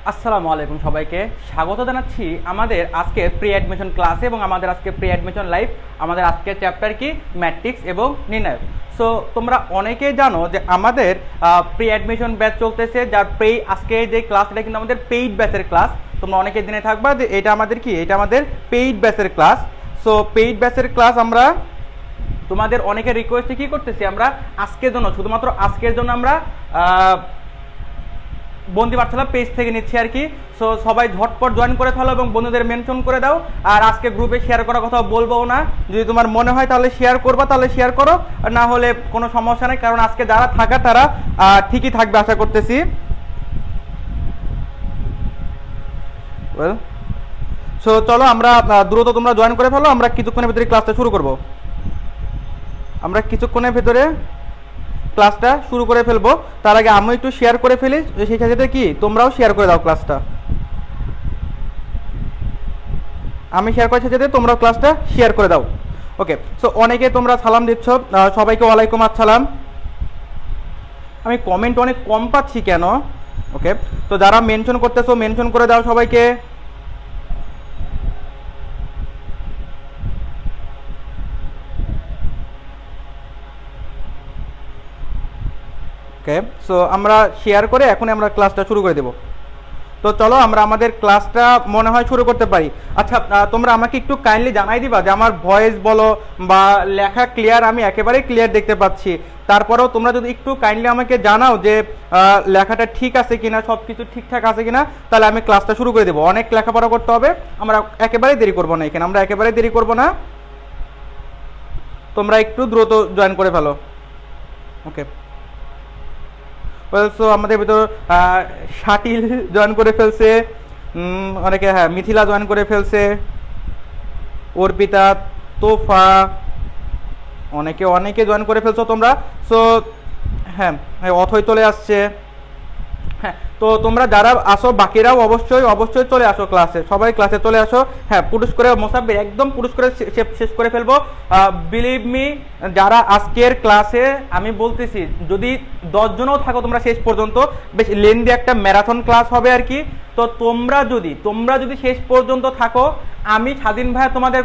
আসসালামু আলাইকুম সবাইকে স্বাগত জানাচ্ছি আমাদের আজকে প্রি অ্যাডমিশন ক্লাসে এবং আমাদের আজকে প্রি অ্যাডমিশন লাইভ। আমাদের আজকের চ্যাপ্টার কি ম্যাট্রিক্স এবং নির্ণায়ক। সো তোমরা অনেকেই জানো যে আমাদের প্রি অ্যাডমিশন ব্যাচ চলতেছে, যার আজকে যে ক্লাসটা কিন্তু আমাদের পেইড ব্যাচের ক্লাস। তোমরা অনেকেই জেনে থাকবা যে এটা আমাদের কি, এটা আমাদের পেইড ব্যাচের ক্লাস। সো পেইড ব্যাচের ক্লাস আমরা তোমাদের অনেকের রিকোয়েস্টে কি করতেছি, আমরা আজকের জন্য, শুধুমাত্র আজকের জন্য আমরা বন্দি পাঠশালা পেজ থেকে নিচ্ছি আর কি। সো সবাই ঝটপট জয়েন করে ফেলো এবং বন্ধুদের মেনশন করে দাও। আর আজকে গ্রুপে শেয়ার করার কথা বলবো না, যদি তোমার মনে হয় তাহলে শেয়ার করবা, তাহলে শেয়ার করো, আর না হলে কোনো সমস্যা নেই, কারণ আজকে যারা থাকা তারা ঠিকই থাকবে আশা করতেছি। সো চলো আমরা দ্রুত তোমরা জয়েন করে ফেলো, আমরা কিছুক্ষণের ভিতরে ক্লাসটা শুরু করব। আমরা কিছুক্ষণের ভিতরে ক্লাসটা শুরু করে ফেলবো। তার আগে আমি একটু শেয়ার করে ফেলি, সেই সাথে কি তোমরাও শেয়ার করে দাও ক্লাসটা। আমি শেয়ার করার সাথে তোমরাও ক্লাসটা শেয়ার করে দাও। ওকে, সো অনেকে তোমরা সালাম দিচ্ছ, সবাইকে ওয়ালাইকুম আসসালাম। আমি কমেন্ট অনেক কম পাচ্ছি কেন? ওকে, তো যারা মেনশন করতেছো মেনশন করে দাও সবাইকে। ওকে, সো আমরা শেয়ার করে এখন আমরা ক্লাসটা শুরু করে দেব। তো চলো আমরা আমাদের ক্লাসটা মনে হয় শুরু করতে পারি। আচ্ছা, তোমরা আমাকে একটু কাইন্ডলি জানাই দিবা যে আমার ভয়েস বলো বা লেখা ক্লিয়ার, আমি একেবারেই ক্লিয়ার দেখতে পাচ্ছি। তারপরেও তোমরা যদি একটু কাইন্ডলি আমাকে জানাও যে লেখাটা ঠিক আছে কিনা, সব কিছু ঠিকঠাক আছে কিনা, তাহলে আমি ক্লাসটা শুরু করে দেবো। অনেক লেখাপড়া করতে হবে, আমরা একেবারেই দেরি করবো না এখানে, আমরা একেবারেই দেরি করবো না। তোমরা একটু দ্রুত জয়েন করে ফেলো। ওকে, সো আমাদের ভিতর শাটিল জয়েন করে ফেলছে, অনেকে, হ্যাঁ মিথিলা জয়েন করে ফেলছে, অর্পিতা, তোফা, অনেকে জয়েন করে ফেলছো তোমরা। সো হ্যাঁ, অথই চলে আসছে। হ্যাঁ, তো তোমরা যারা আসো বাকিরাও অবশ্যই চলে আসো ক্লাসে, সবাই ক্লাসে চলে আসো। হ্যাঁ, পুরুষ করে মোসাব্বির একদম পুরুষ করে শেষ করে ফেলবো। বিলিভ মি, যারা আজকের ক্লাসে আমি বলতেছি যদি 10 জনও থাকো তোমরা শেষ পর্যন্ত, বেশ লেন্দি একটা ম্যারাথন ক্লাস হবে আর কি। তো তোমরা যদি শেষ পর্যন্ত থাকো, আমি স্বাধীন ভাইয়া তোমাদের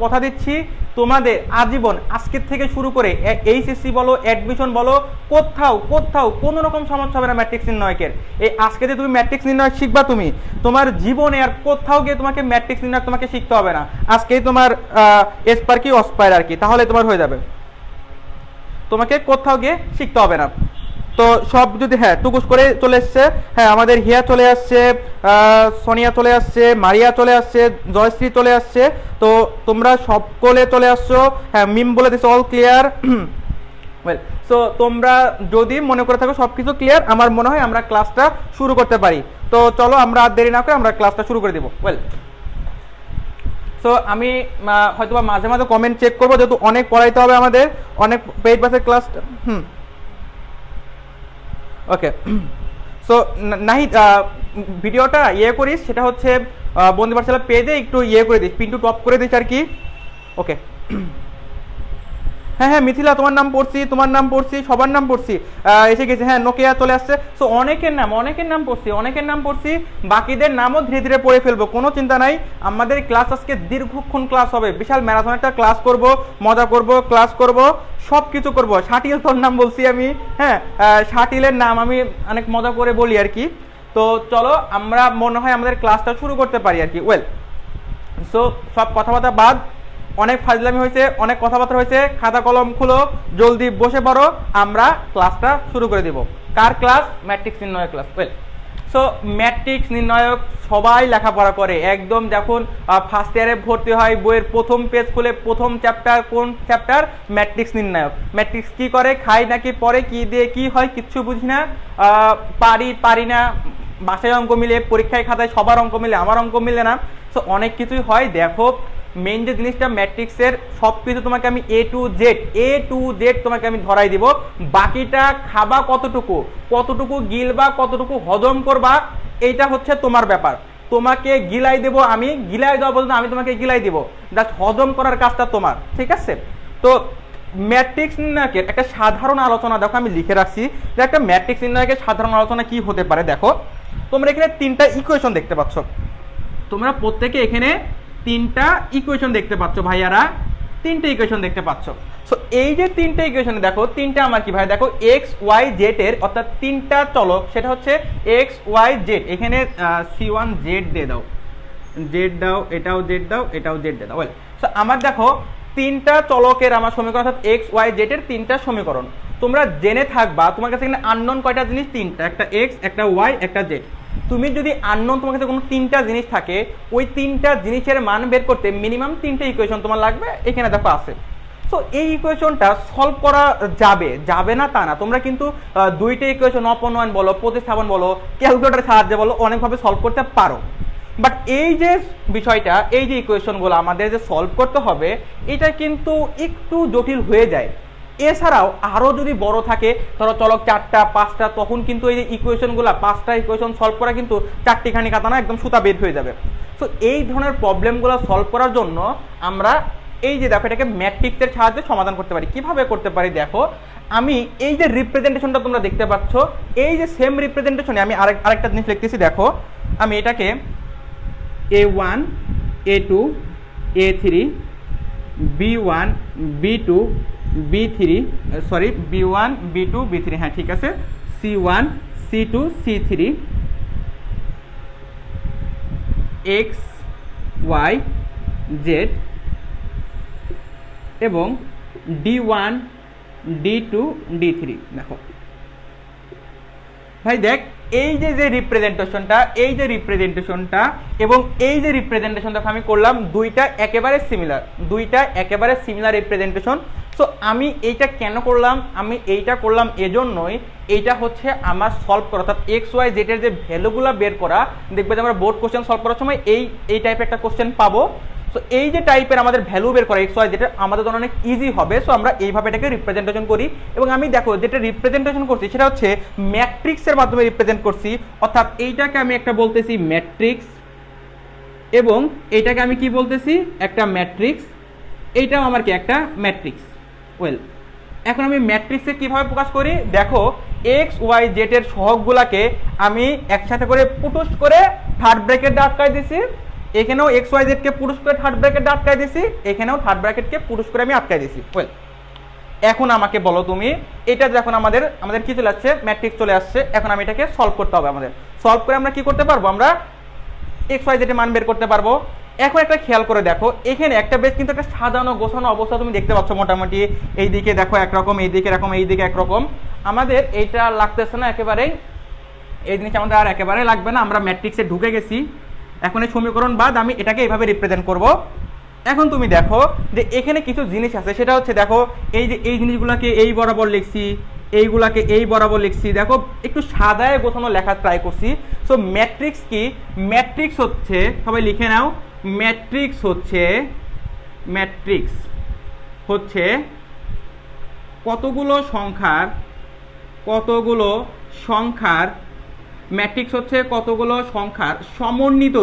কথা দিচ্ছি, তোমাদের আজীবন আজকের থেকে শুরু করে এইচএসসি বলো, অ্যাডমিশন বলো, কোথাও কোনো রকম সমস্যা হবে না ম্যাট্রিক্স নির্ণয়কের। এই আজকে যে তুমি ম্যাট্রিক্স নির্ণয় শিখবা, তুমি তোমার জীবনে আর কোথাও গিয়ে তোমাকে ম্যাট্রিক্স নির্ণয় তোমাকে শিখতে হবে না। আজকেই তোমার এসপার কি অসপার আর কি, তাহলে তোমার হয়ে যাবে, তোমাকে কোথাও গিয়ে শিখতে হবে না। তো সব যদি, হ্যাঁ টুকুস করে চলে এসছে, হ্যাঁ আমাদের হিয়া চলে আসছে, সোনিয়া চলে আসছে, মারিয়া চলে আসছে, জয়শ্রী চলে আসছে। তো তোমরা সকলে চলে আসছো। হ্যাঁ, মিম বলে দিচ্ছে অল ক্লিয়ার। ওয়েল, সো তোমরা যদি মনে করে থাকো সব কিছু ক্লিয়ার, আমার মনে হয় আমরা ক্লাসটা শুরু করতে পারি। তো চলো আমরা আর দেরি না করে আমরা ক্লাসটা শুরু করে দেবো। ওয়েল, সো আমি হয়তো বা মাঝে মাঝে কমেন্ট চেক করবো, যেহেতু অনেক পড়াইতে হবে আমাদের, অনেক পেইড ব্যাচের ক্লাস। ওকে, সো নাহিদ ভিডিওটা করিস, সেটা হচ্ছে বন্দি পাঠশালা পেজে একটু করে দিস, পিন্টু টপ করে দিস আর কি। ওকে, হ্যাঁ মিথিলা তোমার নাম পড়ছি, সবার নাম পড়ছি, এসে গেছে। হ্যাঁ, নোকিয়া চলে আসছে। সো অনেকের নাম পড়ছি, বাকিদের নামও ধীরে ধীরে পড়ে ফেলবো, কোনো চিন্তা নাই। আমাদের ক্লাস আজকে দীর্ঘক্ষণ ক্লাস হবে, বিশাল ম্যারাথন একটা ক্লাস করব, মজা করব, ক্লাস করব, সব কিছু করবো। শাটিল তোর নাম বলছি আমি, হ্যাঁ শাটিলের নাম আমি অনেক মজা করে বলি আর কি। তো চলো আমরা মনে হয় আমাদের ক্লাসটা শুরু করতে পারি আর কি। ওয়েল, সো সব কথাবার্তা বাদ, অনেক ফাজলামি হয়েছে, অনেক কথাবার্তা হয়েছে, খাতা কলম খুলো, জলদি বসে পড়ো, আমরা ক্লাসটা শুরু করে দিব। কার ক্লাস? ম্যাট্রিক্স নির্ণয়ক ক্লাস। ওয়েল, সো ম্যাট্রিক্স নির্ণয়ক সবাই লেখাপড়া করে, একদম যখন ফার্স্ট ইয়ারে ভর্তি হয় বইয়ের প্রথম পেজ খুলে প্রথম চ্যাপ্টার, কোন চ্যাপ্টার? ম্যাট্রিক্স নির্ণয়ক। ম্যাট্রিক্স কি করে, খাই নাকি পরে, কি দিয়ে কি হয় কিচ্ছু বুঝি না, পারি না, বাসায় অঙ্ক মিলে, পরীক্ষায় খাতায় সবার অঙ্ক মিলে, আমার অঙ্ক মিলে না। সো অনেক কিছুই হয়। দেখো, মেইন যে জিনিসটা ম্যাট্রিক্সের সব কিছু তোমাকে আমি এ টু জেড তোমাকে আমি ধরাই দিব। বাকিটা খাবা কতটুকু গিলবা, কতটুকু হজম করবা, এইটা হচ্ছে তোমার ব্যাপার। তোমাকে গিলাই দেব আমি, গিলাই দেওয়া বলতে আমি তোমাকে গিলাই দিব, জাস্ট হজম করার কাজটা তোমার, ঠিক আছে? তো ম্যাট্রিক্স নির্ণায়কের একটা সাধারণ আলোচনা দেখো আমি লিখে রাখছি যে একটা ম্যাট্রিক্স নির্ণায়কের সাধারণ আলোচনা কি হতে পারে। দেখো তোমরা এখানে 3টা ইকুয়েশন দেখতে পাচ্ছ, তোমরা প্রত্যেকে এখানে 3টা ইকুয়েশন দেখতে পাচ্ছ ভাইয়ারা, 3টে ইকুয়েশন দেখতে পাচ্ছ। সো এই যে 3টে ইকুয়েশনে দেখো 3টা আমার কি ভাই, দেখো এক্স ওয়াই জেড এর অর্থাৎ 3টা চলক, সেটা হচ্ছে এক্স ওয়াই জেড। এখানে C1 জেড দিয়ে দাও, জেড দাও, এটাও জেড দাও, এটাও জেড দিয়ে দাও। ওয়েল, সো আমার দেখো 3টা চলকের আমার সমীকরণ, অর্থাৎ এক্স ওয়াই জেড এর 3টা সমীকরণ। তোমরা জেনে থাকবা তোমার কাছে এখানে আননোন কয়টা জিনিস, 3টা, একটা এক্স, একটা ওয়াই, একটা জেড। তুমি যদি আননোন তোমার কাছে কোনো 3টা জিনিস থাকে, ওই 3টা জিনিসের মান বের করতে মিনিমাম 3টে ইকুয়েশন তোমার লাগবে, এখানে দেখো আছে। সো এই ইকুয়েশনটা সলভ করা যাবে না তা না, তোমরা কিন্তু 2টে ইকুয়েশন অপনয়ন বলো, প্রতিস্থাপন বলো, ক্যালকুলেটরের সাহায্যে বলো, অনেকভাবে সলভ করতে পারো। বাট এই যে বিষয়টা, এই যে ইকুয়েশনগুলো আমাদের যে সলভ করতে হবে, এটা কিন্তু একটু জটিল হয়ে যায়। এছাড়াও আরও যদি বড় থাকে, ধরো চলক 4টা 5টা, তখন কিন্তু এই যে ইকুয়েশনগুলো 5টা ইকুয়েশন সলভ করা কিন্তু 4টিখানি কাটানো একদম সুতা বের হয়ে যাবে। সো এই ধরনের প্রবলেমগুলো সলভ করার জন্য আমরা এই যে দেখো এটাকে ম্যাট্রিক্সের সাহায্যে সমাধান করতে পারি। কিভাবে করতে পারি দেখো, আমি এই যে রিপ্রেজেন্টেশনটা তোমরা দেখতে পাচ্ছ, এই যে সেম রিপ্রেজেন্টেশনে আমি আরেকটা জিনিস লিখতেছি। দেখো আমি এটাকে A1 A2 A3 B1 B2 B3 sorry B1 B2 B3, হ্যাঁ ঠিক আছে, C1 C2 C3 X Y Z এবং D1 D2 D3। দেখো ভাই দেখ এই যে রিপ্রেজেন্টেশনটা, এই যে রিপ্রেজেন্টেশনটা এবং এই যে রিপ্রেজেন্টেশন দেখো আমি করলাম দুইটা একেবারে সিমিলার রিপ্রেজেন্টেশন। সো আমি এইটা কেন করলাম, আমি এইটা করলাম এজন্যই, এইটা হচ্ছে আমার সলভ করা, অর্থাৎ এক্স ওয়াই জেড এর যে ভ্যালুগুলো বের করা, দেখবে যে আমরা বোর্ড কোশ্চেন সলভ করার সময় এই টাইপের একটা কোশ্চেন পাবো। সো এই যে টাইপের আমাদের ভ্যালু বের করা এক্স ওয়াই যেটা আমাদের জন্য অনেক ইজি হবে। সো আমরা এইভাবে এটাকে রিপ্রেজেন্টেশন করি এবং আমি দেখো যেটা রিপ্রেজেন্টেশন করছি সেটা হচ্ছে ম্যাট্রিক্সের মাধ্যমে রিপ্রেজেন্ট করছি, অর্থাৎ এইটাকে আমি একটা বলতেছি ম্যাট্রিক্স এবং এইটাকে আমি কি বলতেছি একটা ম্যাট্রিক্স, এইটাও আমার কি একটা ম্যাট্রিক্স। ওয়েল, এখন আমি ম্যাট্রিক্সে কিভাবে প্রকাশ করি দেখো, এক্স ওয়াই জেড এর সহগগুলাকে আমি একসাথে করে পুটুস করে থার্ড ব্র্যাকেট আটকাই দিছি, এখানেও এক্স ওয়াই জেড কে পুরুষ করে থার্ড ব্র্যাকেট আটকাই দিছি, এখানেও থার্ড ব্র্যাকেটকে পুরুষ করে আমি আটকাই দিছি। ওয়েল, এখন আমাকে বলো তুমি, এটা যখন আমাদের কি চলে আসছে, ম্যাট্রিক্স চলে আসছে, এখন আমি এটাকে সলভ করতে হবে। আমাদের সলভ করে আমরা কি করতে পারবো, আমরা এক্স ওয়াই জেড এর মান বের করতে পারবো। এখন একটা খেয়াল করে দেখো, এখানে একটা বেশ কিন্তু একটা সাজানো গোছানো অবস্থা তুমি দেখতে পাচ্ছ, মোটামুটি এই দিকে দেখো একরকম, এই দিকে এরকম, এই দিকে একরকম। আমাদের এইটা লাগতেছে না একেবারেই, এই জিনিস আমাদের আর একেবারে লাগবে না, আমরা ম্যাট্রিক্সে ঢুকে গেছি। এখন এই সমীকরণ বাদ আমি এটাকে এইভাবে রিপ্রেজেন্ট করব। এখন তুমি দেখো যে এখানে কিছু জিনিস আছে, সেটা হচ্ছে দেখো এই যে এই জিনিসগুলোকে এই বরাবর লিখছি, এইগুলাকে এই বরাবর লিখছি, দেখো একটু সাদায় গোছানো লেখা ট্রাই করছি। সো ম্যাট্রিক্স কি, ম্যাট্রিক্স হচ্ছে, সবাই লিখে নাও, ম্যাট্রিক্স হচ্ছে কতগুলো সংখ্যার ম্যাট্রিক্স হচ্ছে কতগুলো সংখ্যার সমন্বিত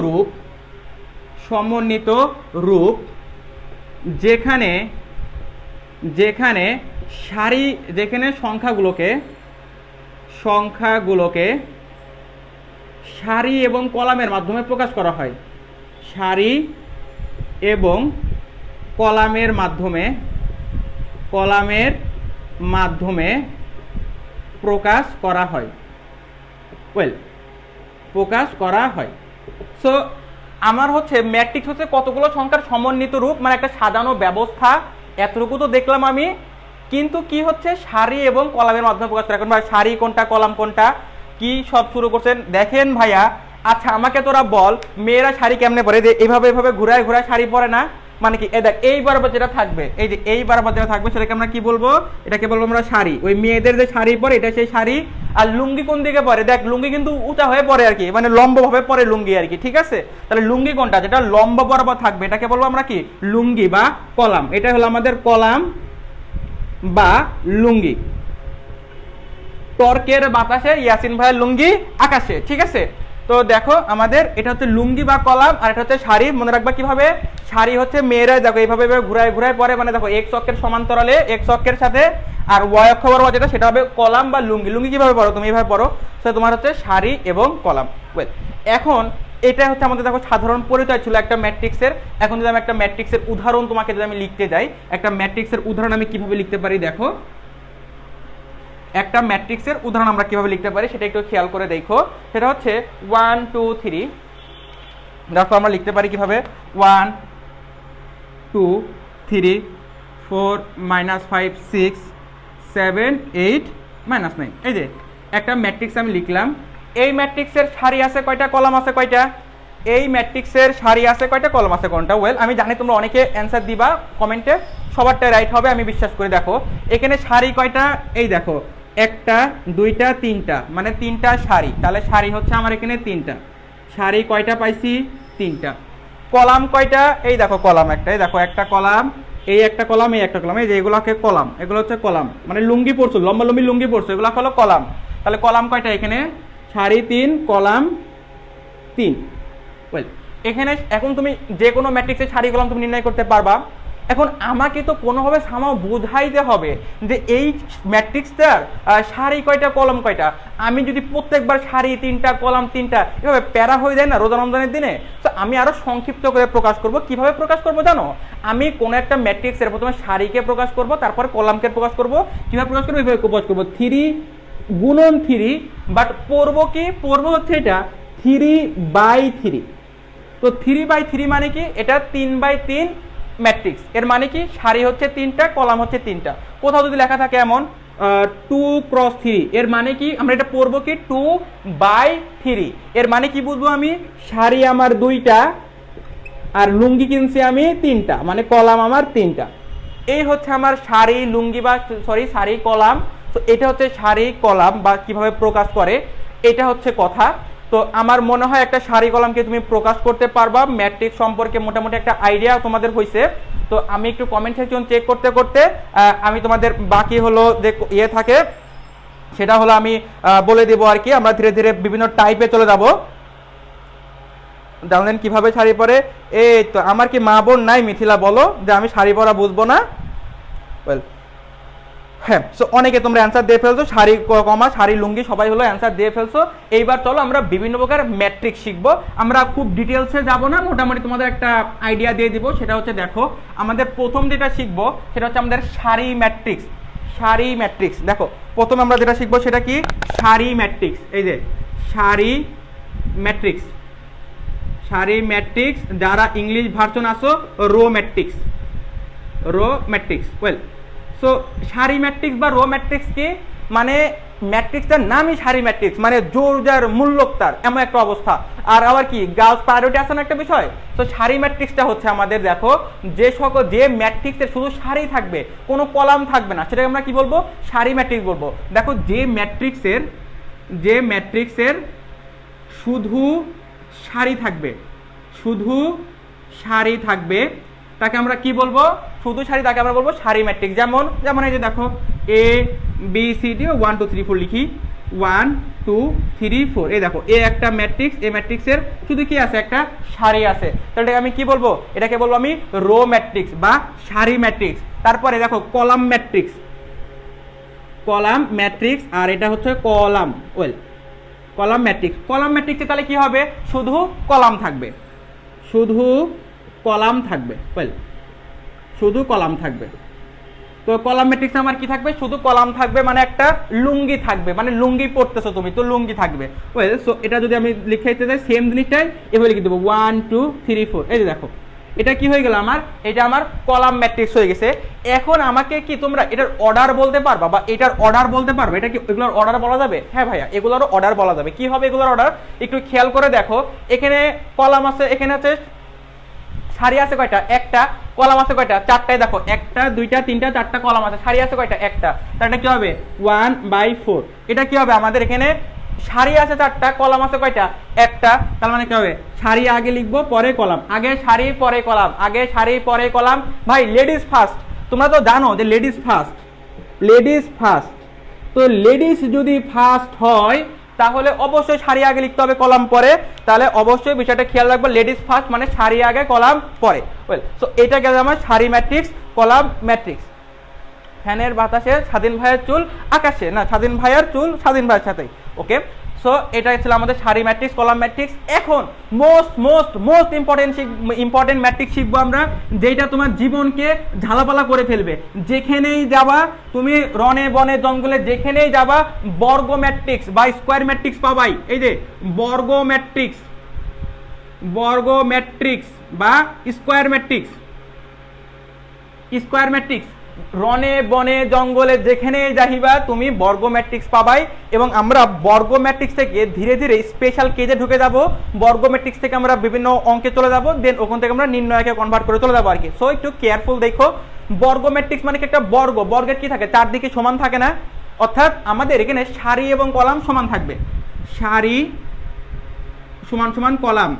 রূপ যেখানে সংখ্যাগুলোকে সারি এবং কলামের মাধ্যমে প্রকাশ করা হয়, সারি এবং কলামের মাধ্যমে প্রকাশ করা হয়। সো আমার হচ্ছে ম্যাট্রিক্স হচ্ছে কতগুলো সংখ্যার সমন্বিত রূপ, মানে একটা সাজানো ব্যবস্থা, এতটুকু তো দেখলাম আমি। কিন্তু কি হচ্ছে সারি এবং কলামের মাধ্যমে প্রকাশ করা। এখন ভাই সারি কোনটা কলাম কোনটা কি সব শুরু করছেন দেখেন ভাইয়া। আচ্ছা আমাকে তোরা বল, মেয়েরা শাড়ি কেমনে পরে, এইভাবে ঘুরায় শাড়ি পরে না, মানে কি দেখ এই বরাবর যেটা থাকবে, এই যে এই বরাবর যেটা থাকবে সেটাকে আমরা কি বলবো, এটাকে বলবো আমরা শাড়ি। ওই মেয়েদের যে শাড়ি পরে এটা সেই শাড়ি। আর লুঙ্গি কোন দিকে পরে, দেখ লুঙ্গি কিন্তু উঁচা হয়ে পরে আর কি, মানে লম্ব ভাবে পরে লুঙ্গি আর কি, ঠিক আছে। তাহলে লুঙ্গি কোনটা, যেটা লম্ব বরাবর থাকবে এটাকে বলবো আমরা কি লুঙ্গি বা কলাম। এটা হলো আমাদের কলাম বা লুঙ্গি। টর্কের বাতাসে ইয়াসিন ভাইয়ের লুঙ্গি আকাশে, ঠিক আছে। তো দেখো আমাদের এটা হচ্ছে লুঙ্গি বা কলাম, আর এটা হচ্ছে শাড়ি। মনে রাখবা কিভাবে, শাড়ি হচ্ছে মেয়েরা দেখো এইভাবে ঘুরায় ঘুরায় পরে, মানে দেখো এক্স অক্ষের সমান্তরালে এক্স অক্ষের সাথে, আর ওয়াই অক্ষ বরাবর যেটা সেটা হবে কলাম বা লুঙ্গি। লুঙ্গি কিভাবে পড়ো তুমি, এইভাবে পড়ো। সো তোমার হচ্ছে শাড়ি এবং কলাম। ওয়েল, এখন এটা হচ্ছে আমাদের দেখো সাধারণ পরিচয় ছিল একটা ম্যাট্রিক্সের। এখন যদি আমি একটা ম্যাট্রিক্সের উদাহরণ তোমাকে যদি আমি লিখতে যাই, একটা ম্যাট্রিক্সের উদাহরণ আমি কিভাবে লিখতে পারি দেখো, একটা ম্যাট্রিক্সের উদাহরণ আমরা কিভাবে লিখতে পারি সেটা একটু খেয়াল করে দেখো। সেটা হচ্ছে 1 2 3। দেখো আমরা লিখতে পারি কিভাবে, 1 2 3 4 -5 6 7 8 -9। এই যে একটা ম্যাট্রিক্স আমি লিখলাম। এই ম্যাট্রিক্সের সারি আছে কয়টা, কলাম আছে কয়টা? এই ম্যাট্রিক্সের সারি আছে কয়টা, কলাম আছে কোনটা? ওয়েল, আমি জানি তোমরা অনেকে অ্যান্সার দিবা কমেন্টে, সবারটাই রাইট হবে আমি বিশ্বাস করি। দেখো এখানে সারি কয়টা, এই দেখো একটা দুইটা তিনটা, মানে তিনটা সারি। তাহলে সারি হচ্ছে আমার এখানে তিনটা। সারি কয়টা পাইছি, তিনটা। কলাম কয়টা, এই দেখো কলাম একটা, এই দেখো একটা কলাম, এই একটা কলাম, এই একটা কলাম, এই যে এগুলোকে কলাম, এগুলো হচ্ছে কলাম, মানে লুঙ্গি পড়ছো, লম্বা লম্বি লুঙ্গি পড়ছো, এগুলো হলো কলাম। তাহলে কলাম কয়টা এখানে, সারি 3 কলাম 3। ওয়েল, এখানে এখন তুমি যে কোনো ম্যাট্রিক্সের সারি কলাম তুমি নির্ণয় করতে পারবা। এখন আমাকে তো কোনোভাবে সামাও বোঝাইতে হবে যে এই ম্যাট্রিক্সটার সারি কয়টা কলাম কয়টা। আমি যদি প্রত্যেকবার সারি 3টা কলাম 3টা এভাবে প্যারা হয়ে যায় না রোজা রমজানের দিনে, তো আমি আরো সংক্ষিপ্ত করে প্রকাশ করব। কিভাবে প্রকাশ করব জানো, আমি কোন একটা ম্যাট্রিক্সের প্রথমে সারিকে প্রকাশ করব, তারপর কলামকে প্রকাশ করব। কিভাবে প্রকাশ করবো, এইভাবে প্রকাশ করবো 3 গুণন 3, বাট পড়বো কি, পড়বো হচ্ছে এটা 3/3। তো 3/3 মানে কি, এটা 3/3 ম্যাট্রিক্স। এর মানে কি, সারি হচ্ছে 3টা, কলাম হচ্ছে 3টা। কোথাও যদি লেখা থাকে এমন 2x3, এর মানে কি, আমরা এটা পড়বো কি 2/3। এর মানে কি বুঝবো আমি, সারি আমার 2টা আর লুঙ্গি কিনছি আমি 3টা, মানে কলাম আমার 3টা। এই হচ্ছে আমার সারি লুঙ্গি বা সারি কলাম। তো এটা হচ্ছে সারি কলাম বা কিভাবে প্রকাশ করে, এটা হচ্ছে কথা। তো আমার মনে হয় একটা সারি কলামকে তুমি প্রকাশ করতে পারবা। ম্যাট্রিক্স সম্পর্কে মোটামুটি একটা আইডিয়া তোমাদের হয়েছে। তো আমি একটু কমেন্ট সেকশন চেক করতে করতে আমি তোমাদের বাকি হলো যে ইয়ে থাকে সেটা হলো আমি বলে দেবো আর কি। আমরা ধীরে ধীরে বিভিন্ন টাইপে চলে যাব। জানলেন কিভাবে শাড়ি পরে, এই তো আমার কি মা বোন নাই মিথিলা বলো যে আমি শাড়ি পরা বুঝবো না? ওয়েল, হ্যাঁ, সো অনেকে তোমরা অ্যান্সার দিয়ে ফেলছো, শাড়ি কমা শাড়ি লুঙ্গি সবাই হলো অ্যান্সার দিয়ে ফেলছো। এইবার চলো আমরা বিভিন্ন প্রকার ম্যাট্রিক্স শিখবো। আমরা খুব ডিটেলসে যাব না, মোটামুটি তোমাদের একটা আইডিয়া দিয়ে দিব। সেটা হচ্ছে দেখো আমাদের প্রথম যেটা শিখবো সেটা হচ্ছে আমাদের সারি ম্যাট্রিক্স। সারি ম্যাট্রিক্স দেখো প্রথমে আমরা যেটা শিখবো সেটা কি, সারি ম্যাট্রিক্স। এই যে সারি ম্যাট্রিক্স, সারি ম্যাট্রিক্স, যারা ইংলিশ ভার্সন আসো row matrix, row matrix. Well, so সারি ম্যাট্রিক্স বা রো ম্যাট্রিক্স কি, মানে ম্যাট্রিক্সটার নামই সারি ম্যাট্রিক্স, মানে জোর যার মূল্যক তার এমন একটা অবস্থা। আর আবার কি গার্লস প্রায়োরিটি আছে না একটা বিষয়। তো সারি ম্যাট্রিক্সটা হচ্ছে আমাদের দেখো যে ম্যাট্রিক্সের শুধু সারি থাকবে, কোনো কলাম থাকবে না, সেটাকে আমরা কি বলবো, সারি ম্যাট্রিক্স বলবো। দেখো যে ম্যাট্রিক্সের শুধু সারি থাকবে, শুধু সারি থাকবে, তাকে আমরা কি বলবো, শুধু সারি, তাকে আমরা বলবো সারি ম্যাট্রিক্স। যেমন এই যে দেখো এ বি সি ডি 1 2 3 4 লিখি, 1 2 3 4। এই দেখো এ একটা ম্যাট্রিক্স, এই ম্যাট্রিক্সের শুধু কি আছে, একটা সারি আছে। তাহলে এটাকে আমি কি বলবো, এটাকে বলবো আমি রো ম্যাট্রিক্স বা সারি ম্যাট্রিক্স। তারপরে দেখো কলাম ম্যাট্রিক্স, কলাম ম্যাট্রিক্স, আর এটা হচ্ছে column. Well, column matrix, column ম্যাট্রিক্সে তাহলে কি হবে, শুধু কলাম থাকবে, শুধু কলাম থাকবে। ওয়েল, শুধু কলাম থাকবে। তো কলাম ম্যাট্রিক্সে আমার কি থাকবে, শুধু কলাম থাকবে, মানে একটা লুঙ্গি থাকবে, মানে লুঙ্গি পড়তেছো তুমি, তো লুঙ্গি থাকবে। ওয়েল, সো এটা যদি আমি লিখে দিতে চাই সেম জিনিসটাই এভাবে লিখে দেবো 1 2 3 4। এই যে দেখো এটা কি হয়ে গেল আমার, এটা আমার কলাম ম্যাট্রিক্স হয়ে গেছে। এখন আমাকে কি তোমরা এটার অর্ডার বলতে পারবা বা এটার অর্ডার বলতে পারবে, এটা কি এগুলোর অর্ডার বলা যাবে? হ্যাঁ ভাইয়া, এগুলোর অর্ডার বলা যাবে। কি হবে এগুলোর অর্ডার, একটু খেয়াল করে দেখো। এখানে কলাম আছে, এখানে আছে সারি আছে কয়টা, একটা, কলাম আছে কয়টা, চারটায়। দেখো একটা দুইটা তিনটা চারটা কলাম আছে, সারি আছে কয়টা, একটা। তাহলে এটা কি হবে 1/4। এটা কি হবে আমাদের এখানে সারি আছে চারটা, কলাম আছে কয়টা, একটা। তার মানে কি হবে, সারি আগে লিখবো পরে কলাম, আগে সারি পরে কলাম, আগে সারি পরে কলাম। ভাই লেডিস ফার্স্ট, তোমরা তো জানো যে লেডিস ফার্স্ট, লেডিস ফার্স্ট। তো লেডিস যদি ফার্স্ট হয় তাহলে অবশ্যই সারি আগে লিখতে হবে কলাম পরে। তাহলে অবশ্যই বিষয়টা খেয়াল রাখবো, লেডিস ফার্স্ট মানে সারি আগে কলাম পরে। ওয়েল, সো এটা গেল আমার সারি ম্যাট্রিক্স কলাম ম্যাট্রিক্স। ফ্যানের বাতাসে স্বাধীন ভাইয়ের চুল আকাশে, না স্বাধীন ভাইয়ের চুল স্বাধীন ভাইয়ের সাথেই। ওকে, সো এটা ছিল আমাদের সারি ম্যাট্রিক্স কলাম ম্যাট্রিক্স। এখন মোস্ট ইম্পর্টেন্ট ম্যাট্রিক্স শিখবো আমরা, যেটা তোমার জীবনকে ঝালাপালা করে ফেলবে। যেখানেই যাবা তুমি, রনে বনে জঙ্গলে যেখানেই যাবা, বর্গ ম্যাট্রিক্স বা স্কোয়ার ম্যাট্রিক্স পাবাই। এই যে বর্গ ম্যাট্রিক্স বা স্কোয়ার ম্যাট্রিক্স রনে বনে জঙ্গলে যেখানে যাইবা তুমি বর্গ ম্যাট্রিক্স পাবাই। এবং আমরা বর্গ ম্যাট্রিক্স থেকে ধীরে ধীরে স্পেশাল কেজে ঢুকে যাব। বর্গ ম্যাট্রিক্স থেকে আমরা বিভিন্ন অঙ্কে চলে যাব, দেন ওখান থেকে আমরা নির্ণয়কে কনভার্ট করে চলে যাবো আর কি। সো একটু কেয়ারফুল দেখো, বর্গ ম্যাট্রিক্স মানে কি একটা বর্গের কি থাকে, চারদিকে সমান থাকে না, অর্থাৎ আমাদের এখানে সারি এবং কলাম সমান থাকবে। সারি সমান সমান কলাম,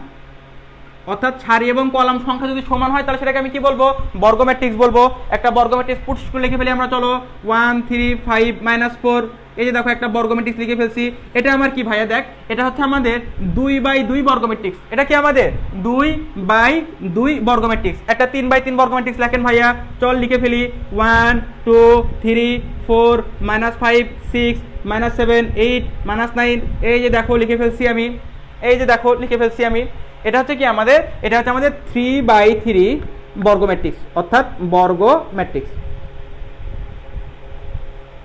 অর্থাৎ সারি এবং কলাম সংখ্যা যদি সমান হয় তাহলে সেটাকে আমি কি বলবো, বর্গ ম্যাট্রিক্স বলবো। একটা বর্গ ম্যাট্রিক্স পুট করে লিখে ফেলি আমরা, চলো 1 3 5 -4। এই যে দেখো একটা বর্গ ম্যাট্রিক্স লিখে ফেলছি। এটা আমার কি ভাইয়া, দেখ এটা হচ্ছে আমাদের 2/2 বর্গ ম্যাট্রিক্স। এটা কি আমাদের 2/2 বর্গ ম্যাট্রিক্স। একটা 3/3 বর্গ ম্যাট্রিক্স লেখেন ভাইয়া, চল লিখে ফেলি 1 2 3 4 -5 6 -7 8 -9। এই যে দেখো লিখে ফেলছি আমি, এটা হচ্ছে কি আমাদের, এটা হচ্ছে আমাদের 3/3 বর্গ ম্যাট্রিক্স, অর্থাৎ বর্গ ম্যাট্রিক্স।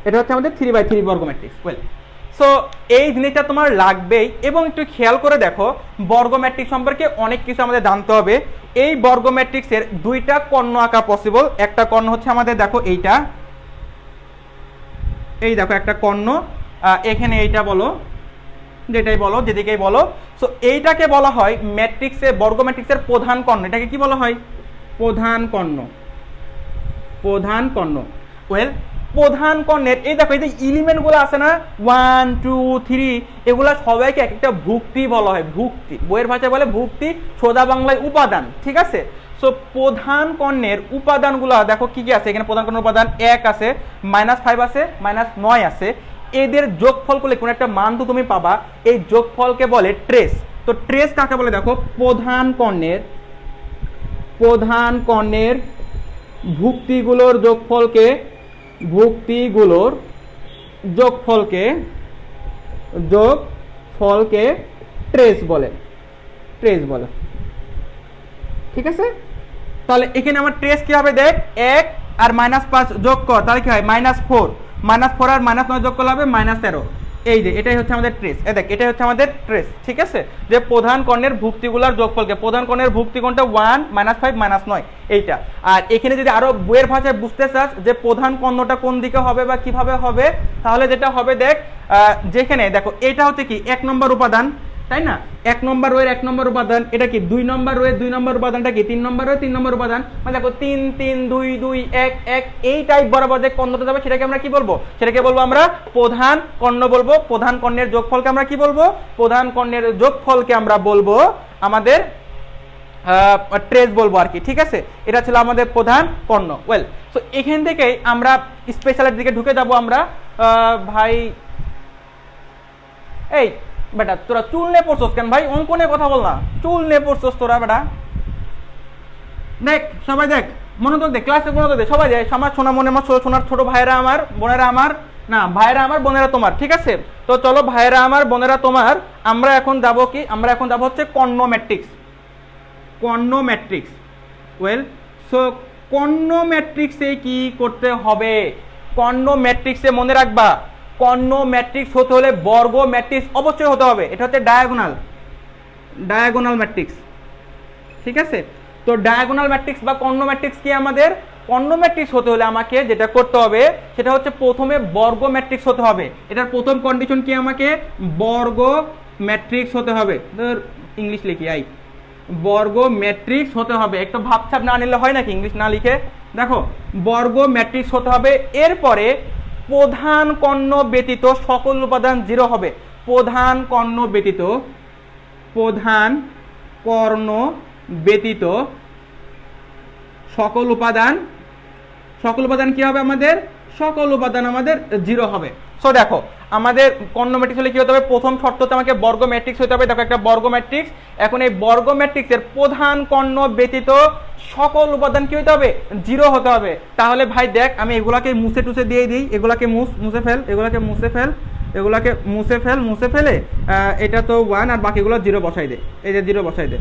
এটা হচ্ছে আমাদের 3/3 বর্গ ম্যাট্রিক্স। ওয়েল, সো এই জিনিসটা তোমার লাগবেই। এবং একটু খেয়াল করে দেখো, বর্গ ম্যাট্রিক্স সম্পর্কে অনেক কিছু আমাদের জানতে হবে। এই বর্গ ম্যাট্রিক্সের দুইটা কর্ণ আঁকা পসিবল। একটা কর্ণ হচ্ছে আমাদের দেখো এইটা, এই দেখো একটা কর্ণ, এখানে এইটা বলো, যেটাই বলো, যেদিকেই বলো। সো এইটাকে বলা হয় ম্যাট্রিক্সের, বর্গ ম্যাট্রিক্সের প্রধান কর্ণ। এটাকে কি বলা হয়, প্রধান কর্ণ। ওয়েল, প্রধান কর্ণের এই দেখো, এই যে এলিমেন্টগুলো আছে না 1 2 3, এগুলা সবাইকে এক একটা ভুক্তি বলা হয়। ভুক্তি বইয়ের ভাষায় বলে ভুক্তি, সোজা বাংলায় উপাদান। ঠিক আছে, সো প্রধান কর্ণের উপাদানগুলো দেখো কি কি আছে এখানে। প্রধান কর্ণের উপাদান 1 আছে, -5 আছে, -9 আছে। এদের যোগফল করলে কোন একটা মান তো তুমি পাবা, এই যোগফলকে বলে ট্রেস। তো ট্রেস কাকে বলে দেখো, প্রধান কর্ণের ভুক্তিগুলোর যোগফলকে ট্রেস বলে। ঠিক আছে, তাহলে এখানে আমার ট্রেস কি হবে, দেখ 1 আর -5 যোগ কর, তাহলে কি হয় -4 আর -9 যোগ করলে হবে -13। এই যে এটাই হচ্ছে আমাদের ট্রেস। দেখ এটাই হচ্ছে আমাদের ট্রেস। ঠিক আছে, যে প্রধান কর্ণের ভুক্তিগুলোর যোগফলকে, প্রধান কর্ণের ভুক্তি কোনটা 1 -5 -9 এইটা। আর এখানে যদি আরো বইয়ের ভাষায় বুঝতে চাস যে প্রধান কর্ণটা কোন দিকে হবে বা কিভাবে হবে, তাহলে যেটা হবে দেখ, যেখানে দেখো এটা হচ্ছে কি 1 নম্বর উপাদান, তাই না, 1 নম্বর রোয়ের 1 নম্বর উপাদান। এটা কি 2 নম্বর রোয়ের 2 নম্বর উপাদানটা কি 3 নম্বর রোয়ের 3 নম্বর উপাদান। মানে দেখো 3 3 2 2 1 1, এই টাইপ বরাবর যে কর্ণটা যাবে সেটাকে আমরা কি বলবো, সেটাকে বলবো আমরা প্রধান কর্ণ বলবো। প্রধান কর্ণের যোগফলকে আমরা কি বলবো, প্রধান কর্ণের যোগফলকে আমরা বলবো আমাদের ট্রেস বলবো আর কি। ঠিক আছে, এটা ছিল আমাদের প্রধান কর্ণ। ওয়েল, সো এখান থেকেই আমরা স্পেশালের দিকে ঢুকে যাব আমরা। ভাই এই বেটা, তোরা চুল নিয়ে পড়ছস কেন ভাই, অঙ্ক নিয়ে কথা বল না, চুল নিয়ে পড়ছস তোরা বেটা। দেখ সবাই দেখ, মনোযোগ দে, ক্লাসে মনোযোগ দে সবাই। দেখ আমার সোনা মনে, আমার সোনার ছোট ভাইরা আমার, বোনেরা আমার, না ভাইরা আমার বোনেরা তোমার। ঠিক আছে, তো চলো ভাইরা আমার বোনেরা তোমার, আমরা এখন যাব কি, আমরা এখন যাব হচ্ছে কর্ণ ম্যাট্রিক্স। ওয়েল, সো কর্ণ ম্যাট্রিক্সে কি করতে হবে, কর্ণ ম্যাট্রিক্সে মনে রাখবা, কর্ণ ম্যাট্রিক্স হতে হলে বর্গ ম্যাট্রিক্স অবশ্যই হতে হবে। এটা হচ্ছে ডায়াগোনাল ম্যাট্রিক্স। ঠিক আছে, তো ডায়াগোনাল ম্যাট্রিক্স বা কর্ণ ম্যাট্রিক্স কি, আমাদের কর্ণ ম্যাট্রিক্স হতে হলে আমাকে যেটা করতে হবে সেটা হচ্ছে প্রথমে বর্গ ম্যাট্রিক্স হতে হবে। এটার প্রথম কন্ডিশন কি, আমাকে বর্গ ম্যাট্রিক্স হতে হবে। ইংলিশ লিখি আই, বর্গ ম্যাট্রিক্স হতে হবে। একটু ভাবছাপ না নিলে হয় নাকি ইংলিশ না লিখে। দেখো বর্গ ম্যাট্রিক্স হতে হবে। এরপরে প্রধান কর্ণ ব্যতীত সকল উপাদান 0 হবে। প্রধান কর্ণ ব্যতীত সকল উপাদান কি হবে আমাদের, সকল উপাদান আমাদের 0 হবে। সো দেখো আমাদের কর্ণ ম্যাট্রিক্স হলে কি হতে হবে, প্রথম শর্ততে আমাকে বর্গ ম্যাট্রিক্স হতে হবে। দেখো একটা বর্গ ম্যাট্রিক্স, এখন এই বর্গ ম্যাট্রিক্সের প্রধান কর্ণ ব্যতীত সকল উপাদান কি হতে হবে, 0 হতে হবে। তাহলে ভাই দেখ আমি এগুলাকে মুছে টুছে দিয়ে দিই, এগুলাকে মুছে ফেল, এগুলাকে মুছে ফেল, এগুলাকে মুছে ফেলে এটা তো 1 আর বাকিগুলো 0 বসাই দে, এই যে 0 বসাই দে।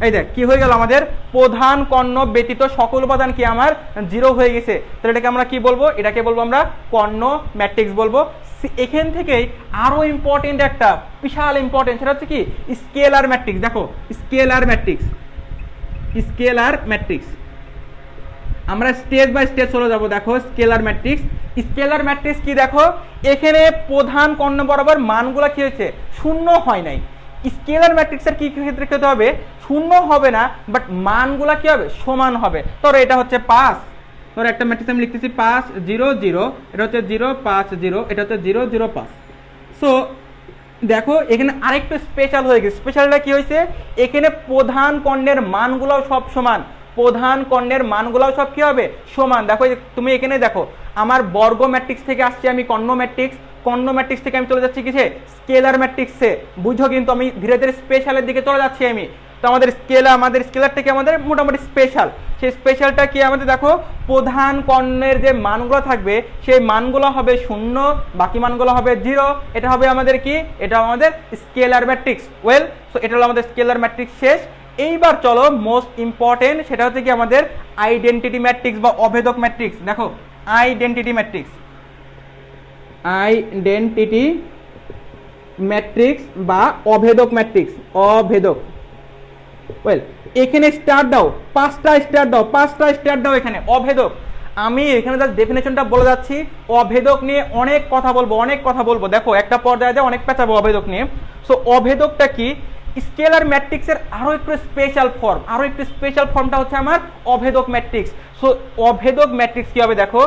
এই দেখ কি হয়ে গেল, আমাদের প্রধান কর্ণ ব্যতীত সকল উপাদান কি আমার 0 হয়ে গেছে। তাহলে এটাকে আমরা কি বলবো, এটাকে বলবো আমরা কর্ণ ম্যাট্রিক্স বলবো। এখান থেকেই আরো ইম্পর্টেন্ট একটা বিশাল ইম্পর্টেন্ট, সেটা হচ্ছে কি স্কেলার ম্যাট্রিক্স। দেখো স্কেলার ম্যাট্রিক্স, স্কেলার ম্যাট্রিক্স আমরা স্টেজ বাই স্টেজ চলে যাবো। দেখো স্কেলার ম্যাট্রিক্স, স্কেলার ম্যাট্রিক্স কি দেখো, এখানে প্রধান কর্ণ বরাবর মানগুলো কি হয়েছে, শূন্য হয় নাই। স্কেলার ম্যাট্রিক্সের কি ক্ষেত্রে খেতে হবে, শূন্য হবে না, বাট মানগুলা কি হবে, সমান হবে। ধরো এটা হচ্ছে 5, ধরো একটা ম্যাট্রিক্স আমি লিখতেছি 5 0 0, এটা হচ্ছে 0 5 0, এটা হচ্ছে 0 0 5। সো দেখো এখানে আরেকটু স্পেশাল হয়ে গেছে। স্পেশালটা কি হয়েছে, এখানে প্রধান কর্ণের মানগুলোও সব সমান, প্রধান কর্ণের মানগুলোও সব কি হবে, সমান। দেখো তুমি এখানে দেখো আমার বর্গ ম্যাট্রিক্স থেকে আসছে আমি কর্ণ ম্যাট্রিক্স, কর্ণ ম্যাট্রিক্স থেকে আমি চলে যাচ্ছি কিসে, স্কেলার ম্যাট্রিক্সে। বুঝো কিন্তু আমি ধীরে ধীরে স্পেশালের দিকে চলে যাচ্ছি আমি। তো আমাদের স্কেলার থেকে আমাদের মোটামুটি স্পেশাল, সেই স্পেশালটা কি আমাদের দেখো, প্রধান কর্ণের যে মানগুলো থাকবে সেই মানগুলো হবে 0, বাকি মানগুলো হবে 0। এটা হবে আমাদের কি, এটা আমাদের স্কেলার ম্যাট্রিক্স। ওয়েল, সো এটা হলো আমাদের স্কেলার ম্যাট্রিক্স শেষ। এইবার চলো মোস্ট ইম্পর্টেন্ট, সেটা হচ্ছে কি আমাদের আইডেন্টিটি ম্যাট্রিক্স বা অভেদক ম্যাট্রিক্স। দেখো আইডেন্টিটি ম্যাট্রিক্স, আইডেন্টিটি ম্যাট্রিক্স বা অভেদক ম্যাট্রিক্স, অভেদক। ওয়েল এখানে স্টার দাও, 5টা স্টার দাও, 5টা স্টার দাও এখানে অভেদক। আমি এখানে জাস্ট ডেফিনেশনটা বলে যাচ্ছি, অভেদক নিয়ে অনেক কথা বলবো, অনেক কথা বলবো। দেখো একটা পর্যায়ে যায় অনেক পেঁচাবো অভেদক নিয়ে। সো অভেদকটা কি, স্কেলার ম্যাট্রিক্সের আরো একটু স্পেশাল ফর্ম, আরো একটু স্পেশাল ফর্মটা হচ্ছে আমার অভেদক ম্যাট্রিক্স। সো অভেদক ম্যাট্রিক্স কি হবে, দেখো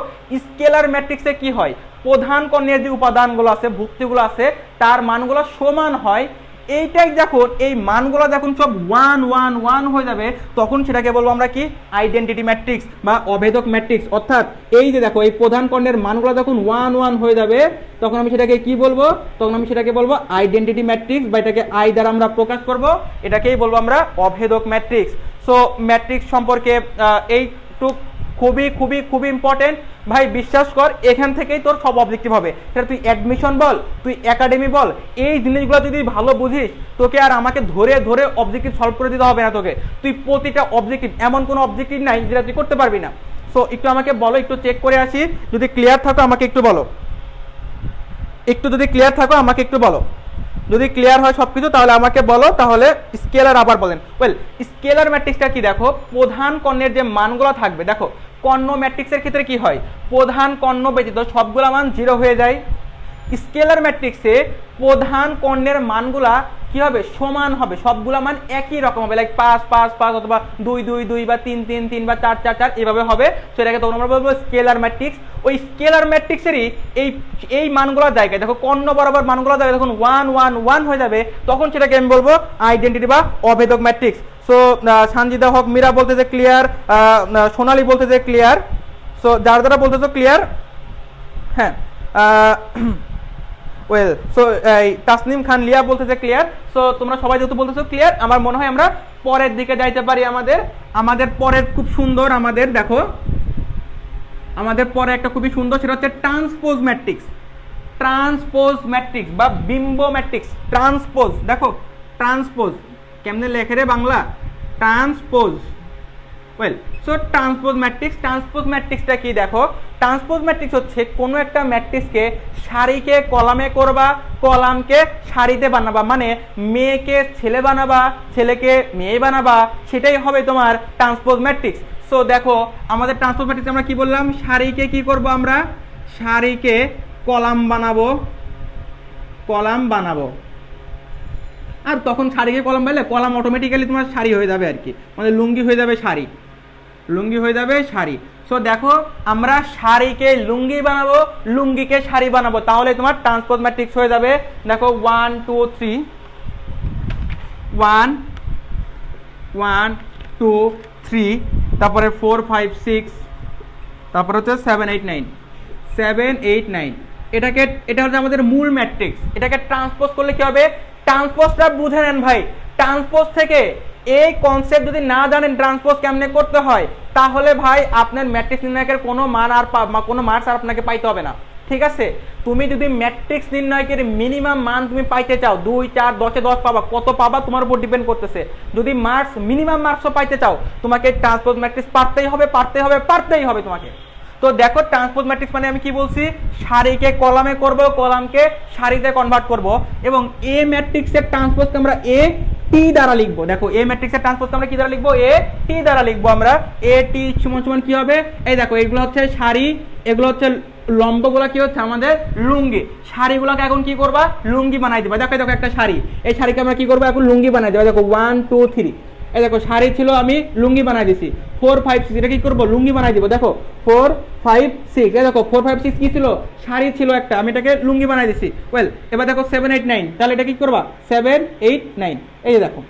স্কেলার ম্যাট্রিক্সে কি হয়, প্রধান কর্ণের যে উপাদানগুলো আছে, ভুক্তিগুলো আছে, তার মানগুলো সমান হয়। এইটাই যখন এই মানগুলো যখন সব 1 1 1 হয়ে যাবে, তখন সেটাকে বলবো আমরা কি, আইডেন্টিটি ম্যাট্রিক্স বা অভেদক ম্যাট্রিক্স। অর্থাৎ এই যে দেখো এই প্রধান কর্ণের মানগুলো যখন 1 1 হয়ে যাবে, তখন আমি সেটাকে কি বলবো, তখন আমি সেটাকে বলবো আইডেন্টিটি ম্যাট্রিক্স, বা এটাকে আই দ্বারা আমরা প্রকাশ করব, এটাকেই বলবো আমরা অভেদক ম্যাট্রিক্স। সো ম্যাট্রিক্স সম্পর্কে এইটুক খুবই খুবই খুবই ইম্পর্টেন্ট ভাই। বিশ্বাস কর এখান থেকেই তোর সব অবজেক্টিভ হবে, সেটা তুই অ্যাডমিশন বল, তুই একাডেমি বল, এই জিনিসগুলো যদি ভালো বুঝিস, তোকে আর আমাকে ধরে ধরে অবজেক্টিভ সলভ করে দিতে হবে না তোকে। তুই প্রতিটা অবজেক্টিভ, এমন কোনো অবজেক্টিভ নাই যেটা তুই করতে পারবি না। সো একটু আমাকে বলো, একটু চেক করে আসি, যদি ক্লিয়ার থাকো আমাকে একটু বলো, একটু যদি ক্লিয়ার থাকো আমাকে একটু বলো। যদি ক্লিয়ার হয় সবকিছু তাহলে আমাকে বলো, তাহলে স্কেলার আবার বলেন। ওয়েল স্কেলার ম্যাট্রিক্সটা কি, দেখো প্রধান কর্ণের যে মানগুলো থাকবে, দেখো কর্ণ ম্যাট্রিক্সের ক্ষেত্রে কি হয়, প্রধান কর্ণ ব্যতীত সবগুলা মান 0 হয়ে যায়। স্কেলার ম্যাট্রিক্সে প্রধান কর্ণের মানগুলা কি হবে, সমান হবে, সবগুলা মান একই রকম হবে, লাইক 5 5 5 অথবা 2 2 2 বা 3 3 3 বা 4 4 4 এভাবে হবে। সেটাকে তখন আমরা বলবো স্কেলার ম্যাট্রিক্স। ওই স্কেলার ম্যাট্রিক্সেরই এই মানগুলোর জায়গায় দেখো কর্ণ বরাবর মানগুলোর জায়গায় যখন 1 1 1 হয়ে যাবে, তখন সেটাকে আমি বলবো আইডেন্টিটি বা অভেদক ম্যাট্রিক্স। সো সানজিদা হক মীরা বলতে যে ক্লিয়ার, সোনালী বলতে যে ক্লিয়ার। সো যার দ্বারা বলতে তো ক্লিয়ার, হ্যাঁ। ওয়েল সো তাসনিম খান লিয়া বলতেছে ক্লিয়ার। সো তোমরা সবাই যেহেতু বলতেছো ক্লিয়ার, আমার মনে হয় আমরা পরের দিকে যাইতে পারি। আমাদের পরের খুব সুন্দর, আমাদের দেখো আমাদের পরে একটা খুবই সুন্দর, সেটা হচ্ছে ট্রান্সপোজ ম্যাট্রিক্স, ট্রান্সপোজ ম্যাট্রিক্স বা বিম্ব ম্যাট্রিক্স। ট্রান্সপোজ, দেখো ট্রান্সপোজ কেমনে লেখে রে Bangla, transpose. Well so transpose matrix, transpose ম্যাট্রিক্সটা কি, দেখো ট্রান্সপোজ ম্যাট্রিক্স হচ্ছে কোনো একটা ম্যাট্রিক্সকে সারিকে কলামে করবা, কলামকে সারিতে বানাবা, মানে মেয়েকে ছেলে বানাবা, ছেলেকে মেয়ে বানাবা, সেটাই হবে তোমার ট্রান্সপোজ ম্যাট্রিক্স। সো দেখো আমাদের ট্রান্সপোজ ম্যাট্রিক্স আমরা কি বললাম, সারিকে কি করব, আমরা সারিকে কলাম বানাবো, কলাম বানাবো। আর তখন সারিকে কলাম বানালে কলাম অটোমেটিক্যালি তোমার সারি হয়ে যাবে আর কি, মানে লুঙ্গি হয়ে যাবে সারি, লুঙ্গি হয়ে যাবে সারি। সো দেখো আমরা সারিকে লুঙ্গি বানাবো, লুঙ্গিকে সারি বানাবো, তাহলে তোমার ট্রান্সপোজ ম্যাট্রিক্স হয়ে যাবে। দেখো 1 2 3 1 1 2 3, তারপরে 4 5 6, তারপরে হচ্ছে 7 8 9 7 8 9। এটা হচ্ছে আমাদের মূল ম্যাট্রিক্স, এটাকে ট্রান্সপোজ করলে কি হবে, ট্রান্সপোজটা বুঝে নেন ভাই। ট্রান্সপোজ থেকে এই কনসেপ্ট যদি না জানেন ট্রান্সপোজ কেমনে করতে হয়, তাহলে ভাই আপনার ম্যাট্রিক্স নির্ণয়কের কোনো মার্কস আর আপনাকে পাইতে হবে না, ঠিক আছে। তুমি যদি ম্যাট্রিক্স নির্ণয়কের মিনিমাম মান তুমি পাইতে চাও, 2, 4, 10-এ 10 পাবা, কত পাবা তোমার উপর ডিপেন্ড করতেছে। যদি মার্কস মিনিমাম মার্কসও পাইতে চাও, তোমাকে ট্রান্সপোজ ম্যাট্রিক্স পারতেই হবে তোমাকে। তো দেখো ট্রান্সপোজ ম্যাট্রিক্স মানে আমি কি বলছি, সারিকে কলামে করব, কলামকে সারিতে কনভার্ট করব, এবং এ ম্যাট্রিক্সের ট্রান্সপোজকে আমরা এ টি দ্বারা লিখবো। দেখো এ ম্যাট্রিক্সের ট্রান্সপোজকে আমরা কি দ্বারা লিখবো, এ টি দ্বারা লিখবো আমরা। এ টি সমান কি হবে, এই দেখো এগুলো হচ্ছে সারি, এগুলো হচ্ছে লম্বগুলো কি হচ্ছে আমাদের লুঙ্গি। সারিগুলোকে এখন কি করবা, লুঙ্গি বানাই দিবা। দেখো দেখো একটা শাড়ি, এই শাড়িকে আমরা কি করবো, এখন লুঙ্গি বানাই দেবো। দেখো 1, 2, 3, এই দেখো শাড়ি ছিল, আমি লুঙ্গি বানাই দিছি। 4, 5, 6, এটা কি করবো, লুঙ্গি বানাই দিব। দেখো 4, 5, 6, এই দেখো 4, 5, 6 কি ছিল, শাড়ি ছিল একটা, আমি এটাকে লুঙ্গি বানাই দিছি। ওয়েল, এবার দেখো 7, 8, 9, তাহলে এটা কি করবা, 7, 8, 9, এই দেখো।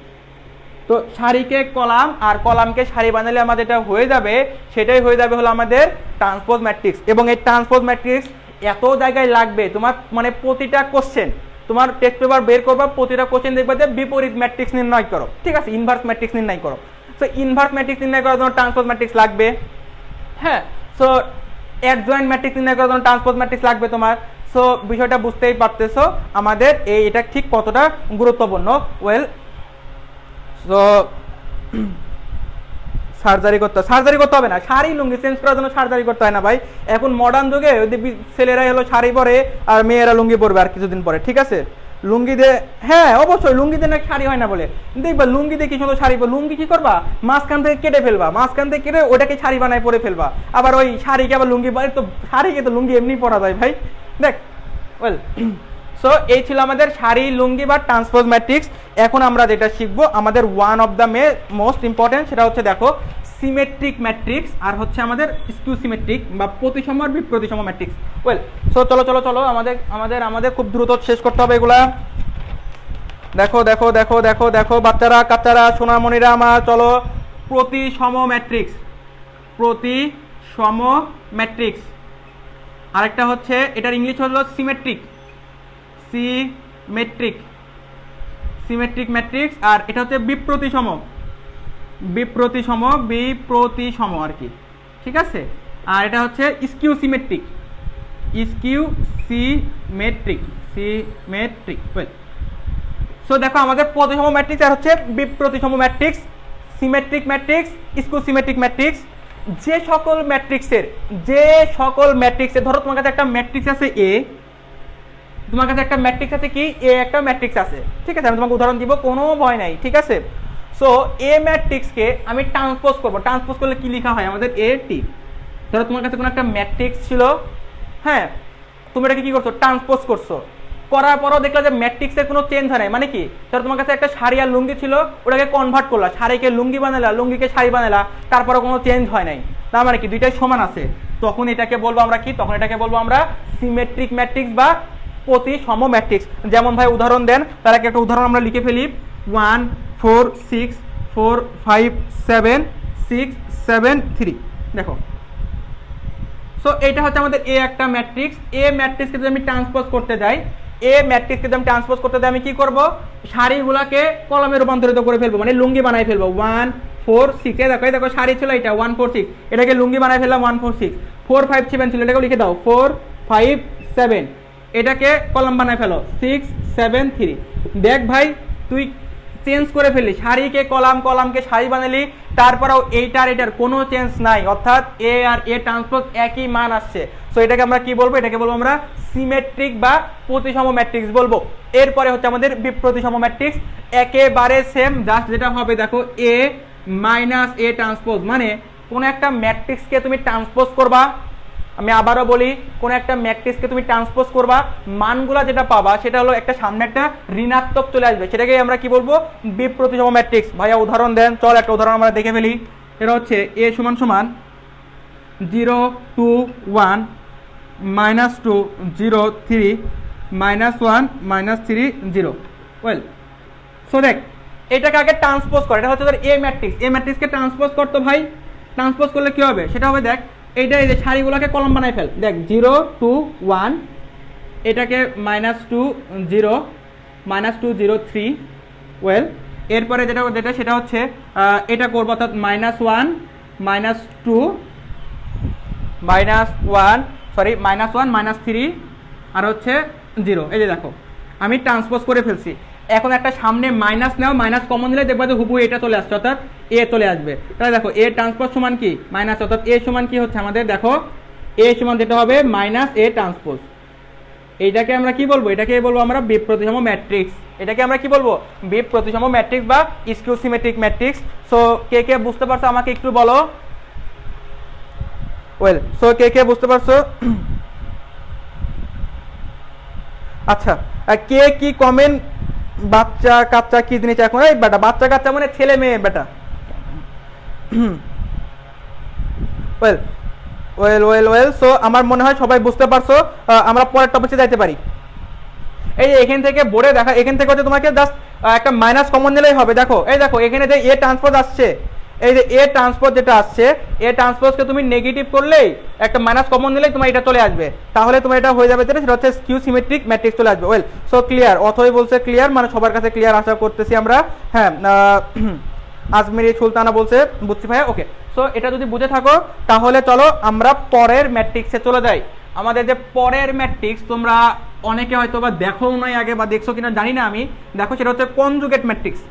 তো সারিকে কলাম আর কলামকে সারি বানালে আমাদের যেটা হয়ে যাবে, সেটাই হয়ে যাবে হলো আমাদের ট্রান্সপোজ ম্যাট্রিক্স। এবং এই ট্রান্সপোজ ম্যাট্রিক্স এত জায়গায় লাগবে, তোমার মানে প্রতিটা কোশ্চেন তোমার টেস্ট পেপার বের করবা, প্রতিটা কোশ্চেন দেখবা যে বিপরীত ম্যাট্রিক্স নির্ণয় করো, ঠিক আছে, ইনভার্স ম্যাট্রিক্স নির্ণয় করো। সো ইনভার্স ম্যাট্রিক্স নির্ণয় করার জন্য ট্রান্সপোজ ম্যাট্রিক্স লাগবে, হ্যাঁ। সো অ্যাডজয়েন্ট ম্যাট্রিক্স নির্ণয় করার জন্য ট্রান্সপোজ ম্যাট্রিক্স লাগবে তোমার। সো বিষয়টা বুঝতেই পারতেছো আমাদের এটা ঠিক কতটা গুরুত্বপূর্ণ। ওয়েল, তো সার্জারি করতে হবে না, শাড়ি লুঙ্গি চেঞ্জ করার জন্য সার্জারি করতে হয় না ভাই। এখন মডার্ন যুগে ছেলেরাই হলো শাড়ি পরে আর মেয়েরা লুঙ্গি পরবে আর কিছুদিন পরে, ঠিক আছে। লুঙ্গি দিয়ে, হ্যাঁ অবশ্যই লুঙ্গি দিয়ে নাকি শাড়ি হয় না বলে, দেখবা লুঙ্গি দিয়ে কি সুন্দর শাড়ি, লুঙ্গি কি করবা, মাঝখান থেকে কেটে ফেলবা, মাঝখান থেকে কেটে ওটাকে শাড়ি বানায় পরে ফেলবা, আবার ওই শাড়িকে আবার লুঙ্গি, তো শাড়িকে তো লুঙ্গি এমনি পরা যায় ভাই, দেখ। ওয়েল, সো এই ছিল আমাদের সারি, লুঙ্গি বা ট্রান্সপোজ ম্যাট্রিক্স। এখন আমরা যেটা শিখবো আমাদের one of the most important, সেটা হচ্ছে দেখো সিমেট্রিক ম্যাট্রিক্স, আর হচ্ছে আমাদের স্কিউ সিমেট্রিক বা প্রতিসম আর বিপ্রতিসম ম্যাট্রিক্স। ওয়েল, সো চলো আমাদের খুব দ্রুত শেষ করতে হবে এগুলা। দেখো বাচ্চারা সোনামণিরা আমার, চলো প্রতিসম ম্যাট্রিক্স। আরেকটা হচ্ছে এটার ইংলিশ হলো সিমেট্রিক ম্যাট্রিক্স, আর এটা হচ্ছে বিপ্রতিসম আর কি, ঠিক আছে। আর এটা হচ্ছে স্কিউ সিমেট্রিক। সো দেখো আমাদের প্রতিসম ম্যাট্রিক্স আর হচ্ছে বিপ্রতিসম matrix, symmetric matrix, skew symmetric matrix. যে সকল ম্যাট্রিক্সের ধরো তোমার কাছে একটা ম্যাট্রিক্স আছে এ, তোমার কাছে একটা ম্যাট্রিক্স আছে কি, এ একটা ম্যাট্রিক্স আছে, ঠিক আছে। আমি তোমাকে উদাহরণ দিব, কোনো ভয় নাই, ঠিক আছে। সো এ ম্যাট্রিক্সকে আমি ট্রান্সপোজ করবো, ট্রান্সপোজ করলে কি লেখা হয় আমাদের, এ টি। ধরো তোমার কাছে কোনো একটা ম্যাট্রিক্স ছিল, হ্যাঁ, তুমি এটাকে কি করছো, ট্রান্সপোজ করছো, করার পরও দেখলা যে ম্যাট্রিক্সের কোনো চেঞ্জ হয় নাই, মানে কি, ধরো তোমার কাছে একটা শাড়ি আর লুঙ্গি ছিল, ওটাকে কনভার্ট করলা, শাড়িকে লুঙ্গি বানালা, লুঙ্গিকে শাড়ি বানালা, তারপরে কোনো চেঞ্জ হয় নাই, তার মানে কি দুইটাই সমান আছে, তখন এটাকে বলবো আমরা কি, সিমেট্রিক ম্যাট্রিক্স বা প্রতিসম ম্যাট্রিক্স। যেমন ভাই উদাহরণ দেন, তার আগে একটা উদাহরণ আমরা লিখে ফেলি, 1, 4, 6, 4, 5, 7, 6, 7, 3। দেখো, সো এটা হচ্ছে আমাদের এ একটা ম্যাট্রিক্স। এ ম্যাট্রিক্সকে যদি আমি ট্রান্সপোজ করতে যাই, আমি কি করব, সারিগুলাকে কলামে রূপান্তরিত করে ফেলবো, মানে লুঙ্গি বানাই ফেলবো। 1, 4, 6, দেখো সারি ছিল এটা 1, 4, 6, এটাকে লুঙ্গি বানাই ফেললাম 1, 4, 6। 4, 5, 7 ছিল, এটাকে লিখে দাও 4, 5, 7, এটাকে কলাম বানাই ফেলো 6, 7, 3। দেখ ভাই তুই চেঞ্জ করে ফেললি, সারিকে কলাম, কলামকে সারি বানালি, তারপরেও এটার কোনো চেঞ্জ নাই, অর্থাৎ এ আর এ ট্রান্সপোজ একই মান আসছে। সো এটাকে আমরা কি বলবো, এটাকে বলবো আমরা সিমেট্রিক বা প্রতিসম ম্যাট্রিক্স বলবো। এরপরে হচ্ছে আমাদের বিপ্রতিসম ম্যাট্রিক্স, একেবারে সেম, জাস্ট যেটা হবে দেখো এ মাইনাস এ ট্রান্সপোজ, মানে কোন একটা ম্যাট্রিক্সকে তুমি ট্রান্সপোজ করবা, আমি আবারও বলি, কোন একটা ম্যাট্রিক্সকে তুমি ট্রান্সপোজ করবা, মানগুলা যেটা পাবা সেটা হলো একটা সামনে একটা ঋণাত্মক চলে আসবে, সেটাকে আমরা কি বলবো, বিপ্রতিসম ম্যাট্রিক্স। ভাইয়া উদাহরণ দেন, চল একটা উদাহরণ আমরা দেখে ফেলি। এটা হচ্ছে এ সমান 0, 2, 1, -2, 0, 3, -1, -3, 0। ওয়েল, সো দেখ এটাকে আগে ট্রান্সপোজ করে, এটা হচ্ছে ধর এ ম্যাট্রিক্সকে ট্রান্সপোজ করতো ভাই, ট্রান্সপোজ করলে কি হবে, সেটা হবে দেখ এইটা, এই যে সারিগুলোকে কলাম বানাই ফেল, দেখ 0, 2, 1, এটাকে -2 0 -2 0 3 ওয়েল এরপরে যেটা সেটা হচ্ছে এটা করবো অর্থাৎ -1 -2 -1 সরি -1 -3 আর হচ্ছে 0। এই যে দেখো আমি ট্রান্সপোজ করে ফেলছি। এখন একটা সামনে মাইনাস নাও, মাইনাস কমন দিলে দেখবা যে হুবহু এটা চলে আসছে অর্থাৎ এ চলে আসবে। তাহলে দেখো এ ট্রান্সপোজ সমান কি মাইনাস, অর্থাৎ এ সমান কি হচ্ছে আমাদের দেখো এ সমান যেটা হবে -a ট্রান্সপোজ। এইটাকে আমরা কি বলবো, এটাকে বলবো আমরা বিপ প্রতিসম ম্যাট্রিক্স। এটাকে আমরা কি বলবো, বিপ প্রতিসম ম্যাট্রিক্স বা স্কিউ সিমেট্রিক ম্যাট্রিক্স। সো কে কে বুঝতে পারছো আমাকে একটু বলো। ওয়েল সো কে কে বুঝতে পারছো? আচ্ছা কে কি কমেন্ট বাচ্চা কাচ্চা কি জিনিস এখন, এই বেটা বাচ্চা কাচ্চা মানে ছেলে মেয়ে বেটা। Well well well well so আমার মনে হয় সবাই বুঝতে পারছো। আমরা পরের টপিকে যাইতে পারি। এই যে এখান থেকে বোর্ডে দেখা, এখান থেকে হচ্ছে তোমাকে জাস্ট একটা মাইনাস কমন নিলেই হবে। দেখো এই দেখো এখানে যে এ ট্রান্সপোজ আসছে, এই যে এ ট্রান্সপোজ যেটা আসছে, এ ট্রান্সপোজকে তুমি নেগেটিভ করলেই একটা মাইনাস কমন নিলেই তোমার এটা চলে আসবে, তাহলে তোমার এটা হয়ে যাবে যেটা সেটা হচ্ছে স্কিউ সিমেট্রিক ম্যাট্রিক্স চলে আসবে। ওয়েল সো ক্লিয়ার, অথই বলছে ক্লিয়ার, মানে সবার কাছে ক্লিয়ার আশা করতেছি আমরা। হ্যাঁ আজমেরি সুলতানা বলছে বুঝছি ভাইয়া, ওকে। সো এটা যদি বুঝে থাকো তাহলে চলো আমরা পরের ম্যাট্রিক্সে চলে যাই। আমাদের যে পরের ম্যাট্রিক্স তোমরা অনেকে হয়তো বা দেখো নয় আগে বা দেখছো কিনা জানি না আমি, দেখো সেটা হচ্ছে কনজুগেট ম্যাট্রিক্স।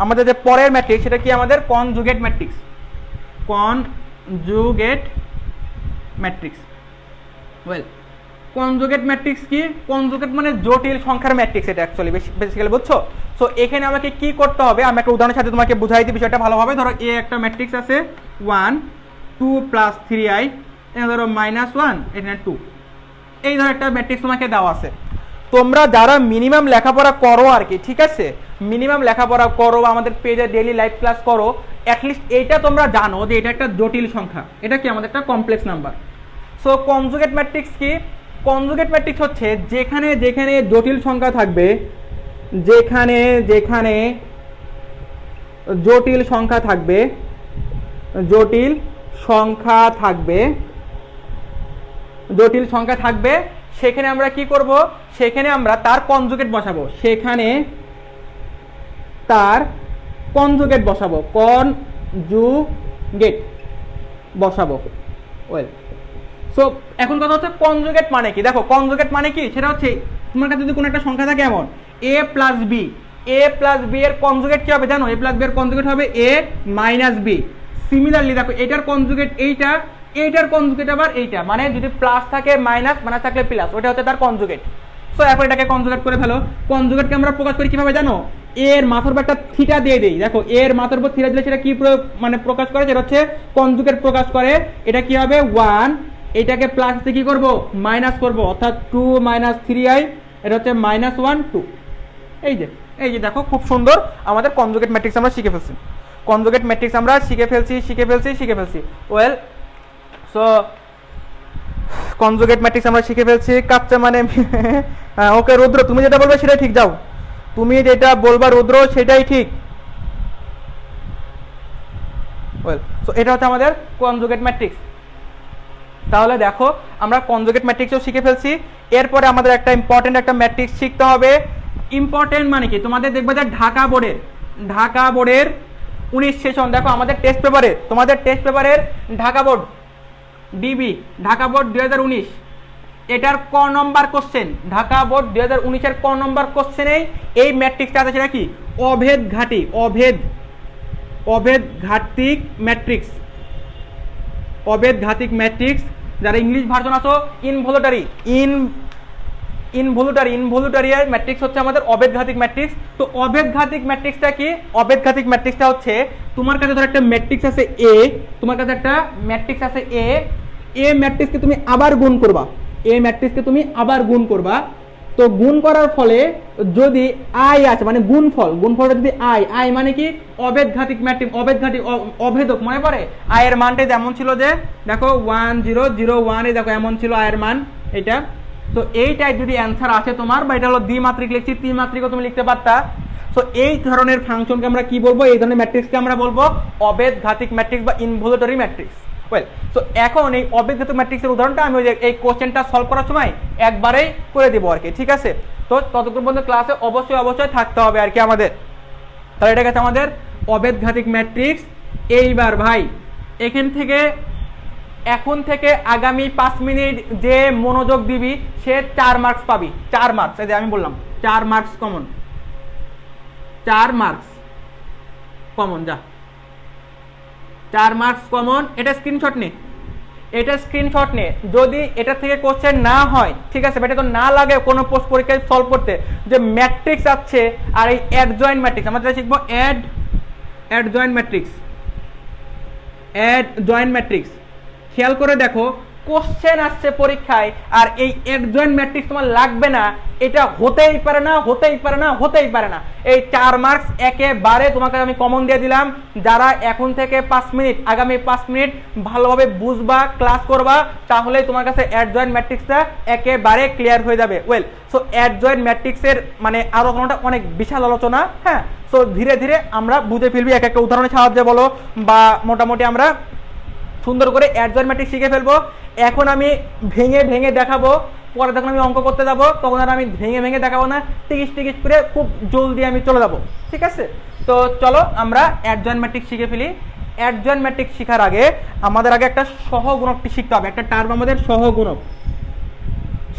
আমাদের যে পরের ম্যাট্রিক্স সেটা কি আমাদের conjugate matrix. Conjugate matrix. Well conjugate matrix কি, কনজুগেট মানে জটিল সংখ্যার ম্যাট্রিক্স, এটা অ্যাকচুয়ালি বেসিক্যালি বুঝছো। সো এখানে আমাকে কি করতে হবে, আমি একটা উদাহরণের সাথে তোমাকে বুঝাই দিই বিষয়টা ভালোভাবে। ধরো এ একটা ম্যাট্রিক্স আছে 1 2 + 3i, এখানে ধরো -1 এখানে 2, এই ধরো একটা ম্যাট্রিক্স তোমাকে দেওয়া আছে। তোমরা যারা মিনিমাম লেখাপড়া করো আর কি, ঠিক আছে, মিনিমাম লেখাপড়া করো বা আমাদের পেজে ডেইলি লাইভ ক্লাস করো, অ্যাটলিস্ট এইটা তোমরা জানো যে এটা একটা জটিল সংখ্যা, এটা কি আমাদের একটা complex number. So conjugate matrix কি, কনজুগেট ম্যাট্রিক্স হচ্ছে যেখানে যেখানে জটিল সংখ্যা থাকবে, যেখানে যেখানে জটিল সংখ্যা থাকবে, জটিল সংখ্যা থাকবে, জটিল সংখ্যা থাকবে সেখানে আমরা কি করব, সেখানে আমরা তার কনজুগেট বসাবো, সেখানে তার কনজুগেট বসাবো, কনজুগেট বসাবো। ওয়েল সো এখন কথা হচ্ছে কনজুগেট মানে কি। দেখো কনজুগেট মানে কি, সেটা হচ্ছে তোমার কাছে যদি কোনো একটা সংখ্যা থাকে এমন a + b, a + b এর কনজুগেট কি হবে জানো, a + b এর কনজুগেট হবে a - b। সিমিলারলি দেখো এটার কনজুগেট এইটা, এইটার কনজুগেট আবার এইটা, মানে যদি প্লাস থাকে মাইনাস, মাইনাস থাকলে প্লাস, ওটা হচ্ছে তার কনজুগেট। সো এখন এটাকে কনজুগেট করে ফেলো। কনজুগেটকে আমরা প্রকাশ করি কিভাবে জানো, এর মাথার উপর একটা থিটা দিয়ে দেই। দেখো এর মাথার উপর থিটা দিলে সেটা কি মানে প্রকাশ করে, সেটা হচ্ছে কনজুগেট প্রকাশ করে। এটা কি হবে 1, এটাকে প্লাস দিয়ে কি করবো মাইনাস করবো, অর্থাৎ 2 - 3i, এটা হচ্ছে -1 2। এই যে দেখো খুব সুন্দর আমাদের কনজুগেট ম্যাট্রিক্স আমরা শিখে ফেলছি, কনজুগেট ম্যাট্রিক্স আমরা শিখে ফেলছি। ওয়েল সো কনজুগেট ম্যাট্রিক্স আমরা শিখে ফেলছি। কাচ্চা মানে ওকে রুদ্র তুমি যেটা বলবে সেটাই ঠিক, যাও তুমি যেটা বলবা রুদ্র সেটাই ঠিক। ওয়েল সো এটা হচ্ছে আমাদের কনজুগেট ম্যাট্রিক্স। তাহলে দেখো আমরা কনজুগেট ম্যাট্রিক্সও শিখে ফেলছি। এরপরে আমাদের একটা ইম্পর্টেন্ট একটা ম্যাট্রিক্স শিখতে হবে। ইম্পর্টেন্ট মানে কি, তোমাদের দেখবে যে ঢাকা বোর্ডের 19 সেশন, দেখো আমাদের টেস্ট পেপারে, তোমাদের টেস্ট পেপারের Dhaka board DB, Dhaka board 2019, এটার ক নম্বর কোশ্চেন, ঢাকা বোর্ড 2019 এর ক নম্বর কোশ্চেনেই এই ম্যাট্রিক্সটা আছে, সেটা কি অভেদ ঘাতিক ম্যাট্রিক্স। অভেদ ঘাতিক ম্যাট্রিক্স, যারা ইংলিশ ভার্সন আছো ইনভলিউটারি ম্যাট্রিক্স হচ্ছে আমাদের অভেদ ঘাতিক ম্যাট্রিক্স। তো অভেদ ঘাতিক ম্যাট্রিক্সটা কি, অভেদ ঘাতিক ম্যাট্রিক্সটা হচ্ছে তোমার কাছে ধর একটা ম্যাট্রিক্স আছে এ, তোমার কাছে একটা ম্যাট্রিক্স আছে এ, এ ম্যাট্রিক্সকে তুমি আবার গুণ করবা, তো গুণ করার ফলে যদি আই আছে মানে গুণফলটা যদি আই মানে কি অভেদ ঘাতিক ম্যাট্রিক্স, অভেদক মনে পড়ে, আই এর মানটা যেমন ছিল যে দেখো 1 0 0 1, দেখো এমন ছিল আই এর মান এটা। তো এইটাই যদি অ্যান্সার আসে তোমার, বা এটা হলো দ্বিমাত্রিক লিখছি, ত্রিমাত্রিকও তুমি লিখতে পারতা। সো এই ধরনের ফাংশনকে আমরা কি বলবো, এই ধরনের ম্যাট্রিক্সকে আমরা বলবো অভেদ ঘাতিক ম্যাট্রিক্স বা ইনভলিউটারি ম্যাট্রিক্স। ওয়েল, তো এখন এই অবিঘাতক ম্যাট্রিক্সের উদাহরণটা আমি ওই যে এই কোশ্চেনটা সলভ করার সময় একবারেই করে দেবো আর কি, ঠিক আছে। তো ততক্ষণ পর্যন্ত ক্লাসে অবশ্যই থাকতে হবে আর কি আমাদের। তাহলে এটা গেছে আমাদের অবিঘাতক ম্যাট্রিক্স। এইবার ভাই এখন থেকে আগামী 5 মিনিট যে মনোযোগ দিবি সে 4 মার্কস পাবি। 4 মার্কস, এই যে আমি বললাম 4 মার্কস কমন, 4 মার্কস কমন, যা 4 মার্কস কমন। এটা স্ক্রিনশট নে, এটা স্ক্রিনশট নে। যদি এটা থেকে কোশ্চেন না হয়, ঠিক আছে, এটা তো না লাগে কোনো পোস্ট পরীক্ষায় সলভ করতে, যে ম্যাট্রিক্স আছে আর এই অ্যাডজয়েন্ট ম্যাট্রিক্স, আমরা শিখবো অ্যাডজয়েন্ট ম্যাট্রিক্স, অ্যাডজয়েন্ট ম্যাট্রিক্স। খেয়াল করে দেখো, কোশ্চেন আসছে পরীক্ষায় আর এই অ্যাডজয়েন্ট ম্যাট্রিক্স তোমার লাগবে না, এটা হতেই পারে না, হতেই পারে না, হতেই পারে না। এই 4 মার্কস একেবারে তোমাকে আমি কমন দিয়ে দিলাম। যারা এখন থেকে 5 মিনিট, আগামী 5 মিনিট ভালোভাবে বুঝবা, ক্লাস করবা, তাহলেই তোমার কাছে অ্যাডজয়েন্ট ম্যাট্রিক্সটা একেবারে ক্লিয়ার হয়ে যাবে। ওয়েল, সো অ্যাডজয়েন্ট ম্যাট্রিক্সের মানে আরো কোনোটা অনেক বিশাল আলোচনা, হ্যাঁ। সো ধীরে ধীরে আমরা বুঝে ফেলবি এক একটা উদাহরণের সাহায্যে বলো, বা মোটামুটি আমরা সুন্দর করে অ্যাডজয়েন্ট ম্যাট্রিক্স শিখে ফেলবো। এখন আমি ভেঙে ভেঙে দেখাবো, পরে যখন আমি অঙ্ক করতে যাবো তখন আর আমি ভেঙে ভেঙে দেখাবো না, টিকিস টিকিস করে খুব জলদি আমি চলে যাবো, ঠিক আছে। তো চলো আমরা অ্যাডজয়েন্ট ম্যাট্রিক্স শিখে ফেলি। অ্যাডজয়েন্ট ম্যাট্রিক্স শেখার আগে আমাদের আগে একটা সহগুণকটি শিখতে হবে, একটা টার্ম আমাদের সহগুণক,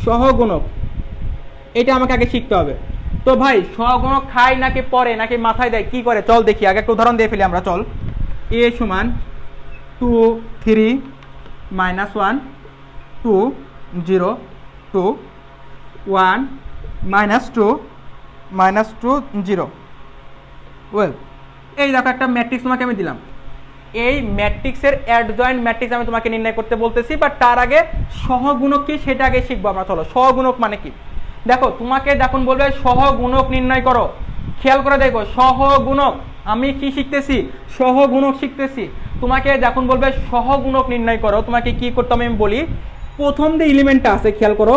সহগুণক এটা আমাকে আগে শিখতে হবে। তো ভাই সহগুণক খায় নাকি পরে নাকি মাথায় দেয়, কি করে, চল দেখি। আগে একটা উদাহরণ দিয়ে ফেলি আমরা, চল। এ সমান 2 3 -1 2 0 2 1 -2 -2 0। ওয়েল, এই দেখো একটা ম্যাট্রিক্স তোমাকে আমি দিলাম। এই ম্যাট্রিক্সের অ্যাডজয়েন্ট ম্যাট্রিক্স আমি তোমাকে নির্ণয় করতে বলতেছি, বাট তার আগে সহগুণক কি সেটা আগে শিখবো আমরা। চলো, সহগুণক মানে কি দেখো, তোমাকে যখন বলবে সহগুণক নির্ণয় করো, খেয়াল করে দেখো সহগুণক আমি কি শিখতেছি, সহগুণক শিখতেছি। তোমাকে যখন বলবে সহগুণক নির্ণয় করো, তোমাকে কি করতে হবে আমি বলি। প্রথম যে এলিমেন্টটা আছে, খেয়াল করো,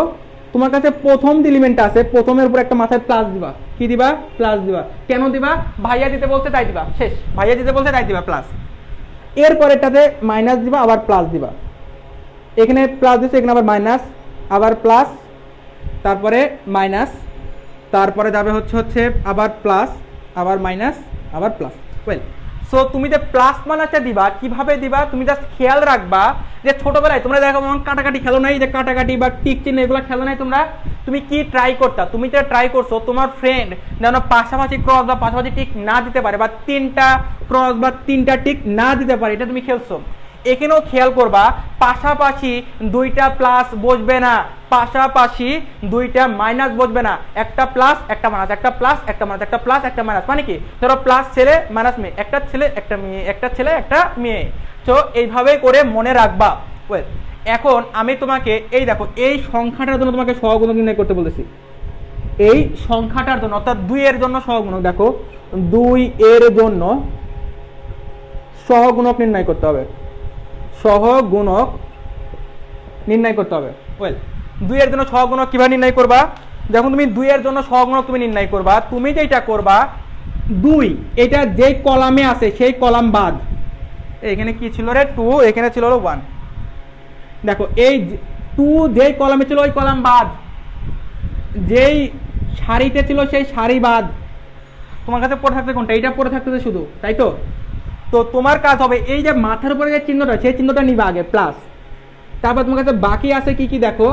তোমার কাছে প্রথম যে এলিমেন্টটা আছে, প্রথমের উপর একটা মাথায় প্লাস দিবা। কি দিবা? প্লাস দিবা। কেন দিবা? ভাইয়া দিতে বলছে তাই দিবা, শেষ। ভাইয়া দিতে বলছে তাই দিবা, প্লাস। এরপরেরটাতে মাইনাস দিবা, আবার প্লাস দিবা। এখানে প্লাস দিচ্ছে, এখানে আবার মাইনাস, আবার প্লাস, তারপরে মাইনাস, তারপরে যাবে হচ্ছে আবার প্লাস, আবার মাইনাস, আবার প্লাস। ওয়েল, সো তুমি যে প্লাস মানাটা দিবা, কিভাবে দিবা তুমি জাস্ট খেয়াল রাখবা যে ছোটবেলায় তোমরা দেখো কাটাকাটি খেলো নাই, যে কাটাকাটি বা টিক চিহ্ন এগুলো খেলো নাই তোমরা। তুমি কি ট্রাই করতা, তুমি তো ট্রাই করছো তোমার ফ্রেন্ড যেন পাশাপাশি ক্রস বা পাশাপাশি টিক না দিতে পারে, বা 3টা ক্রস বা 3টা টিক না দিতে পারে, এটা তুমি খেলছো। এখানেও খেয়াল করবা, পাশাপাশি 2টা প্লাস বসবে না, পাশাপাশি 2টা মাইনাস বসবে না, একটা প্লাস একটা মাইনাস, একটা প্লাস একটা মাইনাস, একটা প্লাস একটা মাইনাস। মানে কি, ধরো প্লাস ছেলে মাইনাস মেয়ে, একটা ছেলে একটা মেয়ে, একটা ছেলে একটা মেয়ে। তো এইভাবে করে মনে রাখবা। ওয়েল, এখন আমি তোমাকে এই দেখো, এই সংখ্যাটার জন্য তোমাকে সহগুণক নির্ণয় করতে বলেছি। এই সংখ্যাটার জন্য, অর্থাৎ 2 এর জন্য সহগুণক, দেখো 2 এর জন্য সহগুণক নির্ণয় করতে হবে, সহগুণক নির্ণয় করতে হবে। ওয়েল, 2 এর জন্য সহগুণক কিভাবে নির্ণয় করবা? যখন তুমি 2 এর জন্য সহগুণক তুমি নির্ণয় করবা, তুমি যেটা করবা, 2 এটা যে কলামে আছে সেই কলাম বাদ। এখানে কি ছিল রে? 2, এখানে ছিল 1। দেখো এই 2 যেই কলামে ছিল ওই কলাম বাদ, যেই সারিতে ছিল সেই সারি বাদ। তোমার কাছে পড়ে থাকতে কোনটা? এইটা পড়ে থাকতেছে শুধু, তাই তো? তো তোমার কাজ হবে এই যে মাথার উপরে যে চিহ্নটা, সেই চিহ্নটা নিবা আগে, প্লাস। তারপর তোমার কাছে বাকি আছে কি কি, দেখো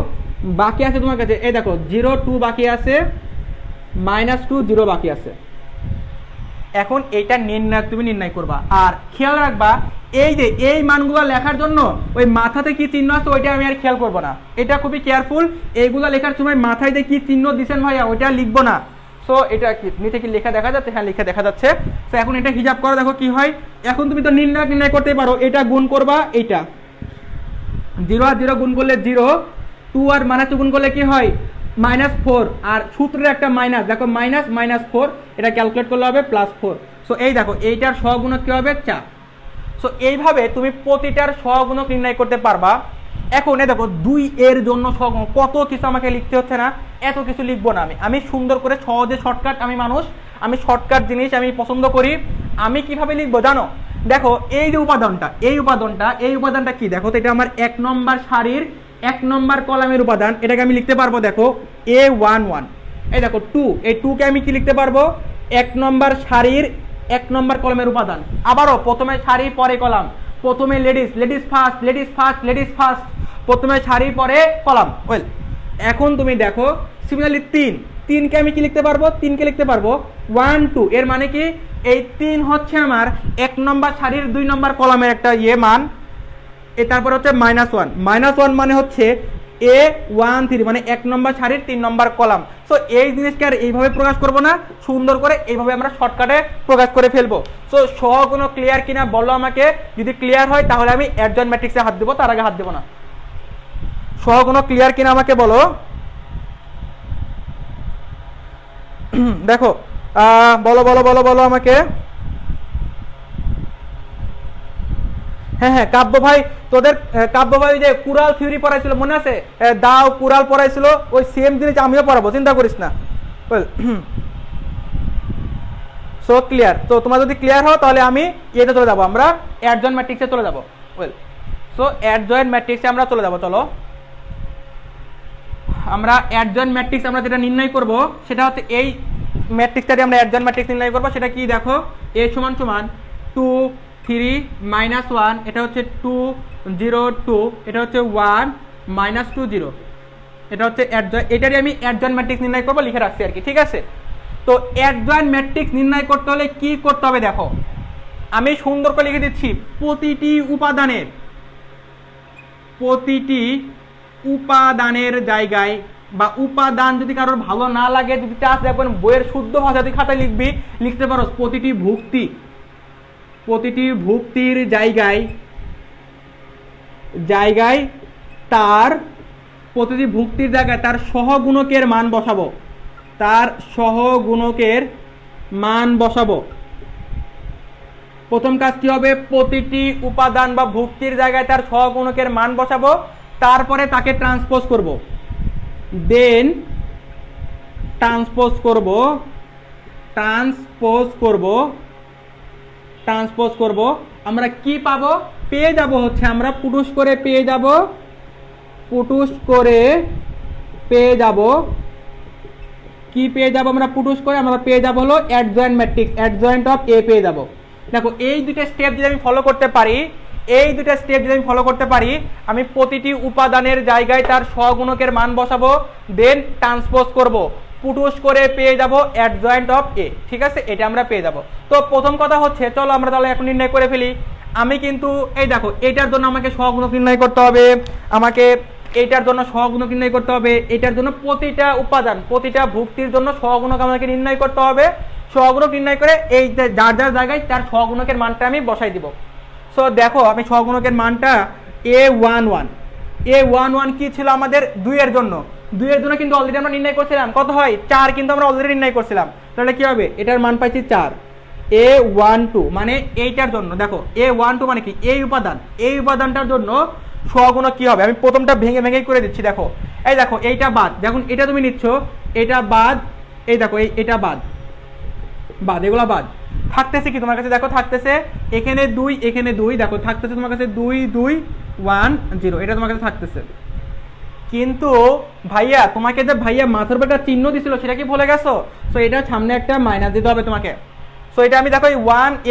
বাকি আছে তোমার কাছে, এই দেখো 0 2 বাকি আছে, -2 0 বাকি আছে। এখন এইটা তুমি নির্ণয় করবা। আর খেয়াল রাখবা, এই যে এই মানগুলো লেখার জন্য ওই মাথাতে কি চিহ্ন আছে ওইটা আমি আর খেয়াল করবো না, এটা খুবই কেয়ারফুল। এইগুলো লেখার সময় মাথায় যে কি চিহ্ন দিচ্ছেন ভাইয়া ওইটা লিখবো না। সো এটা কি নিচে কি লেখা দেখা যাচ্ছে? হ্যাঁ, লেখা দেখা যাচ্ছে। তো এখন এটা হিসাব করো, দেখো কি হয়। এখন তুমি তো নির্ণয় করতে পারো, এটা গুণ করবা, এইটা 0 আর 0 গুণ করলে 0, 2 আর -2 গুণ করলে কি হয়? -4। আর সূত্রের একটা মাইনাস, দেখো -4, এটা ক্যালকুলেট করলে হবে +4। সো এই দেখো এইটার সহগুণক কি হবে? 4। সো এইভাবে তুমি প্রতিটার সহগুণক নির্ণয় করতে পারবা। এখন এই দেখো 2 এর জন্য সহগুণক, কত কিছু আমাকে লিখতে হচ্ছে না, এত কিছু লিখবো না। আমি সুন্দর করে সহজে শর্টকাট, আমি মানুষ, আমি শর্টকাট জিনিস আমি পছন্দ করি। আমি কিভাবে লিখবো জানো? দেখো এই যে উপাদানটা, এই উপাদানটা কি দেখো তো, এটা আমার 1 নম্বর সারির 1 নম্বর কলামের উপাদান। এটাকে আমি লিখতে পারবো দেখো A11। এই দেখো 2, এই 2 কে আমি কি লিখতে পারবো 1 নম্বর সারির 1 নম্বর কলামের উপাদান। আবারও প্রথমে সারি পরে কলাম, প্রথমে লেডিস ফার্স্ট, প্রথমে সারি পরে কলাম। ওয়েল, এখন তুমি দেখো সিমিলারলি 3 কে আমি কি লিখতে পারবো, 3 কে লিখতে পারবো 1 2। এর মানে কি এই 3 হচ্ছে আমার 1 নম্বর সারির 2 নম্বর কলামের একটা মান। তারপর হচ্ছে -1 মানে হচ্ছে A13 মানে 1 নম্বর সারির 3 নম্বর কলাম। সো এই জিনিসকে আর এইভাবে প্রকাশ করব না, সুন্দর করে এইভাবে আমরা শর্টকাটে প্রকাশ করে ফেলবো। সো সহগুণ ক্লিয়ার কিনা বলো আমাকে, যদি ক্লিয়ার হয় তাহলে আমি অ্যাডজয়েন্ট ম্যাট্রিক্সে হাত দেবো, তার আগে হাত দেবো না। সহগুণ ক্লিয়ার কিনা আমাকে বলো। দেখো বলো আমাকে। হ্যাঁ কাব্য ভাই, তোদের কাব্য ভাই যে কুরাল থিওরি পড়াইছিল মনে আছে, দাও কুরাল পড়াইছিল, ওই সেম জিনিস আমিও পড়াবো, চিন্তা করিস না। So clear. তো তোমরা যদি ক্লিয়ার হও তাহলে আমি এটা চলে যাবো, আমরা অ্যাডজয়েন্ট ম্যাট্রিক্সে চলে যাবো। ওয়েল, সো অ্যাডজয়েন্ট ম্যাট্রিক্সে আমরা চলে যাবো। চলো আমরা অ্যাডজয়েন্ট ম্যাট্রিক্স আমরা যেটা নির্ণয় করব সেটা হচ্ছে এই ম্যাট্রিক্সটাকে আমরা অ্যাডজয়েন্ট ম্যাট্রিক্স নির্ণয় করব। সেটা কি দেখো, A = 2 3 -1, এটা হচ্ছে 2 0 2, এটা হচ্ছে 1 -2 0, এটা হচ্ছে অ্যাডজয়েন্ট। এটারই আমি অ্যাডজয়েন্ট ম্যাট্রিক্স নির্ণয় করব, লিখে রাখছি আর কি, ঠিক আছে। তো অ্যাডজয়েন্ট ম্যাট্রিক্স নির্ণয় করতে হলে কি করতে হবে দেখো, আমি সুন্দর করে লিখে দিচ্ছি। প্রতিটি উপাদানের জায়গায় বা উপাদান যদি কারোর ভালো না লাগে, যদি চাস দেখবেন বইয়ের শুদ্ধ ভাষা তুই খাতায় লিখতে পারো প্রতিটি ভুক্তির জায়গায় তার সহগুণকের মান বসাবো। প্রথম কাজ কি হবে, প্রতিটি উপাদান বা ভুক্তির জায়গায় তার সহগুণকের মান বসাবো, তারপরে তাকে ট্রান্সপোজ করব। আমরা কি পাবো, পেয়ে যাব হচ্ছে, আমরা পুটুস করে পেয়ে যাব কি পেয়ে যাব, আমরা পুটুস করে আমরা পেয়ে যাব হলো adjoint matrix, adjoint of A পেয়ে যাব। দেখো এই দুটো স্টেপ যদি আমি ফলো করতে পারি, আমি প্রতিটি উপাদানের জায়গায় তার সহগুণকের মান বসাবো, দেন ট্রান্সপোজ করব, পুটুস করে পেয়ে যাব অ্যাডজয়েন্ট অফ A, ঠিক আছে, এটা আমরা পেয়ে যাব। তো প্রথম কথা হচ্ছে, চলো আমরা তাহলে এখন নির্ণয় করে ফেলি। আমি কিন্তু এই দেখো এটার জন্য আমাকে সহগুণক নির্ণয় করতে হবে, এইটার জন্য সহগুণক নির্ণয় করতে হবে, এটার জন্য প্রতিটা উপাদান প্রতিটা ভুক্তির জন্য সহগুণক আমাকে নির্ণয় করতে হবে। সহগুণক নির্ণয় করে এই যার জায়গায় তার সহগুণকের মানটা আমি বসাই দিব। সো দেখো আমি সহগুণকের মানটা A11 কি ছিল আমাদের 2 এর জন্য কিন্তু অলরেডি আমরা নির্ণয় করছিলাম, কত হয় 4, কিন্তু আমরা অলরেডি নির্ণয় করছিলাম, তাহলে কি হবে, এটার মান পাইছি 4। A12 মানে এইটার জন্য, দেখো A12 মানে কি, এই উপাদানটার জন্য সহগুণক কি হবে, আমি প্রথমটা ভেঙে করে দিচ্ছি। দেখো এই দেখো এইটা বাদ, যখন এটা তুমি নিচ্ছ এটা বাদ, এই দেখো এটা বাদ, এগুলা বাদ থাকতেছে কি তোমার কাছে, দেখো থাকতেছে এখানে 2 দেখো থাকতেছে তোমার কাছে 2 2 1 0, এটা তোমার কাছে থাকতেছে। কিন্তু ভাইয়া তোমাকে যে মাথার উপর একটা চিহ্ন দিছিল সেটা কি ভুলে গেছো? সো এটা সামনে একটা মাইনাস দিতে হবে তোমাকে। সো এটা আমি দেখো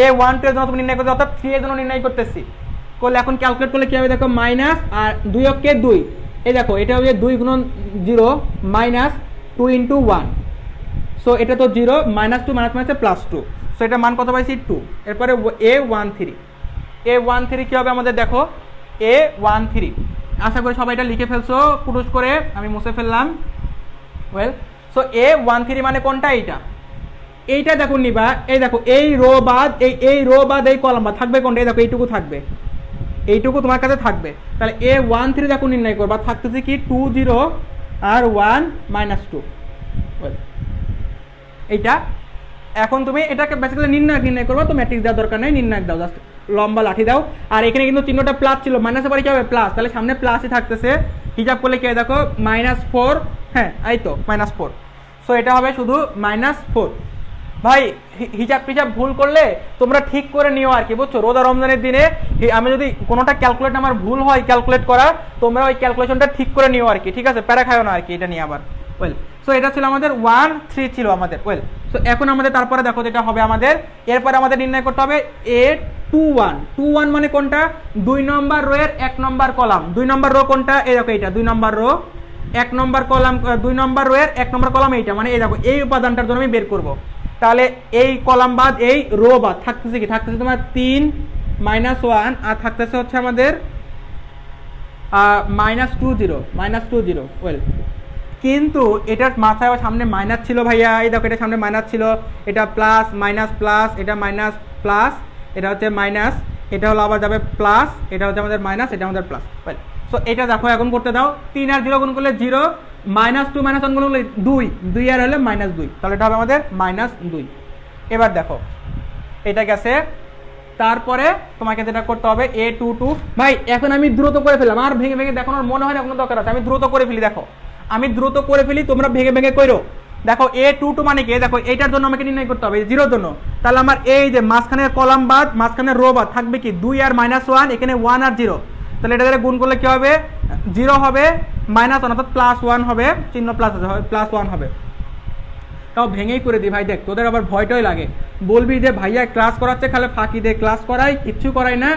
A12 এর জন্য তুমি নির্ণয় করতে, অর্থাৎ 3 এর জন্য নির্ণয় করতেছি, করলে এখন ক্যালকুলেট করলে কি হবে, দেখো মাইনাস আর 2 অক্ষে 2, এই দেখো এটা হবে 2 × 0 -2 × 1। সো এটা তো 0 -2 +2, সো এটা মান কত পাইছি 2। এরপরে A13 কি হবে আমাদের, দেখো A13, আশা করি সবাই এটা লিখে ফেলছো, পুরুষ করে আমি মুছে ফেললাম। ওয়েল, সো A13 মানে কোনটা, এইটা দেখো নিবা, এই দেখো এই রো বাদ এই কলাম বাদ থাকবে কোনটা, এই দেখো এইটুকু তোমার কাছে থাকবে। তাহলে A13 যখন নির্ণয় করবা থাকতেছে কি 2 0 আর 1 -2। এইটা এখন তুমি এটাকে বেসিক্যালি নির্ণয় করবা, তো ম্যাট্রিক্স দেওয়ার দরকার নেই, নির্ণায়ক দাও, জাস্ট লম্বা লাঠি দাও। আর এখানে কিন্তু চিহ্নটা প্লাস ছিল, মাইনাসের পরে কি হবে প্লাস, তাহলে সামনে প্লাসই থাকতেছে, হিসাব করলে কি দেখো -4, হ্যাঁ এই তো -4। সো এটা হবে শুধু -4। ভাই হিসাব টিসাব ভুল করলে তোমরা ঠিক করে নিও আর কি, বুঝছো। রোজা রমজানের দিনে আমি যদি কোনোটা ক্যালকুলেট আমার ভুল হয় ক্যালকুলেট করা, তোমরা ওই ক্যালকুলেশনটা ঠিক করে নিও আর কি, ঠিক আছে, প্যারা খাও না আর কি এটা নিয়ে আবার। ওয়েল, সো এটা ছিল আমাদের 1 3 ছিল আমাদের। ওয়েল, সো এখন আমাদের তারপরে দেখো যেটা হবে আমাদের, এরপরে আমাদের নির্ণয় করতে হবে A21। 21 মানে কোনটা? 2 নম্বর রো এর 1 নম্বর কলাম। 2 নম্বর রো কোনটা? এই দেখো এইটা 2 নম্বর রো 1 নম্বর কলাম, 2 নম্বর রো এর 1 নম্বর কলাম এইটা, মানে এই দেখো এই উপাদানটার জন্য আমি বের করব। তাহলে এই কলাম বাদ এই রো বাদ থাকতেছে কি? থাকতেছে তোমার 3 -1 আর থাকতেছে হচ্ছে আমাদের -20। ওয়েল, কিন্তু এটার মাথায় সামনে মাইনাস ছিল ভাইয়া, এই দেখো এটা সামনে মাইনাস ছিল, এটা প্লাস মাইনাস প্লাস, এটা মাইনাস প্লাস, এটা হচ্ছে মাইনাস, এটা হলো আবার যাবে প্লাস, এটা হচ্ছে আমাদের মাইনাস, এটা আমাদের প্লাস। ওয়েল, সো এটা দেখো এখন করতে দাও। 3 আর 0 গুণ করলে 0, -2 -1 গুণ করলে 2, 2 আর হলে -2, তাহলে এটা হবে আমাদের -2। এবার দেখো এটা গেছে, তারপরে তোমাকে যেটা করতে হবে A22। ভাই এখন আমি দ্রুত করে ফেললাম, আর ভেঙে ভেঙে দেখানোর মনে হয় না কোনো দরকার আছে, আমি দ্রুত করে ফেলি। দেখো আমি দ্রুত করে ফেলি, তোমরা ভেঙে ভেঙে করো। দেখো A22 মানে কি? দেখো এইটার জন্য আমাকে নির্ণয় করতে হবে 0 জন্য। তাহলে আমার এই যে মাঝখানের কলাম বাদ মাঝখানের রো বাদ থাকবে কি 2 আর -1, এখানে 1 আর 0, তাহলে এটা গুণ করলে কি হবে? 0 হবে, -1 অর্থাৎ +1 হবে, চিহ্ন প্লাস আছে, +1 হবে। তাও ভেঙেই করে দিই ভাই, দেখ তোদের আবার ভয়টাই লাগে, বলবি যে ভাইয়া ক্লাস করাচ্ছে খালে ফাঁকি দে, ক্লাস করাই কিচ্ছু করাই না,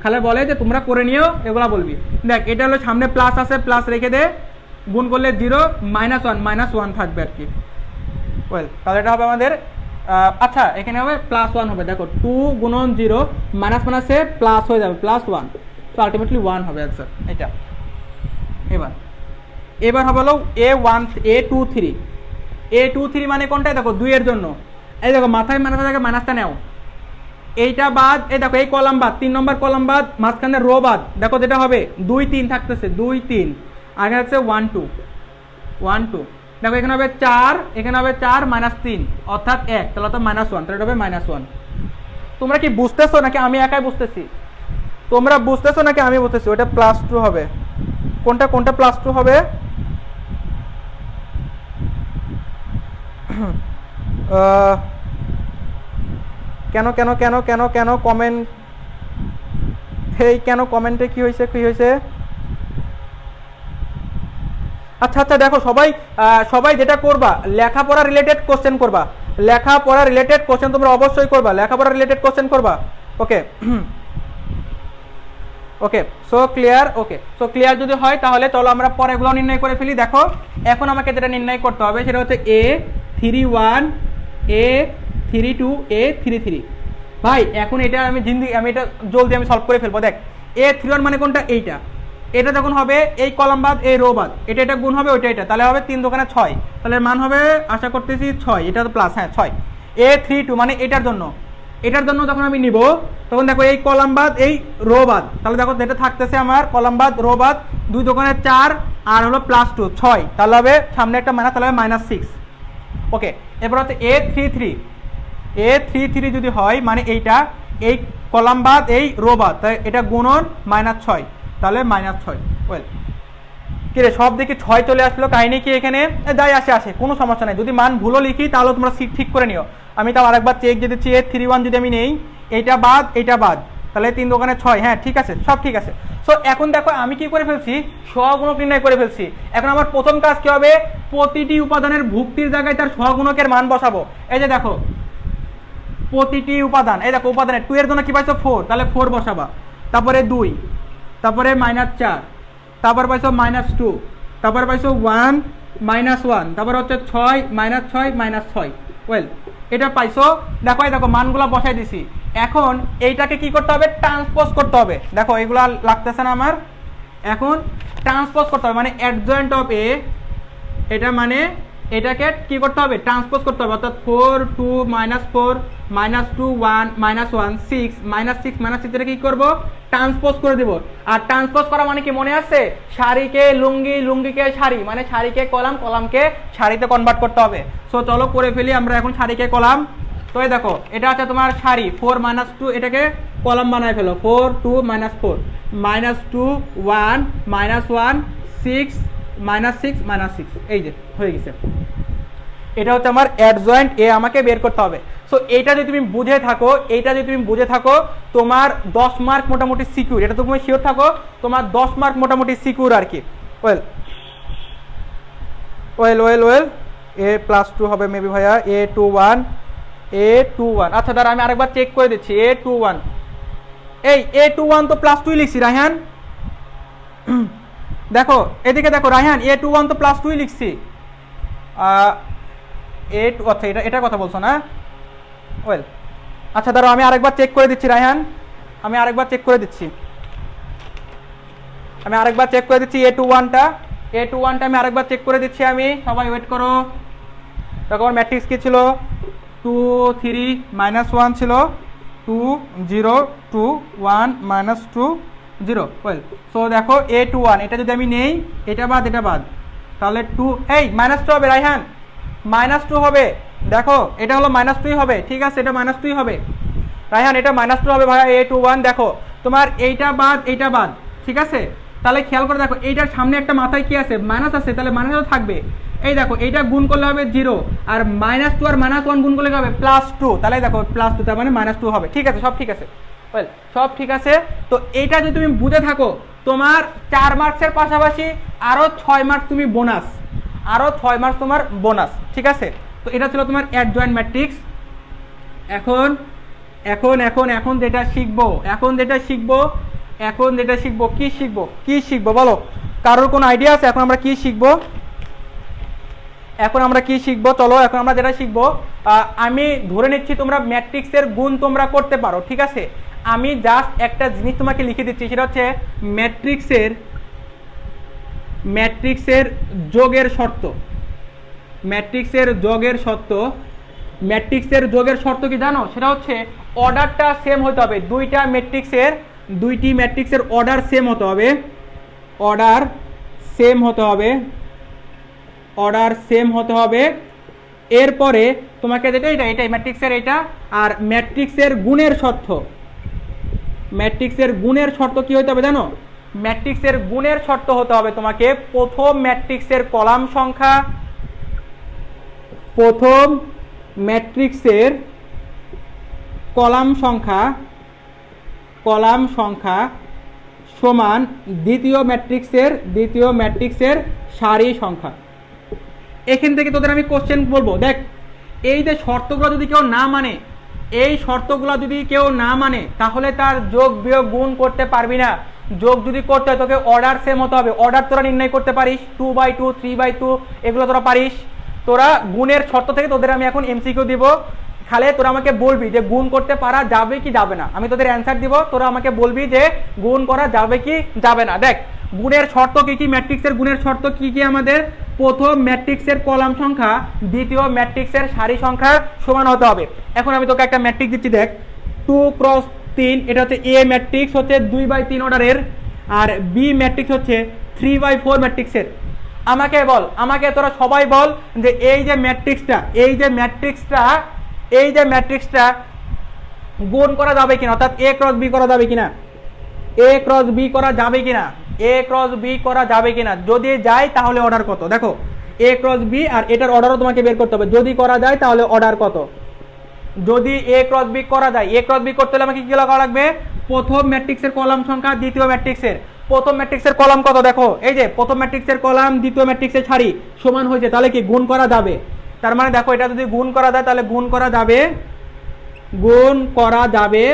খালে বলে যে তোমরা করে নিও, এগুলা বলবি। দেখ এটা হলো সামনে প্লাস আছে, প্লাস রেখে দে, গুণ করলে 0 -1 থাকবে আর কি। ওয়েল, তাহলে এটা হবে আমাদের আচ্ছা এখানে হবে +1 হবে। দেখো 2 গুণন 0 মাইনাস মাইনাসে প্লাস হয়ে যাবে, +1, তো আলটিমেটলি 1 হবে অ্যান্সার এটা। এবার হবে হলো A23 মানে কোনটা? দেখো 2 এর জন্য, এই দেখো মাথায় মাইনাস থাকে, মাইনাসটা নাও, এইটা বাদ, এই দেখো এই কলাম বাদ, 3 নম্বর কলাম বাদ, মাঝখানে রো বাদ, দেখো যেটা হবে 2 3 থাকতেছে, 2 3, আর এখানে হচ্ছে 1 2, দেখো এখানে হবে 4, এখানে হবে 4 -3 অর্থাৎ 1, তাহলে তো -1, তাহলে এটা হবে -1। তোমরা কি বুঝতেছো নাকি আমি একাই বুঝতেছি? তোমরা বুঝতেছো নাকি আমি বুঝতেছি? ওটা +2 হবে। কোনটা কোনটা +2 হবে? কেন কেন কেন কেন কেন কমেন্ট, এই কেন কমেন্টে কি হয়েছে? আচ্ছা আচ্ছা, দেখো সবাই যেটা করবা, লেখাপড়া রিলেটেড কোশ্চেন করবা, লেখাপড়া রিলেটেড কোশ্চেন তোমরা অবশ্যই করবা, লেখাপড়া রিলেটেড কোশ্চেন করবা। ওকে ওকে, সো ক্লিয়ার। ওকে, সো ক্লিয়ার যদি হয় তাহলে চলো আমরা পরেগুলো নির্ণয় করে ফেলি। দেখো এখন আমাকে যেটা নির্ণয় করতে হবে সেটা হচ্ছে A31, A32, A33। ভাই এখন এটা আমি এটা জলদি আমি সলভ করে ফেলবো। দেখ A31 মানে কোনটা? এইটা, এটা যখন হবে এই কলাম বাদ এই রো বাদ, এটা গুণ হবে ওইটা এটা, তাহলে হবে 3 দোকানে 6, তাহলে মান হবে আশা করতেছি 6, এটা তো প্লাস, হ্যাঁ 6। A32 মানে এটার জন্য যখন আমি নিব তখন দেখো এই কলাম বাদ এই রো বাদ, তাহলে দেখো যেটা থাকতেছে আমার কলাম বাদ রো বাদ 2 দোকানে 4 আর হলো +2 6, তাহলে হবে সামনে একটা মাইনাস, তাহলে হবে -6। ওকে, এরপর হচ্ছে A33 যদি হয় মানে এইটা এই কলাম বাদ এই রো বাদ, তাই এটা গুণন -6, তাহলে -6। ওয়েল, কি রে সব দেখি 6 চলে আসলো, কাহিনী কি এখানে? যাই আসে কোনো সমস্যা নাই, যদি মান ভুলও লিখি তাহলে তোমরা ঠিক করে নিও। আমি তাও আরেকবার চেক দিয়ে দিচ্ছি, A31 যদি আমি নেই, এইটা বাদ তাহলে 3 দোকানে 6, হ্যাঁ ঠিক আছে, সব ঠিক আছে। সো এখন দেখো আমি কি করে ফেলছি, সহগুণক নির্ণয় করে ফেলছি। এখন আমার প্রথম কাজ কি হবে? প্রতিটি উপাদানের ভুক্তির জায়গায় তার সহগুণকের মান বসাবো। এই যে দেখো প্রতিটি উপাদান, এই দেখো উপাদানের 2 এর জন্য কি পাইছো 4, তাহলে 4 বসাবা, তারপরে 2, তারপরে -4, তারপর পাইছো -2, তারপর পাইছো 1 -1, তারপর হচ্ছে 6 -6 ওয়েল, এটা পাইছো। দেখো এই দেখো মানগুলো বসাই দিছি। এখন এইটাকে কি করতে হবে? ট্রান্সপোজ করতে হবে। দেখো এগুলা লাগতেছে না আমার, এখন ট্রান্সপোজ করতে হবে, মানে অ্যাডজয়েন্ট অফ এ, এটা মানে এটাকে কি করতে হবে? ট্রান্সপোজ করতে হবে, অর্থাৎ 4 2 -4 -2 1 -1 6 -6 এটা কি করবো? ট্রান্সপোজ করে দিব। আর ট্রান্সপোজ করা মানে কি মনে আছে? শাড়িকে লুঙ্গি, লুঙ্গিকে শাড়ি, মানে শাড়িকে কলাম, কলামকে শাড়িতে কনভার্ট করতে হবে। সো চলো করে ফেলি আমরা এখন শাড়িকে কলাম। তো এই দেখো এটা আছে তোমার শাড়ি, 4 -2, এটাকে কলাম বানায় ফেলো, 4 2 -4 -2 1 -1 6 -6 -6, এই যে হয়ে গেছে। এটা হচ্ছে আমার অ্যাডজয়েন্ট এ আমাকে বের করতে হবে। সো এইটা যদি তুমি বুঝে থাকো, এইটা যদি তুমি বুঝে থাকো, তোমার 10 মার্ক মোটামুটি সিকিউর, এটা তুমি শিওর থাকো, তোমার 10 মার্ক মোটামুটি সিকিউর আর কি। Well well well well A+2 হবে মেবি ভাইয়া, A21 A21। আচ্ছা দাঁড়া আমি আরেকবার চেক করে দিচ্ছি, A21, এই A21 তো +2 লিখছি রায়হান, দেখো এদিকে দেখো রায়হান, A21 তো +2 লিখছি। আচ্ছা এটার কথা বলছো না? ওয়েল আচ্ছা দাঁড়াও আমি আরেকবার চেক করে দিচ্ছি রায়হান, আমি আরেকবার চেক করে দিচ্ছি, A21টা আমি আরেকবার চেক করে দিচ্ছি আমি, সবাই ওয়েট করো। দেখো আমার ম্যাট্রিক্স কি ছিল, 2 3 -1 ছিল, 2 0 2 1 -2 0। ওয়েল সো দেখো A21 এটা যদি আমি নেই, এটা বাদ তাহলে 2, এই -2 হবে রায়হান, -2 হবে, দেখো এটা হলো -2 হবে, ঠিক আছে এটা -2 হবে রায়হান, এটা -2 হবে ভাইয়া A21। দেখো তোমার এইটা বাদ, ঠিক আছে, তাহলে খেয়াল করে দেখো এইটার সামনে একটা মাথায় কি আছে, মাইনাস আছে, তাহলে মাইনাসও থাকবে। এই দেখো এইটা গুণ করলে হবে 0, আর -2 আর -1 গুণ করলে হবে +2, তাহলে দেখো +2, তার মানে -2 হবে, ঠিক আছে সব ঠিক আছে, ওয়েল সব ঠিক আছে। তো এইটা যদি তুমি বুঝে থাকো, তোমার 4 মার্কসের পাশাপাশি আরও 6 মার্ক তুমি বোনাস, আরও 6 মার্কস তোমার বোনাস, ঠিক আছে। তো এটা ছিল তোমার অ্যাডজয়েন্ট ম্যাট্রিক্স। এখন এখন এখন এখন যেটা শিখবো, কি শিখবো বলো, কারোর কোনো আইডিয়া আছে এখন আমরা কি শিখবো? চলো এখন আমরা যেটা শিখবো, আমি ধরে নিচ্ছি তোমরা ম্যাট্রিক্সের গুণ তোমরা করতে পারো, ঠিক আছে। আমি জাস্ট একটা জিনিস তোমাকে লিখে দিচ্ছি, সেটা হচ্ছে ম্যাট্রিক্সের যোগের শর্ত। ম্যাট্রিক্সের যোগের শর্ত কি জানো? সেটা হচ্ছে অর্ডারটা সেম হতে হবে, দুইটি ম্যাট্রিক্সের অর্ডার সেম হতে হবে, এরপরে তোমাকে যেটা এটাই ম্যাট্রিক্সের এটা, আর ম্যাট্রিক্সের গুণের শর্ত কি হতে হবে জানো? ম্যাট্রিক্সের গুণের শর্ত হতে হবে তোমাকে প্রথম ম্যাট্রিক্সের কলাম সংখ্যা সমান দ্বিতীয় ম্যাট্রিক্সের সারি সংখ্যা। এখান থেকে তোদের আমি কোশ্চেন বলবো, দেখ এই যে শর্তগুলো যদি কেউ না মানে, তাহলে তার যোগ বিয়োগ গুণ করতে পারবি না। যোগ যদি করতে হয় তোকে অর্ডার সেম হতে হবে, অর্ডার তোরা নির্ণয় করতে পারিস, 2/2 3/2 এগুলো তোরা পারিস। তোরা গুণের শর্ত থেকে তোদের আমি এখন এমসিকিউ দিব, খালে তোরা আমাকে বলবি যে গুণ করতে পারা যাবে কি যাবে না, আমি তোদের অ্যান্সার দিব, তোরা আমাকে বলবি যে গুণ করা যাবে কি যাবে না। দেখ গুণের শর্ত কি, ম্যাট্রিক্সের গুণের শর্ত কি আমাদের? প্রথম ম্যাট্রিক্সের কলাম সংখ্যা দ্বিতীয় ম্যাট্রিক্সের সারি সংখ্যা সমান হতে হবে। এখন আমি তোকে একটা ম্যাট্রিক্স দিচ্ছি, দেখ 2x3, এটা হচ্ছে এ ম্যাট্রিক্স, হচ্ছে 2/3 অর্ডারের, আর বি ম্যাট্রিক্স হচ্ছে 3/4 ম্যাট্রিক্সের। আমাকে তোরা সবাই বল যে এই যে ম্যাট্রিক্সটা গুণ করা যাবে কিনা, অর্থাৎ A × B করা যাবে কিনা, করা যাবে কিনা, যদি যায় তাহলে অর্ডার কত? দেখো A × B, আর এটার অর্ডারও তোমাকে বের করতে হবে, যদি করা যায় তাহলে অর্ডার কত। যদি A × B করা যায়, A × B করতে হলে আমাকে কি করা লাগবে? প্রথম ম্যাট্রিক্সের কলাম সংখ্যা দ্বিতীয় ম্যাট্রিক্সের, প্রথম ম্যাট্রিক্সের কলাম কত, দেখো এই যে প্রথম ম্যাট্রিক্সের কলাম দ্বিতীয় ম্যাট্রিক্সের সারি সমান হয়েছে, তাহলে কি গুণ করা যাবে। তার মানে দেখো এটা যদি গুণ করা যায় তাহলে গুণ করা যাবে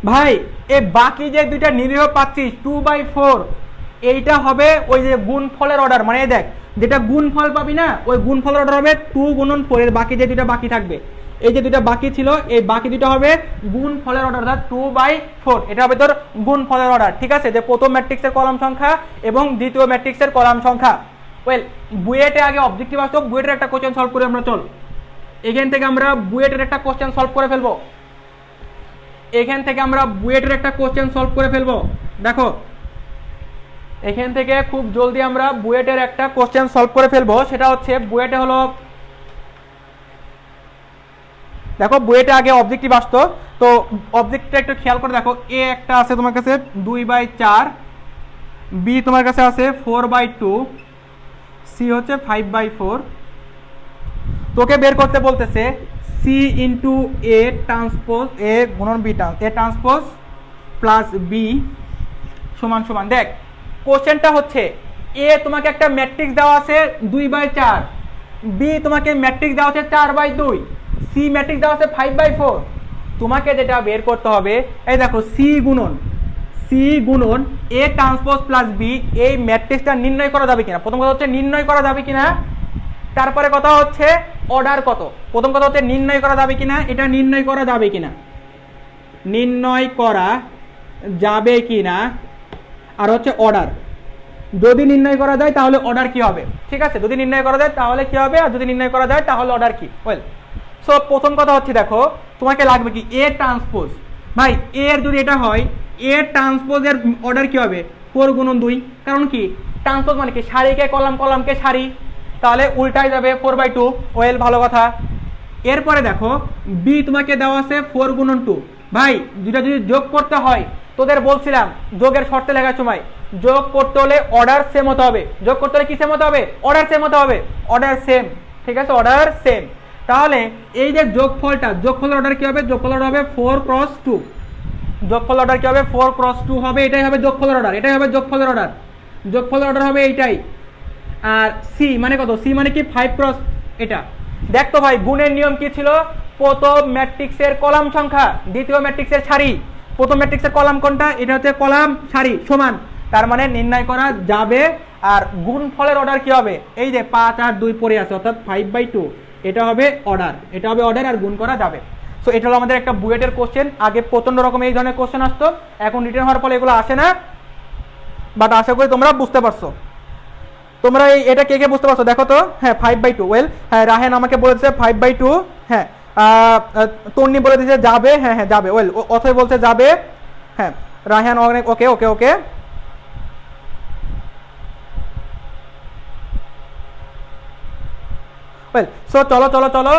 ভাই। এই বাকি যে দুইটা নিরীহ পাচ্ছিস 2/4, এইটা হবে ওই যে গুণফলের অর্ডার, মানে দেখ যেটা গুণফল পাবি না, ওই গুণফলের অর্ডার হবে 2 × 4, এর বাকি যে দুইটা বাকি থাকবে, এই যে দুইটা বাকি ছিল, এই বাকি দুইটা হবে গুণফলের অর্ডার, অর্থাৎ 2/4, এটা হবে তোর গুণফলের অর্ডার, ঠিক আছে, যে প্রথম ম্যাট্রিক্সের কলাম সংখ্যা এবং দ্বিতীয় ম্যাট্রিক্সের কলাম সংখ্যা। ওয়েল বুয়েটে আগে অবজেক্টিভ আসতো, বুয়েটের একটা কোশ্চেন সলভ করে আমরা চল, এখান থেকে আমরা বুয়েটের একটা কোশ্চেন সলভ করে ফেলবো, দেখো এখান থেকে খুব জলদি আমরা বুয়েটের একটা কোশ্চেন সলভ করে ফেলবো। সেটা হচ্ছে বুয়েটে হলো, দেখো বুয়েটে আগে অবজেক্টিভ আসতো, তো অবজেক্টটা একটু খেয়াল করে দেখো, এ একটা আছে তোমার কাছে 2/4, বি তোমার কাছে আছে 4/2, সি হচ্ছে 5/4, তোকে বের করতে বলতেছে C into A transpose A গুণন B A transpose plus B সমান সমান। দেখ কোশ্চেনটা হচ্ছে এ তোমাকে একটা ম্যাট্রিক্স দেওয়া আছে 2/4, বি তোমাকে ম্যাট্রিক্স দেওয়া আছে 4/2, সি ম্যাট্রিক্স দেওয়া আছে 5/4। তোমাকে যেটা বের করতে হবে, এই দেখো সি গুণন এ ট্রান্সপোজ প্লাস বি, এই ম্যাট্রিক্সটা নির্ণয় করা যাবে কিনা। প্রথম কথা হচ্ছে নির্ণয় করা যাবে কিনা, তারপরে কথা হচ্ছে অর্ডার কত। প্রথম কথা হচ্ছে নির্ণয় করা যাবে কিনা, এটা নির্ণয় করা যাবে কিনা, নির্ণয় করা যাবে কিনা, আর হচ্ছে অর্ডার। যদি নির্ণয় করা যায় তাহলে অর্ডার কি হবে, ঠিক আছে, যদি নির্ণয় করা যায় তাহলে কি হবে, আর যদি নির্ণয় করা যায় তাহলে অর্ডার কি। ওয়েল, সো প্রথম কথা হচ্ছে দেখো তোমাকে লাগবে কি এ ট্রান্সপোজ। ভাই এর যদি এটা হয়, এ ট্রান্সপোজের অর্ডার কি হবে 4 গুণন 2, কারণ কি ট্রান্সপোজ মানে কি সারিকে কলাম, কলামকে সারি, তাহলে উল্টাই যাবে 4/2। ওয়েল, ভালো কথা। এরপরে দেখো বি তোমাকে দেওয়া আছে 4 গুণন 2। ভাই দুটা যদি যোগ করতে হয়, তোদের বলছিলাম যোগের শর্তে লেখার সময় যোগ করতে হলে অর্ডার সেম হতে হবে। যোগ করতে হলে কি সেম হতে হবে, অর্ডার সেম হতে হবে, অর্ডার সেম, ঠিক আছে, অর্ডার সেম। তাহলে এই যে যোগফলের অর্ডার কি হবে, যোগফলের অর্ডার হবে 4×2, যোগফলের অর্ডার কি হবে 4×2 হবে, এটাই হবে যোগফলের অর্ডার, এটাই হবে যোগফলের অর্ডার, যোগফলের অর্ডার হবে এইটাই। আর সি মানে কত, সি মানে কি 5× এটা। দেখতো ভাই গুণের নিয়ম কি ছিল, প্রথম ম্যাট্রিক্সের কলাম সংখ্যা, দ্বিতীয় ম্যাট্রিক্সের সারি, প্রথম ম্যাট্রিক্সের কলাম কোনটা, এটা হচ্ছে কলাম সারি সমান, তার মানে নির্ণয় করা যাবে। আর গুণফলের অর্ডার কি হবে, এই যে 5 আর 2 পড়ে আছে, অর্থাৎ 5/2, এটা হবে অর্ডার, এটা হবে অর্ডার, আর গুণ করা যাবে। সো এটা হলো আমাদের একটা বুয়েটের কোশ্চেন। আগে প্রচন্ড রকম এই ধরনের কোশ্চেন আসতো, এখন রিটার্ন হওয়ার ফলে এগুলো আসে না, বাট আশা করি তোমরা বুঝতে পারছো। তোমরা এটা কে কে বুঝতে পারছো দেখো তো। হ্যাঁ 5/2, ওয়েল হ্যাঁ রাহেন আমাকে বলেছে 5/2, হ্যাঁ তন্নি বলে দিয়েছে যাবে, হ্যাঁ হ্যাঁ যাবে, ওয়েল অথয় বলছে যাবে, হ্যাঁ রাহেন অনেক, ওকে ওকে ওকে। ওয়েল সো চলো চলো চলো,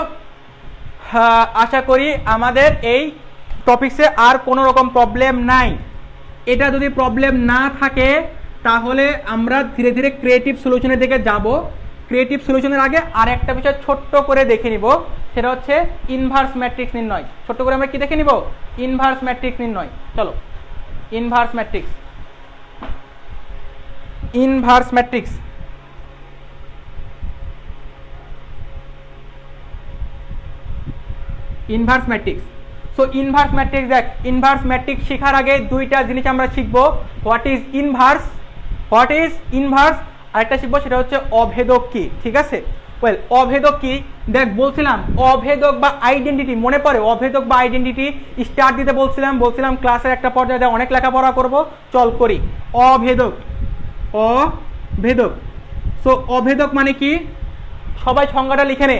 আশা করি আমাদের এই টপিকসে আর কোনো রকম প্রবলেম নাই। এটা যদি প্রবলেম না থাকে তাহলে আমরা ধীরে ধীরে ক্রিয়েটিভ সলিউশনের দিকে যাব। ক্রিয়েটিভ সলিউশনের আগে আর একটা বিষয় ছোট্ট করে দেখে নিব, সেটা হচ্ছে ইনভার্স ম্যাট্রিক্স নির্ণয়। ছোট্ট করে আমরা কি দেখে নিব, ইনভার্স ম্যাট্রিক্স নির্ণয়। চলো inverse matrix, inverse matrix, inverse matrix. So inverse matrix, দেখ ইনভার্স ম্যাট্রিক্স শেখার আগে দুইটা জিনিস আমরা শিখবো, what is inverse, what is inverse, আরেকটা শিখবো সেটা হচ্ছে অভেদক কি, ঠিক আছে। ওয়েল অভেদক কি, দেখ বলছিলাম অভেদক বা আইডেন্টিটি, মনে পড়ে অভেদক বা আইডেন্টিটি স্টার্ট দিতে বলছিলাম ক্লাসের একটা পর্যায়ে অনেক লেখাপড়া করব, চল করি। অভেদক, অভেদক। সো অভেদক মানে কি, সবাই সংজ্ঞাটা লিখে নে,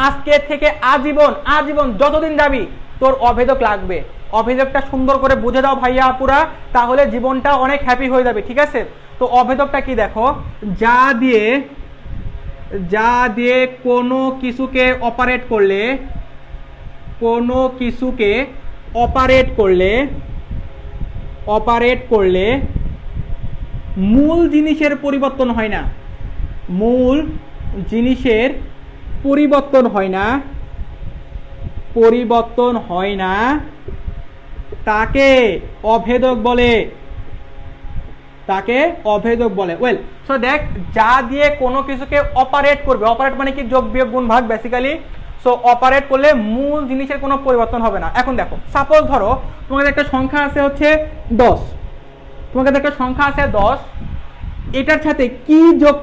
আজকে থেকে আজীবন, আজীবন যতদিন যাবি তোর অভেদক লাগবে। অভেদকটা সুন্দর করে বুঝে দাও ভাইয়া আপুরা, তাহলে জীবনটা অনেক হ্যাপি হয়ে যাবে, ঠিক আছে। তো অভেদকটা কি দেখো, যা দিয়ে কোনো কিছুকে অপারেট করলে, কোনো কিছুকে অপারেট করলে মূল জিনিসের পরিবর্তন হয় না, মূল জিনিসের পরিবর্তন হয় না, তাকে অভেদক বলে, তাকে অভেদক বলে। ওয়েল সো দেখ যা দিয়ে কোনো কিছুকে অপারেট করবে, অপারেট মানে কি যোগ বিয়োগ গুণ ভাগ বেসিক্যালি। সো অপারেট করলে মূল জিনিসের কোনো পরিবর্তন হবে না। এখন দেখো সাপোজ ধরো তোমাদের একটা সংখ্যা আছে হচ্ছে 10, তোমাদের একটা সংখ্যা আছে 10, এটার সাথে কি যোগ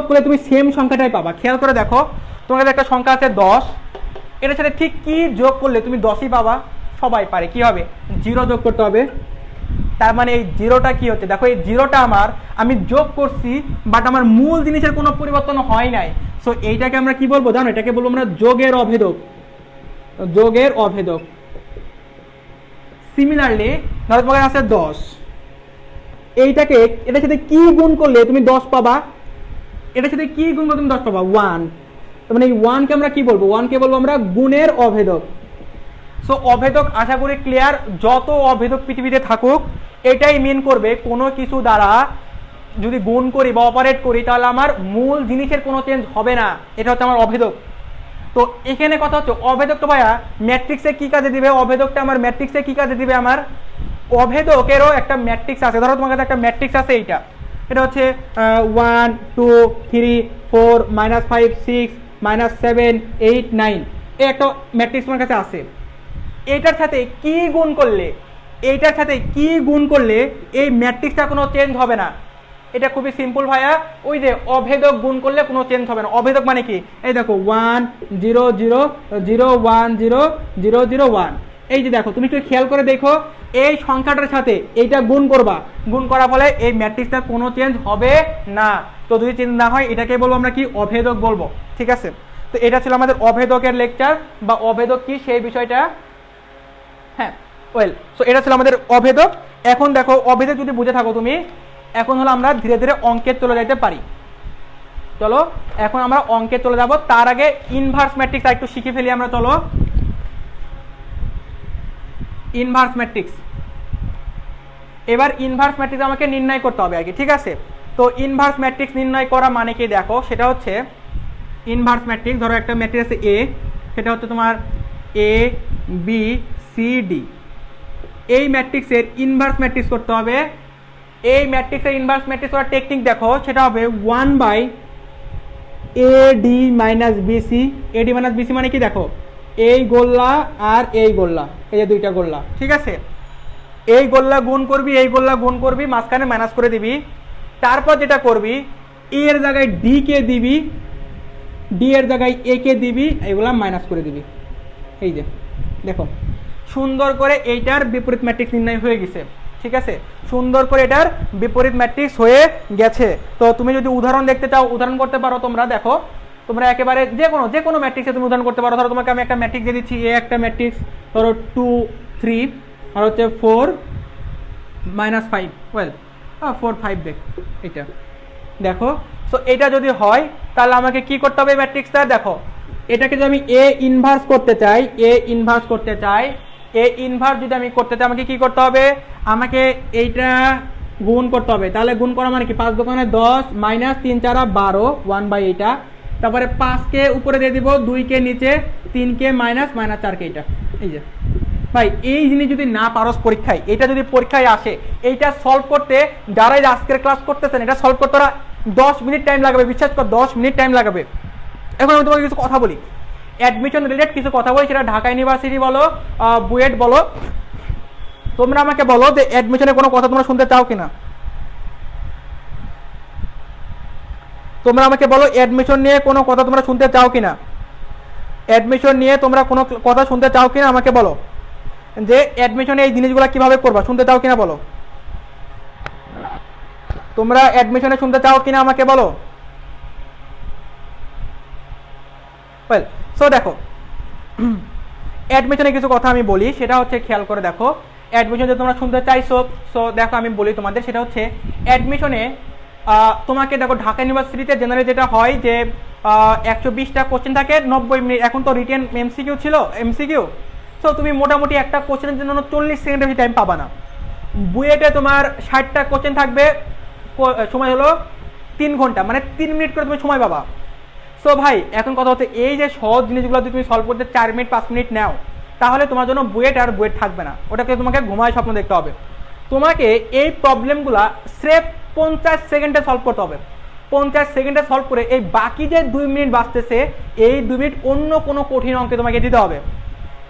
করলে তুমি সেম সংখ্যাটাই পাবা। খেয়াল করে দেখো তোমাদের একটা সংখ্যা আছে 10, এটার সাথে ঠিক কি যোগ করলে তুমি 10ই পাবা। সবাই পারে, কি হবে 0 যোগ করতে হবে। তার মানে এই জিরোটা কি হচ্ছে, দেখো এই জিরোটা আমি যোগ করছি, বাট আমার মূল জিনিসের কোনো পরিবর্তন হয় নাই। সো এইটাকে আমরা কি বলবো জানো, এটাকে বলবো আমরা যোগের অভেদক, যোগের অভেদক। সিমিলারলি ধরো তোমার আছে 10, এইটাকে এটার সাথে কি গুণ করলে তুমি 10 পাবা, এটার সাথে কি গুণ করলে তুমি 10 পাবা, 1। তার মানে এই 1 কে আমরা কি বলবো, 1 কে বলবো আমরা গুণের অভেদক। সো অভেদক আশা করি ক্লিয়ার। যত অভেদক পৃথিবীতে থাকুক এটাই মিন করবে কোনো কিছু দ্বারা যদি গুণ করি বা অপারেট করি তাহলে আমার মূল জিনিসের কোনো চেঞ্জ হবে না, এটা হচ্ছে আমার অভেদক। তো এখানে কথা হচ্ছে অভেদকটা ভাইয়া ম্যাট্রিক্সে কি কাজে দিবে, অভেদকটা আমার ম্যাট্রিক্সে কি কাজে দিবে, আমার অভেদকেরও একটা ম্যাট্রিক্স আছে। ধরো তোমার কাছে একটা ম্যাট্রিক্স আছে, এইটা এটা হচ্ছে 1 2 3 4 -5 6 -7 8 9, এই একটা ম্যাট্রিক্স তোমার কাছে আছে। এইটার সাথে কি গুণ করলে, এইটার সাথে কি গুণ করলে এই ম্যাট্রিক্সটা কোনো চেঞ্জ হবে না? এটা খুবই সিম্পল ভাইয়া, ওই যে অভেদক গুণ করলে কোনো চেঞ্জ হবে না। অভেদক মানে কি, এই দেখো 1 0 0 0 1 0 0 0 1, এই যে দেখো তুমি একটু খেয়াল করে দেখো, এই সংখ্যাটার সাথে এইটা গুণ করবা, গুণ করার ফলে এই ম্যাট্রিক্সটা কোনো চেঞ্জ হবে না। তো যদি চেঞ্জ না হয় এটাকে বলবো আমরা কি, অভেদক বলবো। ঠিক আছে, তো এটা ছিল আমাদের অভেদকের লেকচার, বা অভেদক কি সেই বিষয়টা। হ্যাঁ ওয়েল, সো এটা ছিল আমাদের অভেদক। এখন দেখো অভেদক যদি বুঝে থাকো তুমি, এখন হলো আমরা ধীরে ধীরে অঙ্কে চলে যেতে পারি। চলো এখন আমরা অঙ্কে চলে যাব, তার আগে ইনভার্স ম্যাট্রিক্স একটু শিখে ফেলি আমরা। চলো ইনভার্স ম্যাট্রিক্স, এবার ইনভার্স ম্যাট্রিক্স আমাকে নির্ণয় করতে হবে আর কি। ঠিক আছে, তো ইনভার্স ম্যাট্রিক্স নির্ণয় করা মানে কি দেখো, সেটা হচ্ছে ইনভার্স ম্যাট্রিক্স, ধরো একটা ম্যাট্রিক্স আছে এ, সেটা হচ্ছে তোমার এ বি সি ডি। এই ম্যাট্রিক্সের ইনভার্স ম্যাট্রিক্স করতে হবে। এই ম্যাট্রিক্সের ইনভার্স ম্যাট্রিক্স করার টেকনিক দেখো, সেটা হবে 1/AD - BC। AD - BC মানে কি দেখো, এই গোল্লা আর এই গোল্লা, এই যে দুইটা গোল্লা, ঠিক আছে, এই গোল্লা গুণ করবি, এই গোল্লা গুণ করবি, মাঝখানে মাইনাস করে দিবি। তারপর যেটা করবি, এ এর জায়গায় ডি কে দিবি, ডি এর জায়গায় এ কে দিবি, এগুলা মাইনাস করে দিবি। এই যে দেখো সুন্দর করে এইটার বিপরীত ম্যাট্রিক্স নির্ণয় হয়ে গেছে। ঠিক আছে, সুন্দর করে এটার বিপরীত ম্যাট্রিক্স হয়ে গেছে। তো তুমি যদি উদাহরণ দেখতে চাও, উদাহরণ করতে পারো তোমরা। দেখো তোমরা একেবারে যে কোনো ম্যাট্রিক্সে তুমি উদাহরণ করতে পারো। ধরো তোমাকে আমি একটা ম্যাট্রিক্স দিয়ে দিচ্ছি, এ একটা ম্যাট্রিক্স, ধরো 2 3 আর হচ্ছে 4 -5, ওয়েল 4 5 দেখ এটা দেখো। সো এটা যদি হয় তাহলে আমাকে কি করতে হবে ম্যাট্রিক্সটা, দেখো এটাকে যদি আমি এ ইনভার্স করতে চাই, এ ইনভার্স করতে চাই, এ ইনভার্স যদি আমি করতে চাই, আমাকে কি করতে হবে, আমাকে এইটা গুণ করতে হবে। তাহলে গুণ করা মানে কি, 5 দোকানে 10 -3 4 12, 1/এইটা, তারপরে 5 কে উপরে দিয়ে দিব, 2 কে নিচে, 3 কে মাইনাস, -4 কে এটা। এই যে ভাই এই জিনিস যদি না পারস পরীক্ষায়, এটা যদি পরীক্ষায় আসে, এইটা সলভ করতে যারাই আজকের ক্লাস করতেছেন, এটা সলভ করতে ওরা 10 মিনিট টাইম লাগাবে, বিশ্বাস কর 10 মিনিট টাইম লাগাবে। এখন আমি তোমাকে কিছু কথা বলি, অ্যাডমিশন রিলেটেড কিছু কথা বলি, সেটা ঢাকা ইউনিভার্সিটি বলো, বুয়েট বলো। তোমরা আমাকে বলো যে অ্যাডমিশনের কোনো কথা তোমরা শুনতে চাও কিনা, তোমরা আমাকে বলো অ্যাডমিশন নিয়ে কোনো কথা তোমরা শুনতে চাও কিনা, অ্যাডমিশন নিয়ে তোমরা কোনো কথা শুনতে চাও কিনা আমাকে বলো, যে অ্যাডমিশনে এই জিনিসগুলো কিভাবে করবা, শুনতে চাও কিনা বলো। তোমরা অ্যাডমিশনে শুনতে চাও কিনা আমাকে বলো। ওয়েল, সো দেখো অ্যাডমিশনে কিছু কথা আমি বলি, সেটা হচ্ছে খেয়াল করে দেখো। অ্যাডমিশন যে তোমরা শুনতে চাইছো, সো দেখো আমি বলি তোমাদের, সেটা হচ্ছে অ্যাডমিশনে তোমাকে দেখো ঢাকা ইউনিভার্সিটিতে জেনারেলি যেটা হয় যে 120টা কোশ্চেন থাকে 90 মিনিট। এখন তো রিটেন এমসিকিউ ছিল, এমসিকিউ, সো তুমি মোটামুটি একটা কোশ্চেনের জন্য 40 সেকেন্ডের বেশি টাইম পাবা না। বুয়েটে তোমার 60টা কোশ্চেন থাকবে, সময় হলো 3 ঘন্টা, মানে 3 মিনিট করে তুমি সময় পাবা। সো ভাই এখন কথা হচ্ছে, এই যে সহজ জিনিসগুলো যদি তুমি সলভ করতে 4 মিনিট 5 মিনিট নাও, তাহলে তোমার জন্য বুয়েট আর বুয়েট থাকবে না, ওটাকে তোমাকে ঘুমায় স্বপ্ন দেখতে হবে। তোমাকে এই প্রবলেমগুলা স্রেফ 50 সেকেন্ডে সলভ করতে হবে। 50 সেকেন্ডে সলভ করে এই বাকি যে 2 মিনিট বাঁচতেছে, এই 2 মিনিট অন্য কোনো কঠিন অঙ্কে তোমাকে দিতে হবে।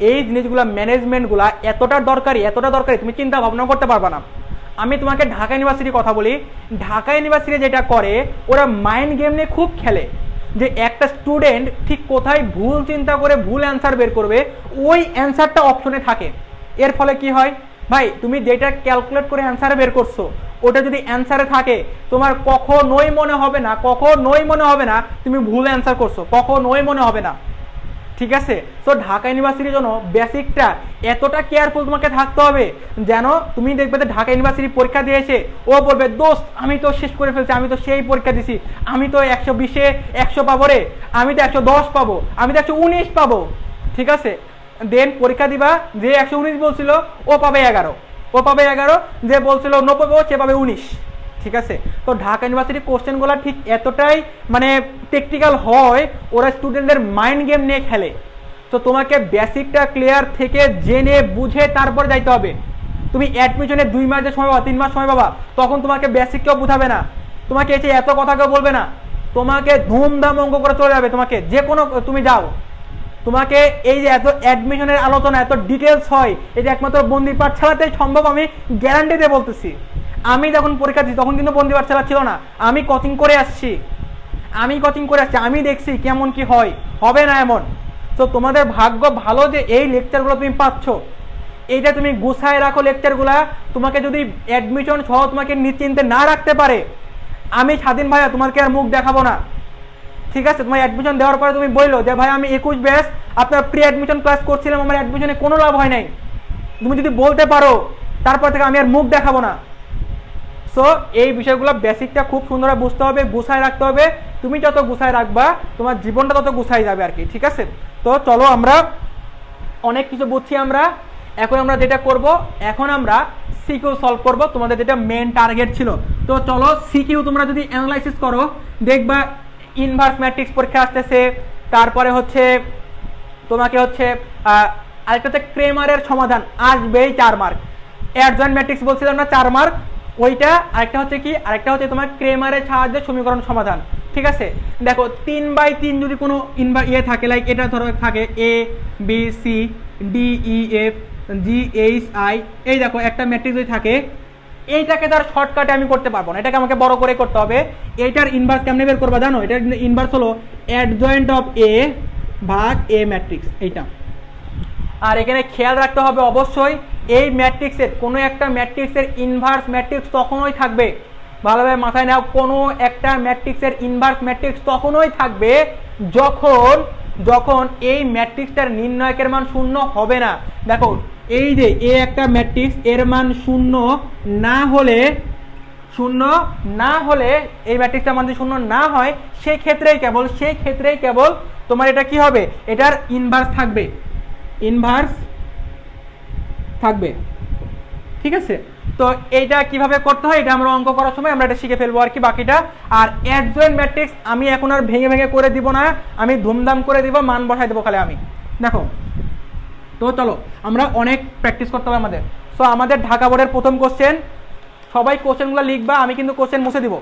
এই জিনিসগুলো ম্যানেজমেন্টগুলা এতটা দরকারি, তুমি চিন্তা ভাবনা করতে পারবা না। আমি তোমাকে ঢাকা ইউনিভার্সিটির কথা বলি, ঢাকা ইউনিভার্সিটি যেটা করে, ওরা মাইন্ড গেম নিয়ে খুব খেলে, যে একটা স্টুডেন্ট ঠিক কোথায় ভুল চিন্তা করে ভুল অ্যান্সার বের করবে, ওই অ্যান্সারটা অপশনে থাকে। এর ফলে কি হয় ভাই, তুমি যেটা ক্যালকুলেট করে অ্যান্সারে বের করছো, ওটা যদি অ্যান্সারে থাকে, তোমার কখনোই মনে হবে না তুমি ভুল অ্যান্সার করছো, কখনোই মনে হবে না। ঠিক আছে, সো ঢাকা ইউনিভার্সিটির জন্য বেসিকটা এতটা কেয়ারফুল তোমাকে থাকতে হবে, যেন তুমি দেখবে যে ঢাকা ইউনিভার্সিটি পরীক্ষা দিয়ে এসে ও বলবে, দোস্ত আমি তো শেষ করে ফেলছি, আমি তো সেই পরীক্ষা দিছি, আমি তো 120-এ 100 পাবো রে, আমি তো 110 পাবো, আমি তো 119 পাবো। ঠিক আছে, দেন পরীক্ষা দিবা, যে 119 বলছিল ও পাবে 11, যে বলছিল 90 পাবো সে পাবে 19। ঠিক আছে। তো ঢাকা ইউনিভার্সিটি কোশ্চেনগুলো ঠিক এতটাই মানে টেকনিক্যাল হয়, ওরা স্টুডেন্টদের মাইন্ড গেম নিয়ে খেলে। তো তোমাকে বেসিকটা ক্লিয়ার থেকে জেনে বুঝে তারপর যাইতে হবে। তুমি অ্যাডমিশনে 2 মাসের সময় পাবা, 3 মাস সময় পাবা, তখন তোমাকে বেসিক কেউ বুঝাবে না, তোমাকে এসে এত কথা কেউ বলবে না, তোমাকে ধুমধাম অঙ্ক করে চলে যাবে। তোমাকে যে কোনো তুমি যাও, তোমাকে এই যে এত অ্যাডমিশনের আলোচনা এত ডিটেলস হয়, এটা একমাত্র বন্দি পাঠশালাতেই সম্ভব, আমি গ্যারান্টি দিয়ে বলতেছি। আমি যখন পরীক্ষা দিই তখন কিন্তু বন্দি পাঠশালা ছিল না, আমি কোচিং করে আসছি, আমি দেখছি কেমন কি হয়, হবে না এমন। তো তোমাদের ভাগ্য ভালো যে এই লেকচারগুলো তুমি পাচ্ছ, এইটা তুমি গুছায় রাখো লেকচারগুলা। তোমাকে যদি অ্যাডমিশন সহ তোমাকে নিশ্চিন্তে না রাখতে পারে, আমি স্বাধীন ভাইয়া তোমাকে আর মুখ দেখাবো না, ঠিক আছে। তোমার অ্যাডমিশন দেওয়ার পরে তুমি বললো যে ভাই আমি 21 ব্যাচ আপনার প্রি অ্যাডমিশন ক্লাস করছিলাম, আমার অ্যাডমিশনে কোনো লাভ হয় নাই, তুমি যদি বলতে পারো তারপর থেকে আমি আর মুখ দেখাবো না। সো এই বিষয়গুলো বেসিকটা খুব সুন্দরভাবে বুঝতে হবে, গুছায় রাখতে হবে। তুমি যত গুছায় রাখবা তোমার জীবনটা তত গুছাই যাবে আর কি, ঠিক আছে। তো চলো আমরা অনেক কিছু বুঝছি আমরা। এখন আমরা যেটা করব, এখন আমরা সিকিউ সলভ করব, তোমাদের যেটা মেন টার্গেট ছিল। তো চলো সিকিউ তোমরা যদি অ্যানালাইসিস করো দেখবা ইনভার্স ম্যাট্রিক্স পরীক্ষা আসতেছে, তারপরে হচ্ছে তোমাকে হচ্ছে আরেকটা হচ্ছে ক্রেমারের সমাধান আসবেই 4 মার্ক। অ্যাডজয়েন্ট ম্যাট্রিক্স বলছিলাম না 4 মার্ক, ওইটা। আরেকটা হচ্ছে কি, আরেকটা হচ্ছে তোমার ক্রেমারের সাহায্যে সমীকরণ সমাধান, ঠিক আছে। দেখো 3/3 যদি কোনো ইয়ে থাকে, লাইক এটা ধরো থাকে A B C D E F G H I, এই দেখো একটা ম্যাট্রিক্স যদি থাকে, এইটাকে তার শর্টকাটে আমি করতে পারবো না, এটাকে আমাকে বড় করে করতে হবে। এইটার ইনভার্স কেমনে বের করবা জানো? এটার ইনভার্স হলো অ্যাডজয়েন্ট অফ এ ভাগ এ ম্যাট্রিক্স, এইটা। আর এখানে খেয়াল রাখতে হবে অবশ্যই এই ম্যাট্রিক্সের কোনো একটা ম্যাট্রিক্সের ইনভার্স ম্যাট্রিক্স তখনই থাকবে, ভালোভাবে মাথায় নাও, কোনো একটা ম্যাট্রিক্সের ইনভার্স ম্যাট্রিক্স তখনই থাকবে যখন যখন এই ম্যাট্রিক্সটার নির্ণায়কের মান 0 হবে না। দেখো এই যে এ একটা ম্যাট্রিক্স, এর মান 0 না হলে এই ম্যাট্রিক্সটার মান যদি 0 না হয় সেই ক্ষেত্রেই কেবল তোমার এটা কি হবে, এটার ইনভার্স থাকবে, ঠিক আছে। তো এইটা কিভাবে করতে হয় এটা আমরা অঙ্ক করার সময় আমরা এটা শিখে ফেলবো আর কি বাকিটা। আর অ্যাডজয়েন্ট ম্যাট্রিক্স আমি এখন আর ভেঙে ভেঙে করে দিব না, আমি ধুমধাম করে দিব, মান বসাই দেবো খালি আমি। দেখো তো চলো আমরা অনেক প্র্যাকটিস করতে হবে আমাদের। সো আমাদের ঢাকা বোর্ডের প্রথম কোশ্চেন, সবাই কোশ্চেনগুলো লিখবা, আমি কিন্তু কোশ্চেন মুছে দিব।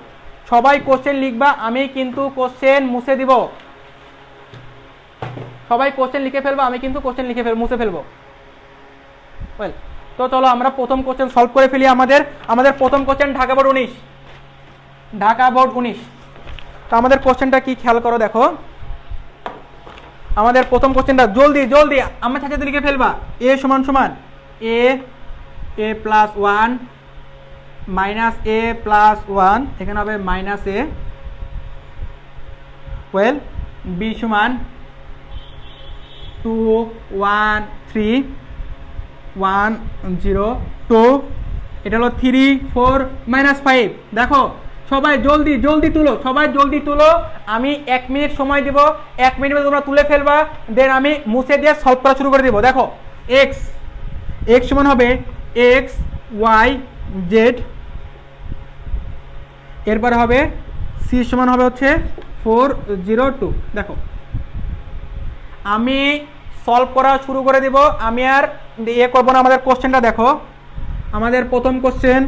সবাই কোশ্চেন লিখবা, আমি কিন্তু কোশ্চেন মুছে দিব। সবাই কোশ্চেন লিখে ফেলবো, আমি কিন্তু কোশ্চেন মুছে ফেলবো। ওয়েল, তো চলো আমরা প্রথম কোশ্চেন সলভ করে ফেলি। আমাদের প্রথম কোশ্চেন ঢাকা বোর্ড 19। তো আমাদের কোশ্চেনটা কি খেয়াল করো, দেখো আমাদের প্রথম কোশ্চেনটা জলদি আমার সাথে লিখে ফেলবা। এ সমান এ প্লাস 1 মাইনাস এ প্লাস 1, এখানে হবে মাইনাস এ। ওয়েল, বি সমান 2 1 3 1 0 2, এটা হলো 3 4 -5। দেখো সবাই জলদি তুলো, আমি 1 মিনিট সময় দিব, 1 মিনিটে তোমরা তুলে ফেলবা, দেন আমি মুছে দিয়ে সলভ করা শুরু করে দিব। দেখো x সমান হবে x y z, এরপর হবে c সমান হবে হচ্ছে 4 0 2। দেখো আমি সলভ করা শুরু করে দিব, আমি আর করবো না। আমাদের কোশ্চেনটা দেখো, আমাদের প্রথম কোশ্চেন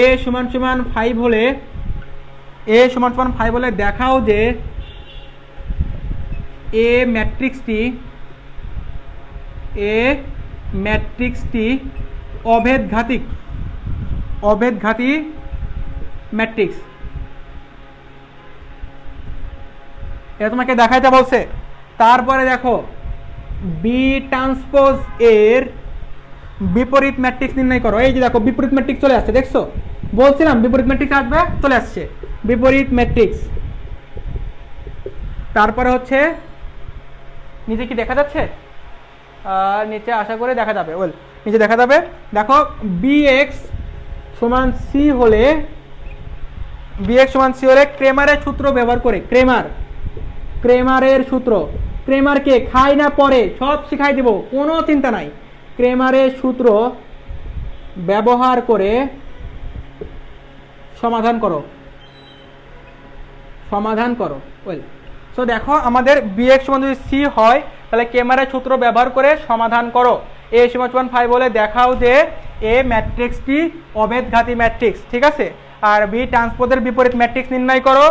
a সমান 5 হলে দেখাও যে এ ম্যাট্রিক্সটি অভেদঘাতী ম্যাট্রিক্স। এটা তোমাকে দেখাইতে বলছে। তারপরে দেখো বি ট্রান্সপোজ এর বিপরীত ম্যাট্রিক্স নির্ণয় করো। এই যে দেখো বিপরীত ম্যাট্রিক্স চলে আসছে, দেখছো? বলছিলাম বিপরীত ম্যাট্রিক্স আসবে, চলে আসছে বিপরীত ম্যাট্রিক্স। তারপরে হচ্ছে নিচে কি দেখা যাচ্ছে? নিচে আশা করে দেখা যাবে। ওয়েল, নিচে দেখা যাবে। দেখো bx সমান c হলে ক্রেমারের সূত্র ব্যবহার করে, ক্রেমারের সূত্র, ক্রেমারকে খাই না পরে সব শিখাই দিব, কোনো চিন্তা নাই। ক্রেমারের সূত্র ব্যবহার করে সমাধান করো, সমাধান করো। ওয়েল, সো দেখো আমাদের bx সমান যদি c হয় তাহলে ক্যামেরার সূত্র ব্যবহার করে সমাধান করো। a সমান 5 বলে দেখাও যে a ম্যাট্রিক্সটি অবেদঘাতী ম্যাট্রিক্স, ঠিক আছে। আর b ট্রান্সপোজের বিপরীত ম্যাট্রিক্স নির্ণয় করো।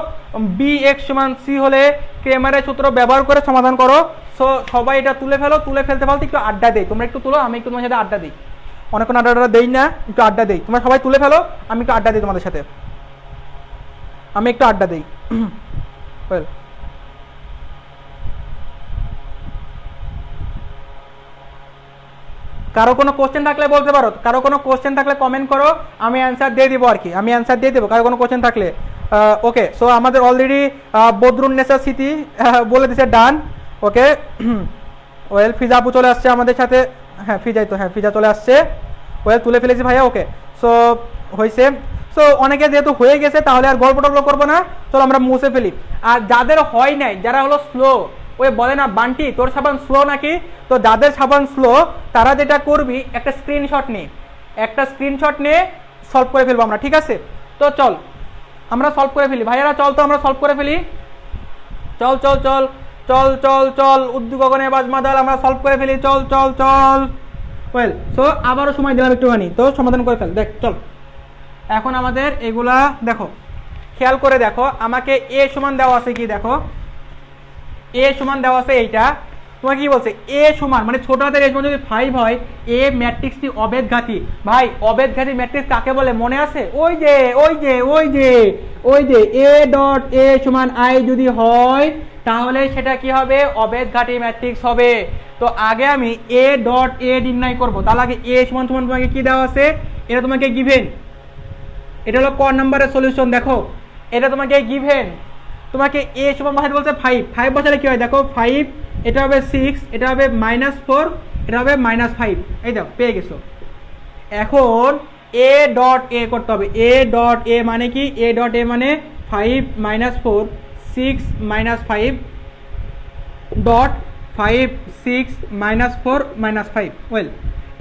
bx সমান c হলে ক্যামেরার সূত্র ব্যবহার করে সমাধান করো। সো সবাই এটা তুলে ফেলো, তুলে ফেলতে ফেলতে একটু আড্ডা দেই, তোমরা একটু তুলো, আমি একটু তোমার সাথে আড্ডা দিই, অনেকক্ষণ আড্ডা দেই না, একটু আড্ডা দেই। তোমরা সবাই তুলে ফেলো, আমি একটু আড্ডা দিই তোমাদের সাথে, আমি একটু আড্ডা দিই। ওয়েল, কারো কোনো কোশ্চেন থাকলে বলতে পারো, কারো কোনো কোশ্চেন থাকলে কমেন্ট করো, আমি অ্যান্সার দিয়ে দিব আর কি, আমি অ্যান্সার দিয়ে দেবো কারো কোনো কোশ্চেন থাকলে। ওকে, সো আমাদের অলরেডি বদরুন্নেসা স্মৃতি বলে দিছে ডান। ওকে, ওয়েল ফিজা আপু চলে আসছে আমাদের সাথে, হ্যাঁ ফিজাই তো, হ্যাঁ ফিজা চলে আসছে। ওয়েল তুলে ফেলেছি ভাইয়া। ওকে, সো হয়েছে। সো অনেকে যেহেতু হয়ে গেছে তাহলে আর গল্প টল্প করবো না, চলো আমরা মুছে ফেলি। আর যাদের হয় নাই, যারা হলো স্লো, ওই বলে না বান্টি তোর সাবান স্লো নাকি, তো যাদের সাবান স্লো তারা যেটা করবি একটা স্ক্রিনশট নিয়ে, একটা স্ক্রিনশট নিয়ে সলভ করে ফেলবো আমরা, ঠিক আছে। তো চল আমরা সলভ করে ফেলি ভাইয়ারা, চল তো আমরা সলভ করে ফেলি, চল চল চল চল চল চল উদ্যোগ গগনে বাজমাদাল, আমরা সলভ করে ফেলি, চল চল চল। ওয়েল, সো আবারও সময় দিলাম একটুখানি, তো সমাধান করে ফেল, দেখ চল। এখন আমাদের এগুলা দেখো, খেয়াল করে দেখো, আমাকে এ সমান দেওয়া আছে কি, দেখো এ সমান দেওয়া আছে এইটা, তোমাকে কি বলছে এ সমান মানে ছোট হাতের এ সমান যদি 5 হয়, এ ম্যাট্রিক্সটি অবেদঘাতী। ভাই অবেদঘাতী ম্যাট্রিক্স কাকে বলে মনে আছে? ওই যে ওই যে ওই যে ওই যে এ ডট এ সমান আই যদি হয় তাহলে সেটা কি হবে? অবেদঘাতী ম্যাট্রিক্স হবে। তো আগে আমি এ ডট এ নির্ণয় করবো, তার আগে এ সমান সমান তোমাকে কি দেওয়া আছে, এটা তোমাকে গিভেন, এটা হলো ক নাম্বারের সলিউশন। দেখো এটা তোমাকে গিভেন, তোমাকে এ সমান বসাতে বলছে 5, 5 বসালে কি হয় দেখো, 5 এটা হবে 6, এটা হবে -4, এটা হবে -5, এই দাও পেয়ে গেছো। এখন এ ডট এ করতে হবে, এ ডট এ মানে কি, এ ডট এ মানে 5 -4 6 -5 ডট 5 6 -4 -5। ওয়েল,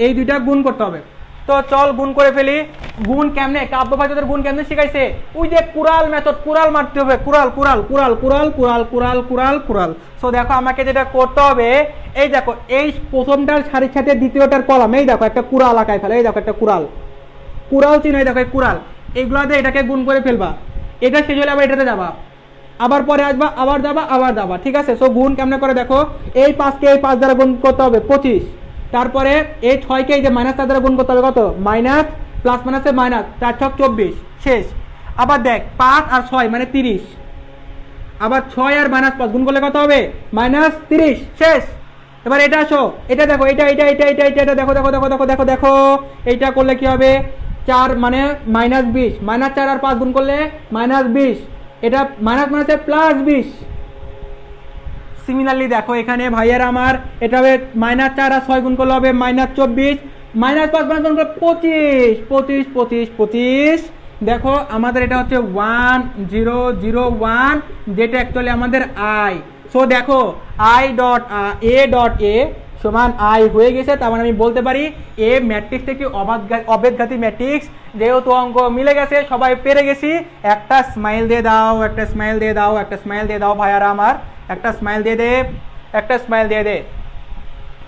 এই দুইটা গুণ করতে হবে। তো চল গুণ করে ফেলি। গুণ কেমনে, কাব্য ভাই তোদের গুণ কেমনে শিখাইছে? ওই যে কুরাল মেথড, কুরাল মারতে হবে, Corel Corel Corel Corel Corel Corel Corel Corel. So দেখো আমাকে যেটা করতে হবে, এই দেখো এই প্রথমটার সারির সাথে দ্বিতীয়টার কলাম, এই দেখো একটা কুরাল আঁকায় ফেলে, এই দেখো একটা কুরাল, কুরাল চিহ্ন, এই দেখো এই কুরাল, এইগুলাতে এটাকে গুণ করে ফেলবা। এটা শেষ হলে আবার এটাতে যাবা, আবার পরে আসবা, আবার যাবা, আবার যাবা, ঠিক আছে। সো গুণ কেমনে করে দেখো, এই 5কে এই 5 দ্বারা গুণ করতে হবে 25, তারপরে এই 6কে এই যে -4 দ্বারা গুণ করতে হবে কত, মাইনাস, প্লাস মাইনাসে মাইনাস, 4 6 24 শেষ। আবার দেখ 5 আর 6 মানে 30, আবার 6 আর -5 গুণ করলে কত হবে, -30 শেষ। এবার এটা আসো, এটা দেখো, এটা এটা এটা এটা এটা এটা দেখো দেখো দেখো দেখো দেখো দেখো, এইটা করলে কি হবে, 4 মানে -20, -4 আর 5 গুণ করলে -20, এটা মাইনাস মাইনাসে +20। সিমিলারলি দেখো এখানে ভাইয়ার আমার এটা হবে -4 আর 6 গুণ করলে হবে -24, -5 গুণ করলে 25 25 25 25। দেখো আমাদের এটা হচ্ছে 1001, যেটা অ্যাকচুয়ালি আমাদের আই। সো দেখো I dot A dot A সমান আই হয়ে গেছে, তার মানে আমি বলতে পারি এ ম্যাট্রিক্সটা কি অবেদঘাতী ম্যাট্রিক্স। যেহেতু অঙ্ক মিলে গেছে, সবাই পেরে গেছি, একটা স্মাইল দিয়ে দাও, একটা স্মাইল দিয়ে দাও, একটা স্মাইল দিয়ে দাও ভাইয়ারা আমার, একটা স্মাইল দিয়ে দে, একটা স্মাইল দিয়ে দে,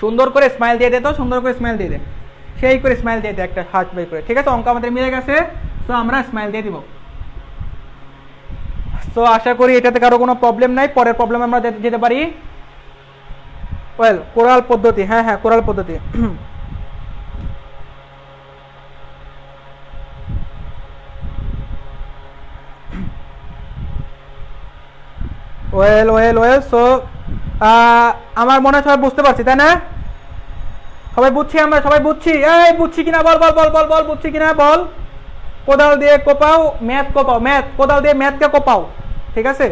সুন্দর করে স্মাইল দিয়ে দে, তো সুন্দর করে স্মাইল দিয়ে দে, সেই করে স্মাইল দিয়ে দে, একটা হার্ট বাই করে, ঠিক আছে। অঙ্ক আমাদের মিলে গেছে, তো আমরা স্মাইল দিয়ে দিব। তো আশা করি এটাতে কারো কোনো প্রবলেম নাই, পরের প্রবলেম আমরা যেতে পারি। ওয়েল, কোরাল পদ্ধতি, হ্যাঁ হ্যাঁ কোরাল পদ্ধতি। ওয়েল ওয়েল ওয়েল, সো আমার মনে হয় সবাই বুঝতে পারছি, তাই না? সবাই বুঝছি, আমরা সবাই বুঝছি, এই বুঝছি কিনা বল বল বল বল বল, বুঝছি কিনা বল। কোদাল দিয়ে কোপাও, ম্যাথ কোপাও, ম্যাথ কোদাল দিয়ে ম্যাথকে কোপাও, ঠিক আছে।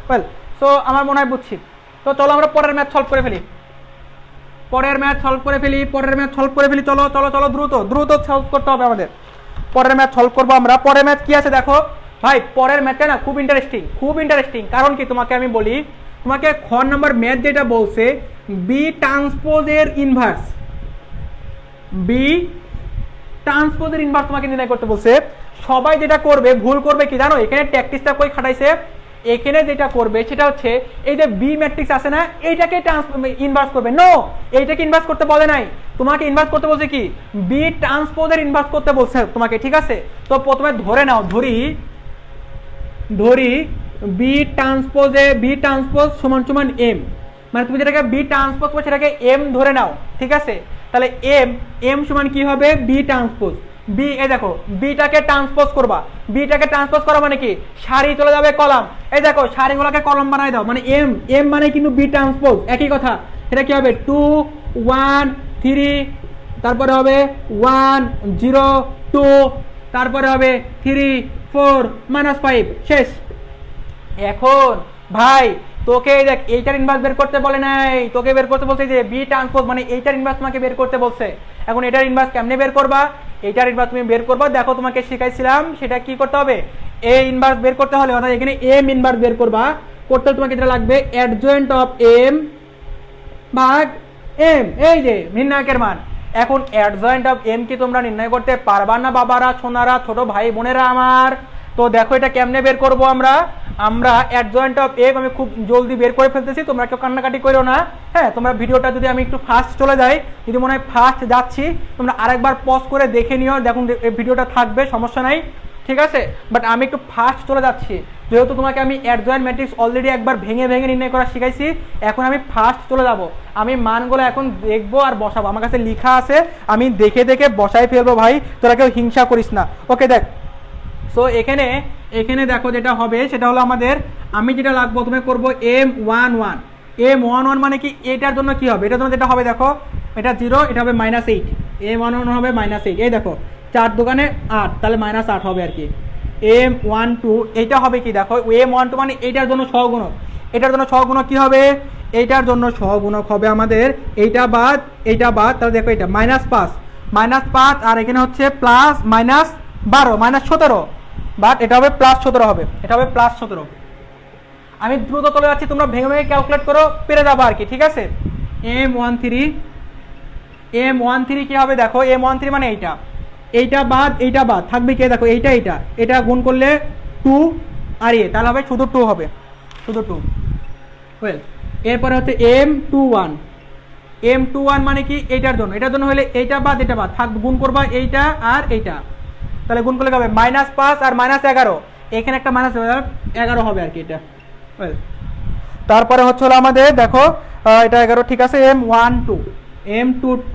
ওয়েল, সো আমার মনে হয় বুঝছি। তো চলো আমরা পরের ম্যাথ সলভ করে ফেলি, পরের ম্যাথ সলভ করে ফেলি, পরের ম্যাথ সলভ করে ফেলি, চলো চলো চলো দ্রুত দ্রুত সলভ করতে হবে আমাদের। পরের ম্যাথ সলভ করবো আমরা। পরের ম্যাথ কি আছে দেখো ভাই, পরের ম্যাথটা না খুব ইন্টারেস্টিং, খুব ইন্টারেস্টিং। কারণ কি, তোমাকে আমি বলি, তোমাকে খ নাম্বার ম্যাথ যেটা বলছে বি ট্রান্সপোজের ইনভার্স, বি ট্রান্সপোজের ইনভার্স তোমাকে নির্ণয় করতে বলছে। সবাই যেটা করবে ভুল করবে কি জানো, এখানে ট্যাকটিক্সটা কই খাটাইছে, এখানে যেটা করবে সেটা হচ্ছে এই যে বি ম্যাট্রিক্স আছে না, এইটাকে ইনভার্স করবে। নো, এইটাকে ইনভার্স করতে বলে নাই, তোমাকে ইনভার্স করতে বলছে কি বি ট্রান্সপোজের ইনভার্স করতে বলছে তোমাকে, ঠিক আছে। তো প্রথমে ধরে নাও, ধরি বি ট্রান্সপোজ সমান সমান এম, মানে তুমি যেটাকে বি ট্রান্সপোজ করবে সেটাকে এম ধরে নাও, ঠিক আছে। তাহলে এম সমান কি হবে বি ট্রান্সপোজ বি, এই দেখো বিটাকে ট্রান্সপোজ করবা, বিটাকে ট্রান্সপোজ করা মানে কি সারি চলে যাবে কলাম, এই দেখো সারিগুলোকে কলাম বানাই দাও, মানে এম মানে কিন্তু বি ট্রান্সপোজ, একই কথা। সেটা কি হবে 2 1 3, তারপরে হবে 1 0 2, তারপরে হবে 3 4 -5, শেষ। এখন ভাই তোকে দেখ এইটার ইনভার্স বের করতে বলে নাই, তোকে বের করতে বলছে যে বি ট্রান্সপোজ, মানে এইটার ইনভার্স তোমাকে বের করতে বলছে। এখন এটার ইনভার্স কেমনে বের করবা, এইটার ইনভার্স তুমি বের করবা, দেখো তোমাকে শিখাইছিলাম সেটা কি করতে হবে, এ ইনভার্স বের করতে হলে অর্থাৎ এখানে এম ইনভার্স বের করবা, করতে তোমাকে যেটা লাগবে অ্যাডজয়েন্ট অফ এম ভাগ এম, এই যে নির্ণায়কের মান। এখন অ্যাডজয়েন্ট অফ এম কি তোমরা নির্ণয় করতে পারবা না বাবারা, সোনারা, ছোট ভাই বোনেরা আমার? তো দেখো এটা কেমনে বের করব আমরা অ্যাডজয়েন্ট অফ এম আমি খুব জলদি বের করে ফেলতেছি, তোমরা কেউ কান্নাকাটি করো না। হ্যাঁ, তোমরা ভিডিওটা যদি আমি একটু ফাস্ট চলে যাই, যদি মনে হয় ফাস্ট যাচ্ছি, তোমরা আরেকবার পজ করে দেখে নিও, দেখুন ভিডিওটা থাকবে, সমস্যা নাই, ঠিক আছে। বাট আমি একটু ফাস্ট চলে যাচ্ছি, যেহেতু তোমাকে আমি অ্যাডজয়েন্ট ম্যাট্রিক্স অলরেডি একবার ভেঙে নির্ণয় করা শিখাইছি, এখন আমি ফাস্ট চলে যাব, আমি মানগুলো এখন দেখবো আর বসাবো, আমার কাছে লেখা আছে, আমি দেখে বসাই ফেলবো ভাই, তোরা কেউ হিংসা করিস না, ওকে। দেখ, সো এখানে দেখো যেটা হবে সেটা হলো আমাদের, আমি যেটা লাগবো তুমি করবো M11 মানে কি, এটার জন্য কি হবে, এটার জন্য যেটা হবে দেখো, এটা 0, এটা হবে -8, M11 হবে -8, এই দেখো 4 দোকানে 8, তাহলে -8 হবে আর কি। M12 এইটা হবে কি দেখো, M12 মানে এইটার জন্য সহগুণক, এটার জন্য সহগুণক কি হবে, এইটার জন্য সহগুণক হবে আমাদের এইটা বাদ, তাহলে দেখো এটা -5 আর এখানে হচ্ছে প্লাস -12 -17, বাট এটা হবে +17 হবে, এটা হবে +17। আমি দ্রুত চলে যাচ্ছি, তোমরা ভেঙে ক্যালকুলেট করো, পেরে যাবো আর কি, ঠিক আছে। M13 কি হবে দেখো, M13 মানে এইটা বাদ থাকবে কি দেখো, এটা গুণ করলে 2 আর তাহলে হবে শুধু 2 হবে, শুধু 2। ওয়েল, এরপরে হচ্ছে M21 মানে কি, এটার জন্য হলে এইটা বাদ থাক, গুণ করবা এইটা আর এইটা, তাহলে গুণ করলে হবে -5 আর -11, এখানে একটা -11 হবে আর কি এটা। তারপরে হচ্ছে হলো আমাদের দেখো এটা 11, ঠিক আছে। M22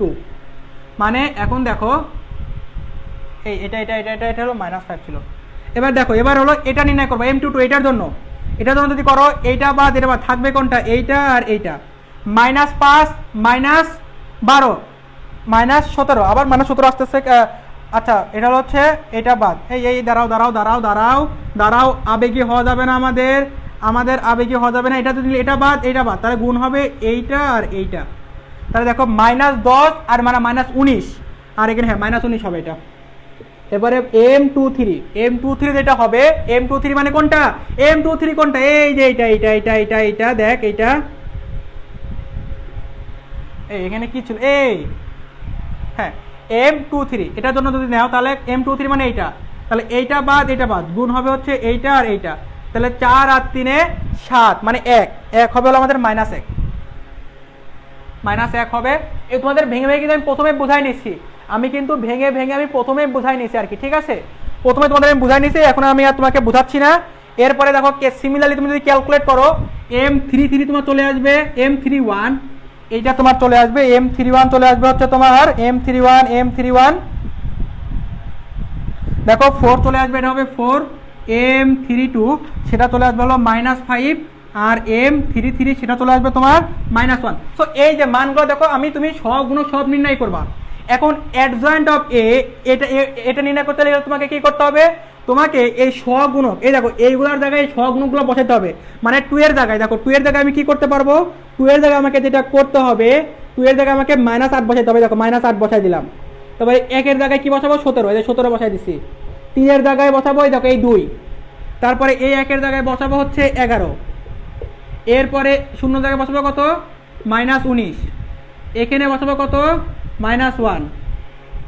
মানে এখন দেখো এই এটা হলো -5 ছিল। এবার দেখো, এবার হলো এটা নির্ণয় করবো M22, এটার জন্য যদি করো এইটা বাদ থাকবে কোনটা, এইটা আর এইটা, -5 -12 -17, আবার -17 আসতেছে। আচ্ছা, এটা হচ্ছে এটা বাদ, এই দাঁড়াও, আবেগী হওয়া যাবে না, আমাদের আবেগী হওয়া যাবে না, এটা যদি এটা বাদ তাহলে গুণ হবে এইটা আর এইটা, তাহলে দেখো -10 আর -19, আর এখানে হ্যাঁ -19 হবে এটা। এবারে M23 যেটা হবে, M23 মানে কোনটা, M23 কোনটা, এই যে এইটা দেখ, এইটা এখানে কি ছিল, হ্যাঁ M23, এটার জন্য যদি নাও তাহলে M23 মানে এইটা, তাহলে এইটা বাদ গুণ হবে হচ্ছে এইটা আর এইটা, তাহলে 4 আর 3 7 মানে 1 হবে হলো আমাদের -1 হবে। এই তোমাদের ভেঙে কিন্তু আমি প্রথমে বুঝাই নিচ্ছি, আমি কিন্তু ভেঙে আমি প্রথমে বুঝাই নিচ্ছি আর কি, ঠিক আছে। প্রথমে তোমাদের আমি বুঝাই নিচ্ছি, এখন আমি আর তোমাকে বুঝাচ্ছি না। এরপরে দেখো সিমিলারলি তুমি যদি ক্যালকুলেট করো, M33 তোমার চলে আসবে M31, এইটা তোমার চলে আসবে M31 চলে আসবে হচ্ছে তোমার M31 দেখো 4 চলে আসবে, এটা হবে 4, M32 সেটা চলে আসবে হলো -5 আর M33 সেটা চলে আসবে তোমার -1। সো এই যে মানগুলো দেখো, তুমি সবগুলো সব নির্ণয় করবা। এখন অ্যাডজয়েন্ট অফ এটা নির্ণয় করতে গেলে তোমাকে কি করতে হবে, তোমাকে এই সহগুণক, এই দেখো এইগুলোর জায়গায় সহগুণকগুলো বসাতে হবে, মানে 2 এর জায়গায় দেখো, 2 এর জায়গায় আমি কি করতে পারবো, 2 এর জায়গায় আমাকে যেটা করতে হবে, 2 এর জায়গায় আমাকে -8 বসাইতে হবে, দেখো -8 বসাই দিলাম। তারপরে 1 এর জায়গায় কি বসাবো 17, এই যে 17 বসাই দিচ্ছি। 3 এর জায়গায় বসাবো এই দেখো এই 2, তারপরে এই 1 এর জায়গায় বসাবো হচ্ছে 11, এরপরে 0 জায়গায় বসাবো কত -19, এখানে বসাবো কত -1,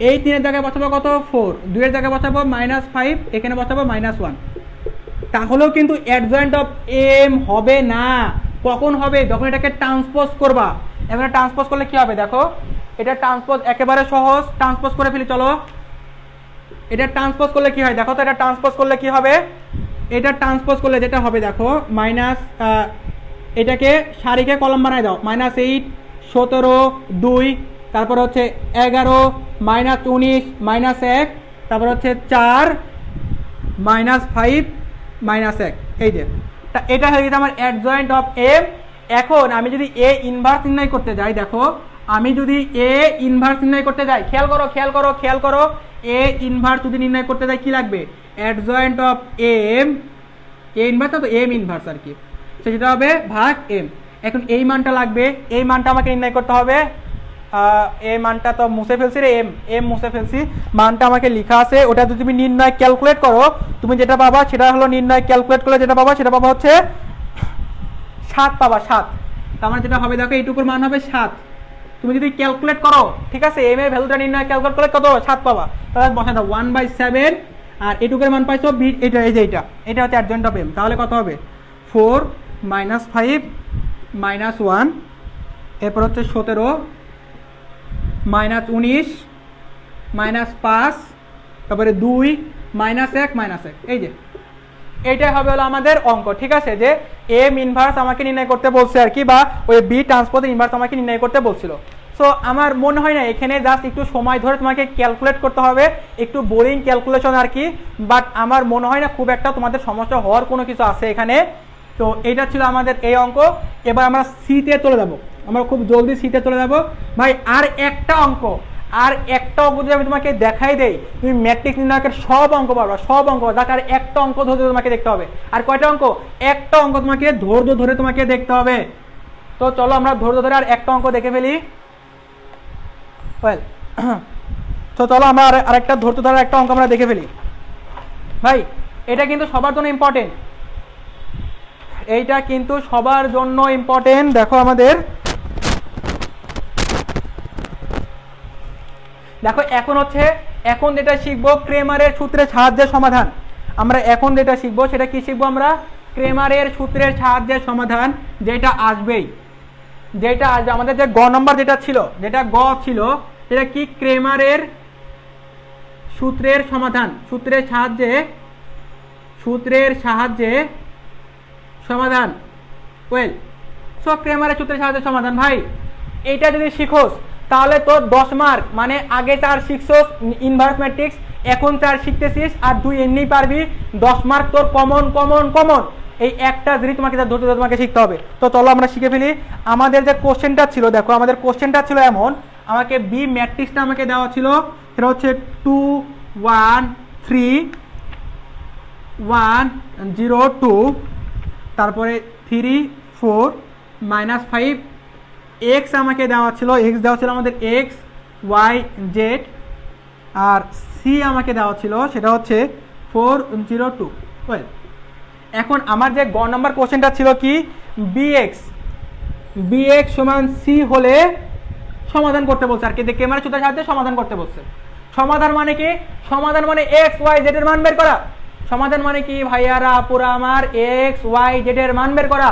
এই 3-এর জায়গায় বসাবো কত 4, 2-এর জায়গায় বসাবো -5, এখানে বসাবো -1। তাহলেও কিন্তু অ্যাডজয়েন্ট অফ এম হবে না। কখন হবে? যখন এটাকে ট্রান্সপোজ করবা। এখানে ট্রান্সপোজ করলে কি হবে দেখো, এটা ট্রান্সপোজ একেবারে সহজ, ট্রান্সপোজ করে ফেলি চলো। এটা ট্রান্সপোজ করলে কি হয় দেখো তো, এটা ট্রান্সপোজ করলে কি হবে, এটা ট্রান্সপোজ করলে যেটা হবে দেখো এটাকে সারিকে কলম বানায় দাও, -8, 17, 2, তারপর হচ্ছে 11, -19, -1, তারপর হচ্ছে 4, -5, -1, এই যে এটা হয়ে গেছে আমার অ্যাডজয়েন্ট অফ এম। এখন আমি যদি এ ইনভার্স নির্ণয় করতে যাই, দেখো আমি যদি এ ইনভার্স নির্ণয় করতে যাই, খেয়াল করো, এ ইনভার্স যদি নির্ণয় করতে যাই কি লাগবে, adjoint of M, A inverse তো এম ইনভার্স আর কি, সেটা হবে ভাগ এম। এখন এই মানটা লাগবে, এই মানটা আমাকে নির্ণয় করতে হবে। এই মানটা তো মুছে ফেলছি রে, এম মুছে ফেলছি, মানটা আমাকে লেখা আছে, ওটা যদি তুমি নির্ণয় ক্যালকুলেট করো, তুমি যেটা পাবা সেটা হলো, নির্ণয় ক্যালকুলেট করলে যেটা পাবা সেটা পাবা হচ্ছে 7 পাবা, 7। তার মানে যেটা হবে দেখো এইটুকুর মান হবে 7। তুমি যদি ক্যালকুলেট করো, ঠিক আছে, এম এর ভ্যালুটা নির্ণয় ক্যালকুলেট করলে কত 7 পাবা, তাহলে বসা দাও 1/7, আর এইটুকুর মান পাইছো এটা, এই যে এটা হচ্ছে অ্যাডজয়েন্ট অফ এম। তাহলে কত হবে 4 - 5 - 1, এরপর হচ্ছে 17 -19 -5, তারপরে 2 -1 এই যে এইটাই হবে হলো আমাদের অঙ্ক, ঠিক আছে, যে এম ইনভার্স আমাকে নির্ণয় করতে বলছে আর কি, বা ওই বি ট্রান্সপোজ ইনভার্স আমাকে নির্ণয় করতে বলছিল। সো আমার মনে হয় না এখানে জাস্ট একটু সময় ধরে তোমাকে ক্যালকুলেট করতে হবে, একটু বোরিং ক্যালকুলেশন আর কি, বাট আমার মনে হয় না খুব একটা তোমাদের সমস্যা হওয়ার কোনো কিছু আছে এখানে। তো এইটা ছিল আমাদের এই অঙ্ক। এবার আমরা সিতে চলে যাব, আমরা খুব জলদি সিতে চলে যাব ভাই। আর একটা অঙ্ক যদি আমি তোমাকে দেখাই দেই, তুমি ম্যাট্রিক্স নির্ণায়কের সব অঙ্ক পারবা, সব অঙ্ক, যাকে আর একটা অঙ্ক ধৈর্য তোমাকে দেখতে হবে। আর কয়টা অঙ্ক? একটা অঙ্ক তোমাকে ধৈর্য ধরে তোমাকে দেখতে হবে। তো চলো আমরা ধৈর্য ধরে আর একটা অঙ্ক দেখে ফেলি। তো চলো আমরা আরেকটা ধৈর্য ধরে একটা অঙ্ক আমরা দেখে ফেলি ভাই। এটা কিন্তু সবার জন্য ইম্পর্টেন্ট, এইটা কিন্তু সবার জন্য ইম্পর্টেন্ট। দেখো আমাদের, দেখো এখন যেটা শিখবো ক্রেমারের সূত্রের সাহায্যে সমাধান। আমরা এখন যেটা শিখবো সেটা কি শিখবো, আমরা ক্রেমারের সূত্রের সাহায্যে সমাধান, যেটা আসবেই, যেটা আসবে আমাদের যে গ নম্বর যেটা ছিল, যেটা গ ছিল, সেটা কি ক্রেমারের সূত্রের সমাধান, সূত্রের সাহায্যে সমাধান। ওয়েল, সো ক্রেমারের সূত্রের সাহায্যে সমাধান ভাই, এইটা যদি শিখোস তাহলে তোর 10 মার্ক, মানে আগে 4 শিখছোস ইনভার্স ম্যাট্রিক্স, এখন 4 শিখতেছিস, আর 2 এমনি পারবি, 10 মার্ক তোর কমন। এই একটা জিনিস তোমাকে শিখতে হবে। তো চলো আমরা শিখে ফেলি। আমাদের যে কোশ্চেনটা ছিল, দেখো আমাদের কোশ্চেনটা ছিল এমন, আমাকে বি ম্যাট্রিক্সটা আমাকে দেওয়া ছিল, সেটা হচ্ছে 2 1 3 1 0 2, তারপরে 3 4 -5, এক্স আমাকে দেওয়া ছিল, আমাদের এক্স ওয়াই জেড, আর সি আমাকে দেওয়া ছিল সেটা হচ্ছে 4 0 2। ওয়েল, এখন আমার যে গ নম্বর কোশ্চেনটা ছিল কি, বিএক্স সমান সি হলে সমাধান করতে বলছে আর কি, দেখে মানে সূত্রের সাহায্যে সমাধান করতে বলছে। সমাধান মানে কি? সমাধান মানে এক্স ওয়াই জেড এর মান বের করা। সমাধান মানে কি ভাইয়ারা আপুরা আমার, এক্স ওয়াই জেড এর মান বের করা,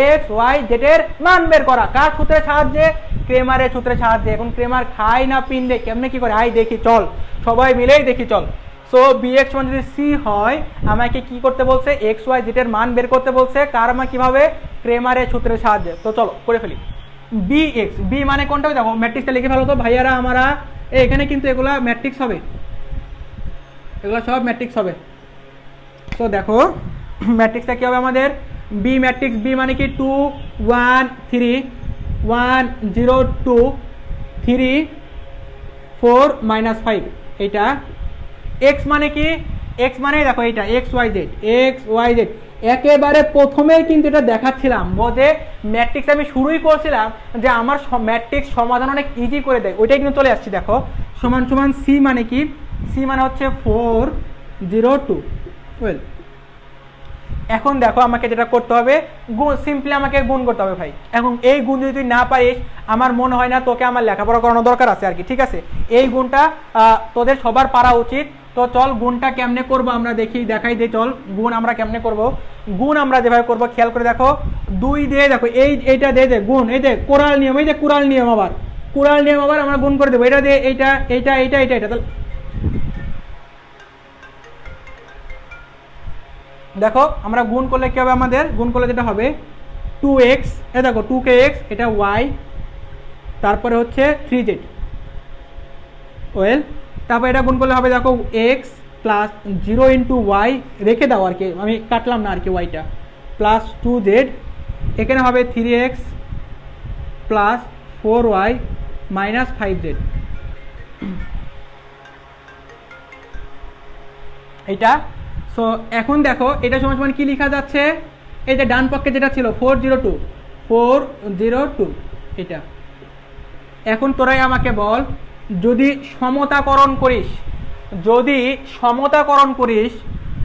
এক্স ওয়াই জেড এর মান বের করা। কার সূত্রের সাহায্যে? ক্রেমারের সূত্রের সাহায্যে। এখন ক্রেমার খায় না পিন্ডে, কেমনে কি করে আই দেখি, চল সবাই মিলেই দেখি চল। সো বিএক্স মান যদি সি হয়, আমাকে কি করতে বলছে? এক্স ওয়াই জেড এর মান বের করতে বলছে। কার মান কিভাবে? ক্রেমারের সূত্রের সাহায্যে। তো চলো করে ফেলি। বিএক্স, বি মানে কোনটা দেখো, ম্যাট্রিক্সটা লিখে ফেলো তো ভাইয়ারা আমারা। এখানে কিন্তু এগুলা ম্যাট্রিক্স হবে, এগুলো সব ম্যাট্রিক্স হবে। তো দেখো ম্যাট্রিক্সটা কি হবে আমাদের, বি ম্যাট্রিক্স, বি মানে কি 2 1 3 1 0 2 3 4 -5, এইটা। এক্স মানে কি? এক্স মানে দেখো এইটা x y z, x y z. একেবারে প্রথমেই কিন্তু এটা দেখাচ্ছিলাম যে ম্যাট্রিক্স আমি শুরুই করছিলাম যে আমার ম্যাট্রিক্স সমাধান অনেক ইজি করে দেয়, ওইটাই কিন্তু চলে আসছি। দেখো সমান সমান সি মানে কি? সি মানে হচ্ছে 4 0 2। ওয়েল, এখন দেখো আমাকে যেটা করতে হবে, গুণ, সিম্পলি আমাকে গুণ করতে হবে ভাই। এখন এই গুণ যদি তুই না পারিস, আমার মনে হয় না তোকে আমার লেখাপড়া করানো দরকার আছে আর কি, ঠিক আছে। এই গুণটা তোদের সবার পারা উচিত। তো চল গুণটা কেমনে করব আমরা দেখাই দে, চল গুণ আমরা কেমনে করব। গুণ আমরা যেভাবে করব খেয়াল করে দেখো, 2 দিয়ে দেখো এইটা দিয়ে দে গুণ, এই যে কোরাল নিয়ম, এই যে কোরাল নিয়ম, আবার কোরাল নিয়ম আবার আমরা গুণ করে দেবো, এটা দিয়ে এইটা এইটা এইটা এইটা এইটা। দেখো আমরা গুণ করলে কি হবে, আমাদের গুণ করলে যেটা হবে 2x, এ দেখো 2kx, এটা y, তারপরে হচ্ছে 3z, ওয়েল তারপর এটা গুণ করলে হবে দেখো x প্লাস 0 ইন্টু ওয়াই, রেখে দাও আর কি, আমি কাটলাম না আর কি ওয়াইটা, প্লাস 2z, এখানে হবে 3x plus 4y minus 5z। এইটা সো এখন দেখো এটা সমান সমান কি লেখা যাচ্ছে, এই যে ডান পক্ষে যেটা ছিল 402 এটা। এখন তোরাই আমাকে বল, যদি সমতাকরণ করিস,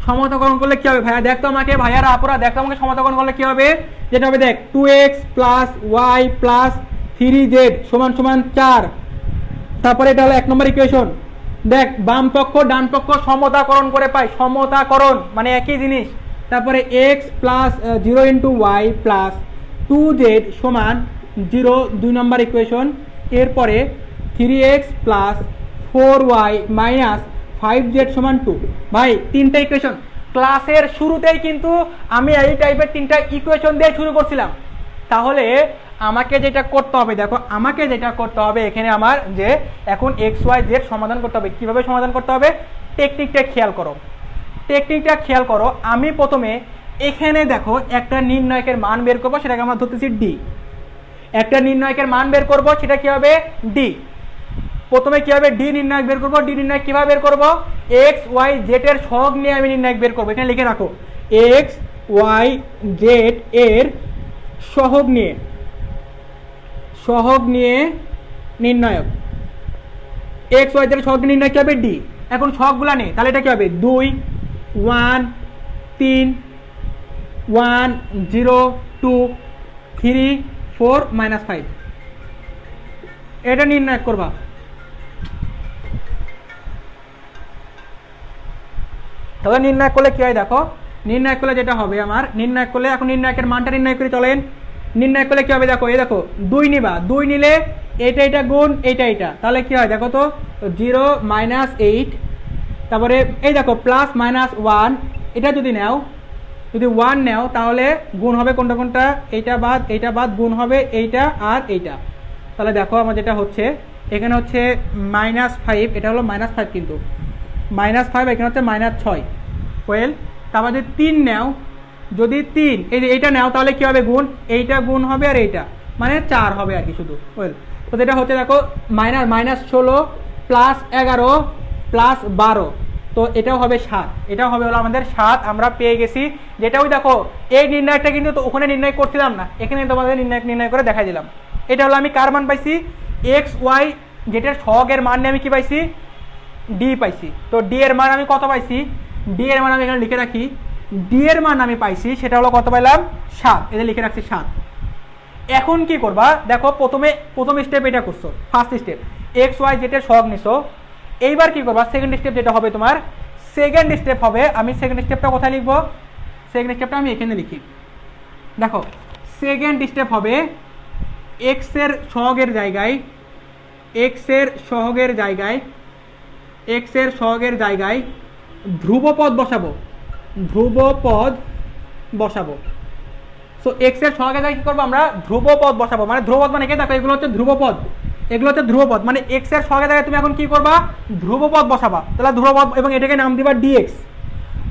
সমতাকরণ করলে কি হবে ভাইয়া, দেখতো আমাকে, ভাইয়ারা আপুরা দেখতো আমাকে, সমতাকরণ করলে কি হবে, যেটা হবে দেখ 2x plus Y plus 3z সমান সমান 4। তারপরে এটা হলো 1 নম্বর ইকুয়েশন। দেখ বাম পক্ষ ডান পক্ষ সমতাকরণ করে পাই, সমতাকরণ মানে একই জিনিস। তারপরে x plus 0 into y plus 2z সমান 0, 2 নম্বর ইকুয়েশন। এরপরে 3x plus 4y minus 5z সমান 2। ভাই 3টা ইকুয়েশন, ক্লাসের শুরুতেই কিন্তু আমি এই টাইপের 3টা ইকুয়েশন দিয়ে শুরু করছিলাম। তাহলে আমাকে যেটা করতে হবে, দেখো আমাকে যেটা করতে হবে এখানে আমার, যে এখন XYZ সমাধান করতে হবে। কিভাবে সমাধান করতে হবে, টেকনিকটা খেয়াল করো। আমি প্রথমে এখানে দেখো একটা নির্ণায়কের মান বের করবো, সেটাকে আমরা ধরতেছি ডি। একটা নির্ণায়কের মান বের করবো, সেটা কি হবে ডি। প্রথমে কি হবে, ডি নির্ণায়ক বের করবো। ডি নির্ণায়ক কিভাবে বের করবো, XYZ এর সহগ নিয়ে আমি নির্ণায়ক বের করবো। এখানে লিখে রাখো, XYZ এর সহগ নিয়ে নির্ণায়ক। XYZ এর সহগ নির্ণায়ক কি হবে ডি। এখন সহগগুলা নেই, তাহলে এটা কি হবে 2 1 3 1 0 2 3 4 মাইনাস 5, এটা নির্ণয় করবা। তবে নির্ণয় করলে কি হয় দেখো, নির্ণয় করলে যেটা হবে আমার, নির্ণয় করলে এখন নির্ণায়কের মানটা নির্ণয় করে চলেন। নির্ণয় করলে কি হবে দেখো, এই দেখো 2 নিবা, 2 নিলে এটা গুণ এটা, তাহলে কি হয় দেখো তো 0 মাইনাস 8, তারপরে এই দেখো প্লাস মাইনাস 1, এটা যদি 1 নেও তাহলে গুণ হবে কোনটা, এইটা বাদ গুণ হবে এইটা আর এইটা। তাহলে দেখো আমার যেটা হচ্ছে এখানে হচ্ছে -5, এটা হলো -5 কিন্তু -5, এখানে হচ্ছে -6, ওয়েল। তারপর যদি 3 নেও, যদি 3 এই যে এইটা নেও তাহলে কি হবে গুণ, এইটা গুণ হবে আর এইটা, মানে 4 হবে আর কি শুধু, ওয়েল। তো যেটা হচ্ছে দেখো -16 প্লাস 11 প্লাস 12, তো এটাও হবে 7, এটাও হবে হলো আমাদের 7। আমরা পেয়ে গেছি, যেটা ওই দেখো এই নির্ণয়টা কিন্তু তো ওখানে নির্ণয় করছিলাম না, এখানে তোমাদের নির্ণয় করে দেখাই দিলাম। এটা হলো আমি কার মান পাইছি, XY যেটার সহগের মান নিয়ে আমি কি পাইছি, ডি পাইছি। তো ডি এর মান আমি কত পাইছি, ডি এর মান আমি এখানে লিখে রাখি, ডি এর মান আমি পাইছি সেটা হলো কত পাইলাম 7, এটা লিখে রাখছি 7। এখন কি করবা দেখো, প্রথম স্টেপ এটা করছো, ফার্স্ট স্টেপ XY যেটার সহগ নিছো। এইবার কি করবা, সেকেন্ড স্টেপ যেটা হবে তোমার, সেকেন্ড স্টেপ হবে, আমি সেকেন্ড স্টেপটা কোথায় লিখবো, সেকেন্ড স্টেপটা আমি এখানে লিখি। দেখো সেকেন্ড স্টেপ হবে x এর সহগের জায়গায় ধ্রুবপদ বসাবো। সো x এর সহগের জায়গায় কি করবো আমরা, ধ্রুবপদ বসাবো। মানে ধ্রুবপদ মানে কি, দেখো এগুলো হচ্ছে ধ্রুবপদ, মানে x এর সহগের জায়গায় তুমি এখন কি করবা, ধ্রুবপদ বসাবা। তাহলে ধ্রুবপদ, এবং এটাকে নাম দিবা dx,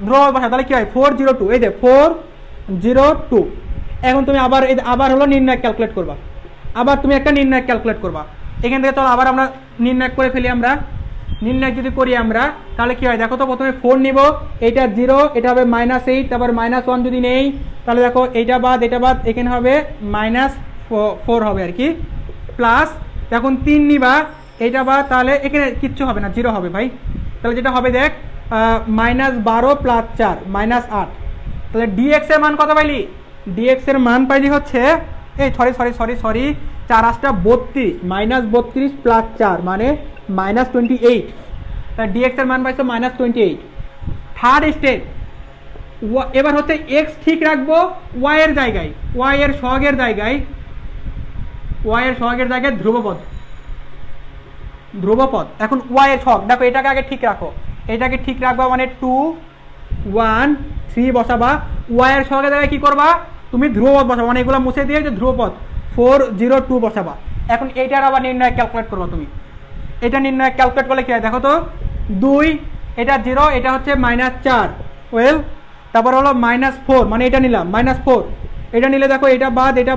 ধ্রুবপদ বসাবো। তাহলে কি হয় 402, এই যে 402। এখন তুমি আবার হলো নির্ণয় ক্যালকুলেট করবা, আবার তুমি একটা নির্ণয় ক্যালকুলেট করবা। এখান থেকে চলো আবার আমরা নির্ণয় করে ফেলি। নির্ণয় যদি করি আমরা, তাহলে কি হয় দেখো তো, প্রথমে 4 নিব, এইটা 0, এটা হবে -8, তারপর -1 যদি নেই তাহলে দেখো এইটা বাদ, এখানে হবে -4 হবে আর কি, প্লাস এখন 3 নিবা, এইটা বাদ, তাহলে এখানে কিচ্ছু হবে না, 0 হবে ভাই। তাহলে যেটা হবে দেখ -12 প্লাস 4 -8, তাহলে ডিএক্স এর মান কত পাইলি, ডিএক্স এর মান পাইলি হচ্ছে এই সরি 4×8 32 -32 + 4 মানে -28। তাহলে ডিএক্স এর মান পাইছো -28। থার্ড স্টেপ, এবার হচ্ছে এক্স ঠিক রাখবো ওয়াই এর জায়গায়, ওয়াই এর সহগের জায়গায় ধ্রুবপদ। এখন ওয়াই এর সহগ দেখো, এটাকে আগে ঠিক রাখো, এটাকে ঠিক রাখবা মানে 2 1 3 বসাবা। ওয়াই এর সহগের জায়গায় কি করবা, তুমি ধ্রুবপদ বসাবা, মানে এগুলো মুছে দিয়ে যে ধ্রুবপদ 4 0 2 বসাবা। এখন এইটার আবার নির্ণয় ক্যালকুলেট করবা তুমি, এটা নির্ণয় ক্যালকুলেট করলে কি হয় দেখো তো, 2 এটা 0 এটা হচ্ছে -4 ওয়েল, তারপর হলো -4 মানে এটা নিলাম -4, এটা নিলে দেখো এটা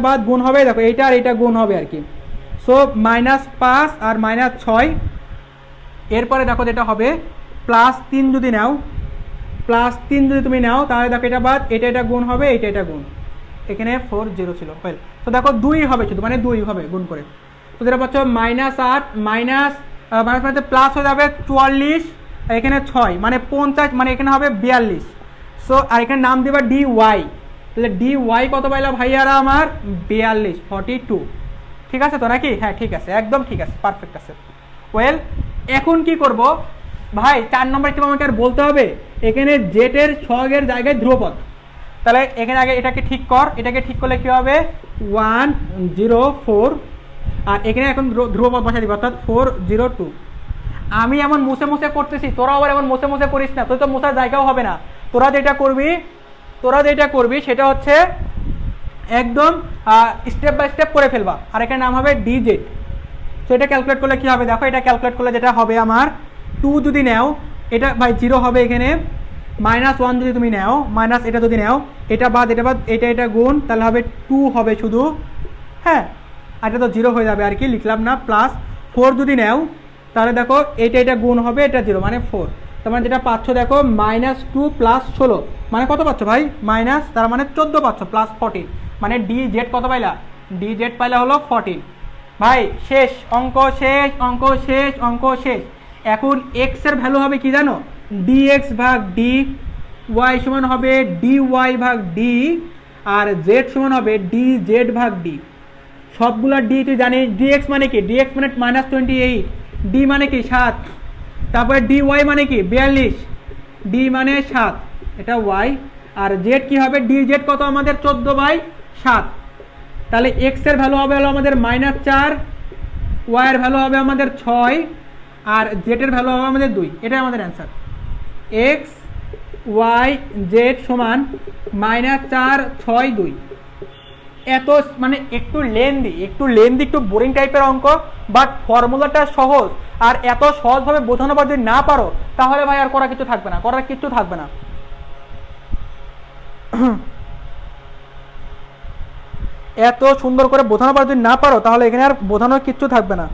বাদ গুণ হবে, দেখো এইটা আর এটা গুণ হবে আর কি। সো -5 আর -6, এরপরে দেখো যেটা হবে +3 যদি নাও, +3 যদি তুমি নাও তাহলে দেখো এটা বাদ, এটা গুণ হবে, এটা গুণ, এখানে 4 0 ছিল ওয়েল। তো দেখো 2 হবে শুধু, মানে 2 হবে গুণ করে। তো যেটা পাচ্ছ -8 মাইনাস প্লাস হয়ে যাবে 44, এখানে 6 মানে 50, মানে এখানে হবে 42। সো আর এখানে নাম দিবা ডি ওয়াই, তাহলে ডি ওয়াই কত পাইলা ভাইয়ারা আমার 42 42। ঠিক আছে তো নাকি, হ্যাঁ ঠিক আছে, একদম ঠিক আছে, পারফেক্ট আছে ওয়েল। এখন কি করব ভাই, 4 নম্বর স্টেপ আমাকে আর বলতে হবে, এখানে জেটের সহগের জায়গায় ধ্রুবপদ। তাহলে এখানে আগে এটাকে ঠিক কর, এটাকে ঠিক করলে কি হবে 1 0 4, আর এখানে এখন ধ্রুবপদ বসা দিবে অর্থাৎ 4 0 2। আমি এমন মুছে করতেছি, তোরা আবার এমন মুছে করিস না, তোর তো মুছার জায়গাও হবে না। তোরা যেটা করবি সেটা হচ্ছে একদম স্টেপ বাই স্টেপ করে ফেলবা, আর এখানে নাম হবে ডিজেড। তো এটা ক্যালকুলেট করলে কি হবে দেখো, এটা ক্যালকুলেট করলে যেটা হবে আমার 2 যদি নাও এটা ভাই 0 হবে, এখানে -1 যদি তুমি নাও মাইনাস এটা যদি নাও, এটা বাদ এটা গুণ, তাহলে হবে 2 হবে শুধু, হ্যাঁ আর এটা তো 0 হয়ে যাবে আর কি, লিখলাম না। +4 যদি নাও তাহলে দেখো এটা গুণ হবে, এটা 0 মানে 4, তার মানে যেটা পাচ্ছ দেখো -2 + 16 মানে কত পাচ্ছ ভাই মাইনাস, তার মানে 14 পাচ্ছ +14, মানে ডি জেড কত পাইলা, ডি জেড পাইলা হলো 14। ভাই শেষ অঙ্ক, শেষ। এখন এক্স এর ভ্যালু হবে কি জানো, ডিএক্স ভাগ ডি, ওয়াই সমান হবে ডি ওয়াই ভাগ ডি, আর জেড সমান হবে ডি জেড ভাগ ডি। সবগুলা ডি তুই জানিস, ডিএক্স মানে কি, ডিএক্স মানে -28, ডি মানে কি 7, তারপরে ডি ওয়াই মানে কি 42, ডি মানে 7 এটা ওয়াই, আর জেড কি হবে, ডি জেড কত আমাদের 14/7। তাহলে এক্স এর ভ্যালু হবে হলো আমাদের -4, ওয়াই এর ভ্যালু হবে আমাদের 6, আর জেড এর ভ্যালু হবে আমাদের 2। এটাই আমাদের অ্যান্সার, এক্স ওয়াই জেড সমান -4 6 2। এত মানে একটু লেন্দি একটু বোরিং টাইপের অঙ্ক, বাট ফর্মুলাটা সহজ, আর এত সহজভাবে বোঝানো যদি না পারো তাহলে ভাই আর করার কিছু থাকবে না। এত সুন্দর করে বোঝানো যদি না পারো তাহলে এখানে আর বোঝানোর কিচ্ছু থাকবে না।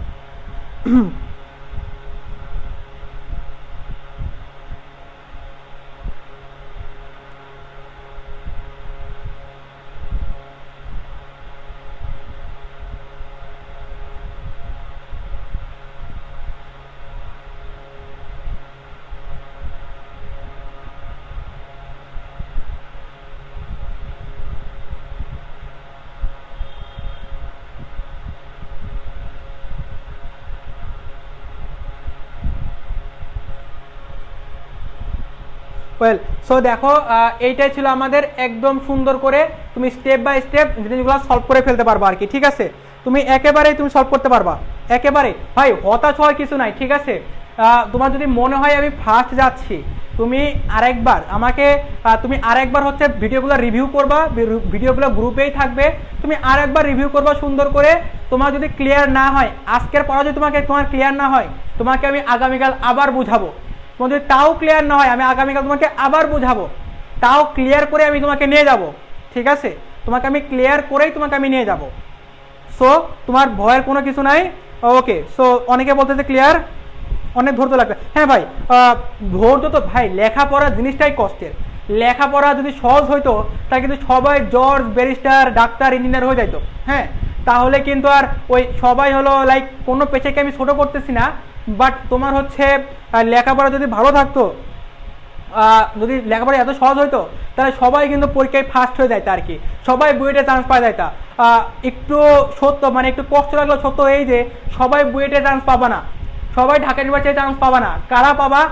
ওয়েল সো দেখো এইটাই ছিল আমাদের, একদম সুন্দর করে তুমি স্টেপ বাই স্টেপ জিনিসগুলো সলভ করে ফেলতে পারবা আর কি। ঠিক আছে, তুমি একেবারেই তুমি সলভ করতে পারবা, একেবারে ভাই হতাশ হওয়ার কিছু নাই। ঠিক আছে, তোমার যদি মনে হয় আমি ফার্স্ট যাচ্ছি, তুমি আরেকবার হচ্ছে ভিডিওগুলো রিভিউ করবা, ভিডিওগুলো গ্রুপেই থাকবে, তুমি আরেকবার রিভিউ করবা সুন্দর করে। তোমার যদি ক্লিয়ার না হয়, আজকের পড়া যদি তোমার ক্লিয়ার না হয়, তোমাকে আমি আগামীকাল আবার বুঝাবো। তোমার যদি তাও ক্লিয়ার না হয়, আমি আগামীকাল তোমাকে আবার বুঝাবো, তাও ক্লিয়ার করে আমি তোমাকে নিয়ে যাব। ঠিক আছে, তোমাকে আমি ক্লিয়ার করেই তোমাকে আমি নিয়ে যাব। সো তোমার ভয়ের কোনো কিছু নাই। ওকে, সো অনেকে বলতেছে ক্লিয়ার, অনেক ধৈর্য লাগবে। হ্যাঁ ভাই, ধৈর্য তো ভাই, লেখাপড়া জিনিসটাই কষ্টের। লেখাপড়া যদি সহজ হইতো তাহলে কিন্তু সবাই জজ, ব্যারিস্টার, ডাক্তার, ইঞ্জিনিয়ার হয়ে যাইতো। হ্যাঁ, তাহলে কিন্তু আর ওই সবাই হলো লাইক, কোনো পেশাকে আমি ছোট করতেছি না, বাট তোমার হচ্ছে লেখাপড়া যদি ভালো থাকতো যদি লেখাপড়া এত সহজ হইতো তাহলে সবাই কিন্তু পরীক্ষায় ফার্স্ট হয়ে যায় আর কি, সবাই বুয়েটে চান্স পাওয়া যায়। একটু সত্য মানে একটু কষ্ট লাগলো সত্য এই যে সবাই বুয়েটে চান্স পাবা না, সবাই ঢাকা ইউনিভার্সিটিতে চান্স পাবা না। কারা পাবা?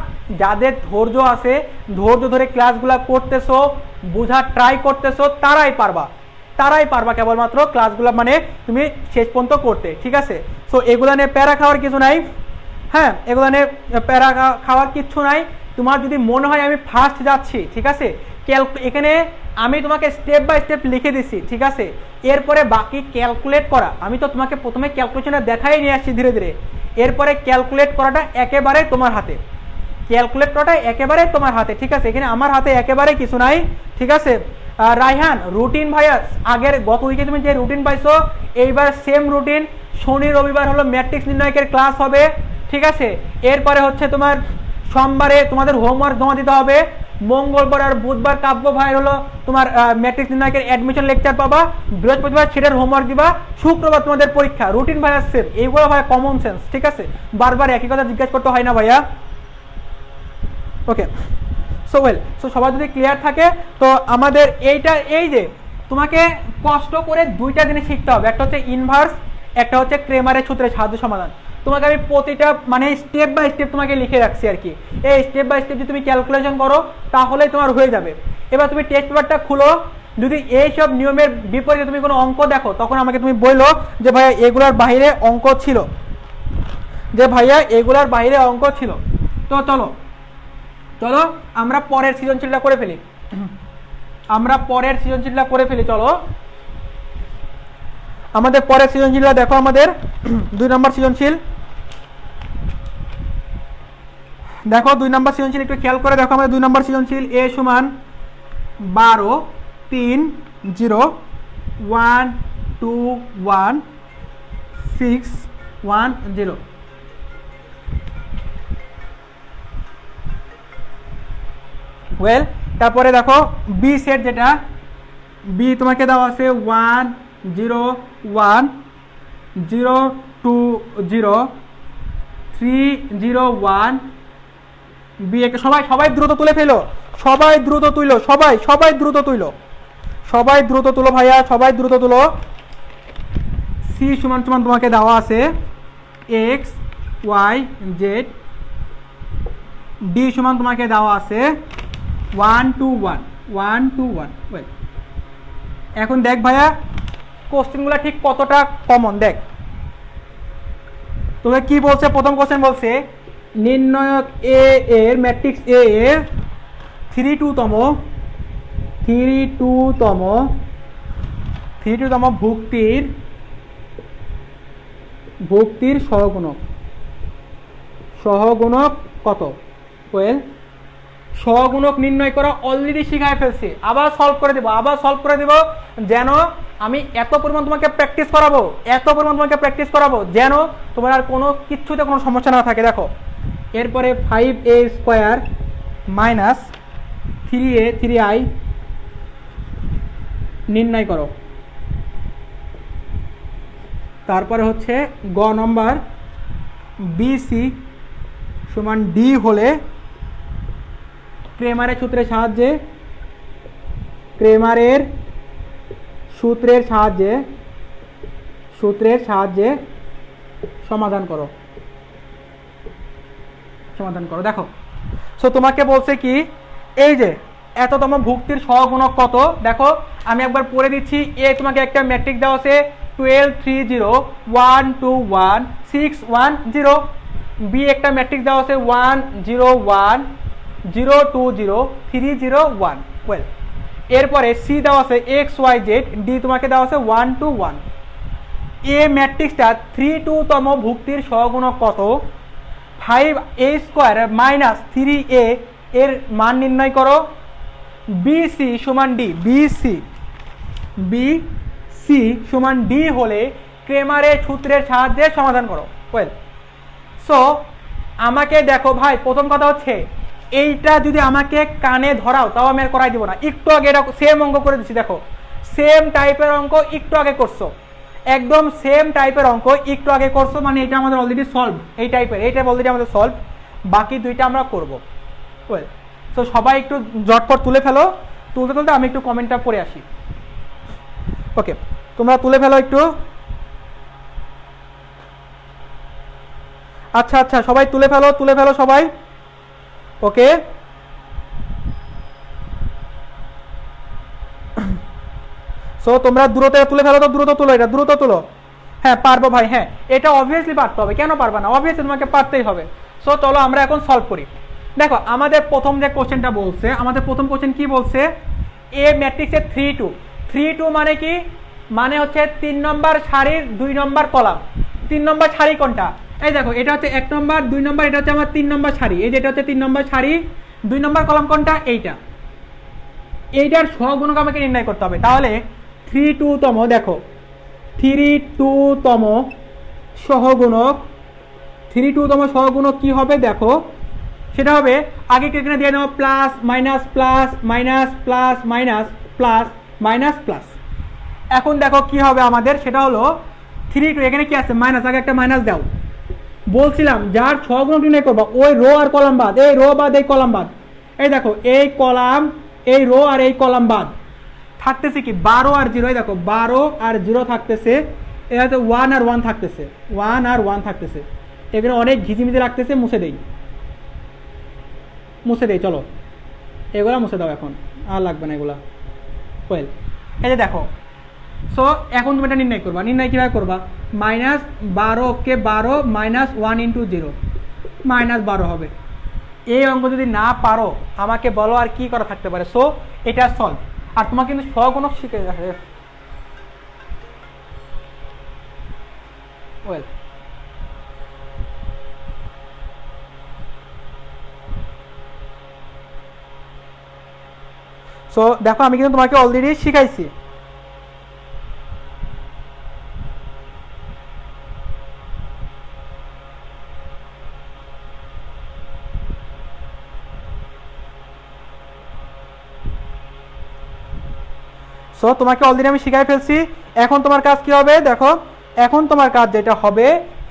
যাদের ধৈর্য আছে, ধৈর্য ধরে ক্লাসগুলো করতেছো, বোঝার ট্রাই করতেছো, তারাই পারবা কেবলমাত্র ক্লাসগুলো মানে তুমি শেষ পর্যন্ত করতে, ঠিক আছে? সো এগুলো নিয়ে প্যারা খাওয়ার কিছু নাই, হ্যাঁ এগুলো নিয়ে প্যারা খাওয়ার কিচ্ছু নাই। তোমার যদি মনে হয় আমি ফার্স্ট যাচ্ছি, ঠিক আছে, এখানে আমি তোমাকে স্টেপ বাই স্টেপ লিখে দিচ্ছি, ঠিক আছে, এরপরে বাকি ক্যালকুলেট করা, আমি তো তোমাকে প্রথমে ক্যালকুলেশনটা দেখাই নিয়ে আসছি ধীরে ধীরে, এরপরে ক্যালকুলেট করাটা একেবারে তোমার হাতে, ক্যালকুলেট করাটা একেবারে তোমার হাতে, ঠিক আছে? এখানে আমার হাতে একেবারে কিছু নাই, ঠিক আছে? রায়হান রুটিন ভাইয়া আগের গত উইকে তুমি যে রুটিন পাইছো এইবার সেম রুটিন, শনি রবিবার হলো ম্যাট্রিক্স নির্ণায়কের ক্লাস হবে, ঠিক আছে? এরপরে হচ্ছে তোমার সোমবারে তোমাদের হোমওয়ার্ক জমা দিতে হবে, মঙ্গলবার আর বুধবার কাব্য ভাই হলো তোমার ম্যাট্রিক্স নির্ণায়কের অ্যাডমিশন লেকচার পাবা, বৃহস্পতিবার সেটার হোমওয়ার্ক দিবা, শুক্রবার তোমাদের পরীক্ষা। রুটিন ভাইয়া সেম, এইগুলো ভাইয়া কমন সেন্স, ঠিক আছে? বারবার একই কথা জিজ্ঞাসা করতে হয় না ভাইয়া। ওকে, সো সবাই যদি ক্লিয়ার থাকে তো আমাদের এইটা এই যে তোমাকে কষ্ট করে দুইটা জিনিস শিখতে হবে, একটা হচ্ছে ইনভার্স, একটা হচ্ছে ক্রেমারের সূত্রের সাহায্য সমাধান। তোমাকে আমি প্রতিটা মানে স্টেপ বাই স্টেপ তোমাকে লিখে রাখছি আর কি, এই স্টেপ বাই স্টেপ যদি তুমি ক্যালকুলেশন করো তাহলেই তোমার হয়ে যাবে। এবার তুমি টেস্ট পেপারটা খুলো, যদি এইসব নিয়মের বিপরীতে তুমি কোনো অঙ্ক দেখো তখন আমাকে তুমি বললো যে ভাইয়া এগুলার বাইরে অঙ্ক ছিল, তো চলো আমরা পরের সৃজনশীলটা করে ফেলি, চলো আমাদের পরের সৃজনশীলটা দেখো, আমাদের 2 নম্বর সৃজনশীল দেখো, 2 নম্বর সৃজনশীল একটু খেয়াল করে দেখো। আমাদের 2 নম্বর সৃজনশীল a সমান 12 3 0 1 2 1 6 1 0। ওয়েল তারপরে দেখো বি সেট, যেটা বি তোমাকে দেওয়া আছে 1 0 1 0 2 0 3 0 1 বি একে সবাই দ্রুত তুলে ফেলো, সবাই দ্রুত তুলো ভাইয়া, সবাই দ্রুত তুলো। সি সমান সমান তোমাকে দেওয়া আছে এক্স ওয়াই জেড, ডি সমান তোমাকে দেওয়া আছে 1 2 1 1 2 1। ওয়েল এখন দেখ ভাইয়া কোশ্চেনগুলো ঠিক কতটা কমন দেখ। তোকে কি বলছে, প্রথম কোশ্চেন বলছে নির্ণায়ক এ এর ম্যাট্রিক্স এ এর 32 তম ভুক্তির সহগুণক কত? ওয়েল সহগুণক নির্ণয় করা অলরেডি শিখায় ফেলছি, আবার সলভ করে দেব যেন আমি এত পরিমাণ তোমাকে প্র্যাকটিস করাবো যেন তোমার আর কোনো কিচ্ছুতে কোনো সমস্যা না থাকে। দেখো এরপরে 5a² মাইনাস 3a 3i নির্ণয় করো। তারপরে হচ্ছে গ নম্বর বিসি সমান ডি হলে ক্রেমারের সূত্রের সাহায্যে সমাধান করো। দেখো সো তোমাকে বলছে কি এই যে এততম ভুক্তির সহগুণক কত, দেখো আমি একবার পড়ে দিচ্ছি। এ তোমাকে একটা ম্যাট্রিক্স দেওয়া আছে 12 3 0 1 2 1 6 1 0। বি একটা ম্যাট্রিক্স দেওয়া আছে 1 0 1 0 2 0 3 0 1। ওয়েল এরপরে সি দেওয়া আছে এক্স ওয়াই জেড, ডি তোমাকে দেওয়া আছে 1 2 1। এ ম্যাট্রিক্সটা 3 2 তম ভুক্তির সহগুণক কত? 5a² মাইনাস 3a এর মান নির্ণয় করো। বিসি সমান ডি, বিসি সমান ডি হলে ক্রেমারের সূত্রের সাহায্যে সমাধান করো। ওয়েল সো আমাকে দেখো ভাই, প্রথম কথা হচ্ছে এইটা যদি আমাকে কানে ধরাও তাও আমি আর করাই দিব না। একটু আগে এটা সেম অঙ্ক করে দিচ্ছি, দেখো সেম টাইপের অঙ্ক একটু আগে করছো, একদম সেম টাইপের অঙ্ক একটু আগে করছো, মানে এটা আমাদের অলরেডি সলভ, এইটা অলরেডি আমাদের সলভ, বাকি দুইটা আমরা করব। ওয়েল সো তো সবাই একটু ঝটপট তুলে ফেলো, তুলতে তুলতে আমি একটু কমেন্টটা পড়ে আসি। ওকে, তোমরা তুলে ফেলো একটু। আচ্ছা আচ্ছা, সবাই তুলে ফেলো সবাই। ওকে, সো তোমরা দ্রুত তুলে ফেলো, তো দ্রুত তুলো, এটা দ্রুত তুলো। হ্যাঁ পারবো ভাই, হ্যাঁ এটা অবভিয়াসলি পারতে হবে, কেন পারবা না, অবভিয়াসলি তোমাকে পারতেই হবে। সো চলো আমরা এখন সলভ করি। দেখো আমাদের প্রথম যে কোশ্চেনটা বলছে, আমাদের প্রথম কোশ্চেন কি বলছে, এ ম্যাট্রিক্সের 3 2 মানে কি, মানে হচ্ছে 3 নম্বর সারির 2 নম্বর কলাম। 3 নম্বর সারি কোনটা, এই দেখো এটা হচ্ছে 1 নম্বর 2 নম্বর, এটা হচ্ছে আমার 3 নম্বর সারি, এই যে এটা হচ্ছে 3 নম্বর সারি, 2 নম্বর কলাম কোনটা, এইটার সহগুণক আমাকে নির্ণয় করতে হবে। তাহলে 3 2তম, দেখো 3 2তম সহগুণক, 3 2তম সহগুণক কি হবে দেখো, সেটা হবে আগে এখানে দিয়ে নেবো plus minus plus minus plus minus plus minus plus. এখন দেখো কি হবে আমাদের, সেটা হলো 3 2, এখানে কি আছে মাইনাস, আগে একটা মাইনাস দাও। বলছিলাম যার সহগুণক নির্ণয় করবো ওই রো আর কলাম বাদ, এই রো বাদ এই কলাম বাদ, এই দেখো এই কলাম এই রো আর এই কলাম বাদ থাকতেছে কি 12 আর 0, দেখো 12 আর 0 থাকতেছে, এটা হচ্ছে 1 আর 1 থাকতেছে, 1 আর 1 থাকতেছে, এখানে অনেক ঘিজিমিজি রাখতেছে, মুছে দেই চলো এগুলা মুছে দাও, এখন আর লাগবে না এগুলা। ওয়েল, এই যে দেখো, সো এখন তুমি এটা নির্ণয় করবা, নির্ণয় কীভাবে করবা, -12 12 -1 × 0 -12 হবে। এই অঙ্ক যদি না পারো আমাকে বলো আর কি করা থাকতে পারে। সো এটা সলভ, আর তোমাকে কিন্তু সহগুণক শিখে যাবে। ওয়েল, সো দেখো আমি কিন্তু তোমাকে অলরেডি শিখাইছি। সো তোমাকে অলরেডি আমি শিখাই ফেলছি। এখন তোমার কাজ কি হবে দেখো, এখন তোমার কাজ যেটা হবে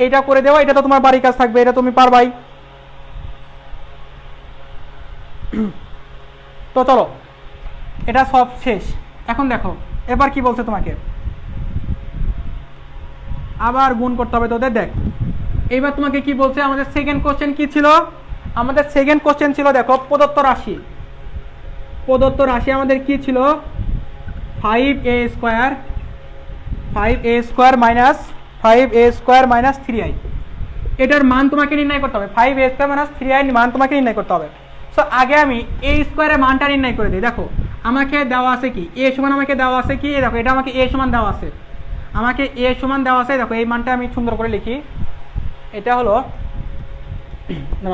এটা করে দেওয়া, এটা তো তোমার বাড়ির কাজ থাকবে, এটা তুমি পারবাই। তো চলো এটা সব শেষ। এখন দেখো এবার কি বলছে, তোমাকে আবার গুণ করতে হবে তোদের। দেখ এবার তোমাকে কি বলছে, আমাদের সেকেন্ড কোশ্চেন কি ছিল, আমাদের সেকেন্ড কোশ্চেন ছিল দেখো প্রদত্ত রাশি, প্রদত্ত রাশি আমাদের কি ছিল 5a² - 3i, এটার মান তোমাকে নির্ণয় করতে হবে। 5a² - 3i মান তোমাকে নির্ণয় করতে হবে। সো আগে আমি a স্কোয়ারের মানটা নির্ণয় করে দিই। দেখো আমাকে দেওয়া আছে কি a সমান, আমাকে দেওয়া আছে কি, দেখো এটা আমাকে a সমান দেওয়া আছে, আমাকে a সমান দেওয়া আছে। দেখো এই মানটা আমি সুন্দর করে লিখি, এটা হলো,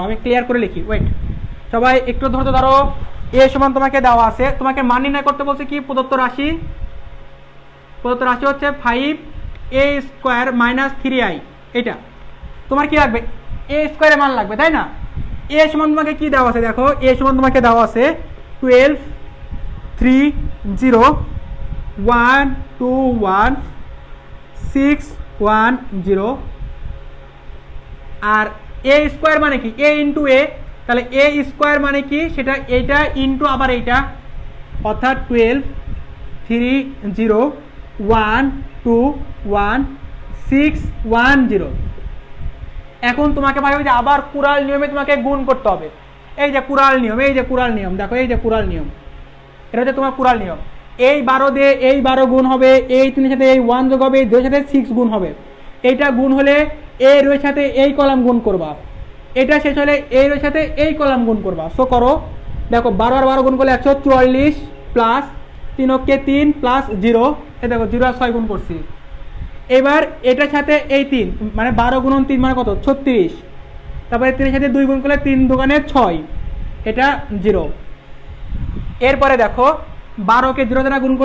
আমি ক্লিয়ার করে লিখি, ওয়েট সবাই একটু ধৈর্য ধরো। a সমান তোমাকে দেওয়া আছে, তোমাকে মান নির্ণয় করতে বলছে কি, প্রদত্ত রাশি, প্রদত্ত রাশি হচ্ছে 5a² - 3i। এটা তোমার কি লাগবে, a স্কোয়ারের মান লাগবে, তাই না। a সমান তোমাকে কি দেওয়া আছে, দেখো a সমান তোমাকে দেওয়া আছে 12 3 0 1 2 1 6 1 0, আর a স্কোয়ার মানে কি a × a, তাহলে a স্কোয়ার মানে কি, সেটা এইটা ইন্টু আবার এইটা, অর্থাৎ 12 3 0 1 2 1 6 1 0। এখন তোমাকে ভাই ওই যে আবার কুড়াল নিয়মে তোমাকে গুণ করতে হবে। এই যে কুড়াল নিয়ম, এই যে কুড়াল নিয়ম, দেখো এই যে কুড়াল নিয়ম, এটা হচ্ছে তোমার কুড়াল নিয়ম। এই 12 দিয়ে এই 12 গুণ হবে, এই 3 এর সাথে এই 1 যোগ হবে, এই 2 এর সাথে 6 গুণ হবে। এইটা গুণ হলে এই রোর সাথে এই কলাম গুণ করবা, এটা শেষ হলে এই রোর সাথে এই কলাম গুণ করবা। সো করো, দেখো 12 আর 12 গুণ করলে 144 প্লাস 3 × 3 প্লাস 0, এই দেখো 0 আর 6 গুণ করছি। এবার এটার সাথে এই 3 মানে 12 × 3 মানে কত 36, তারপরে 3 এর সাথে 2 গুণ করলে 3 দুগুণে 6, এটা 0। এরপরে দেখো 12কে 0 দ্বারা গুণ করলে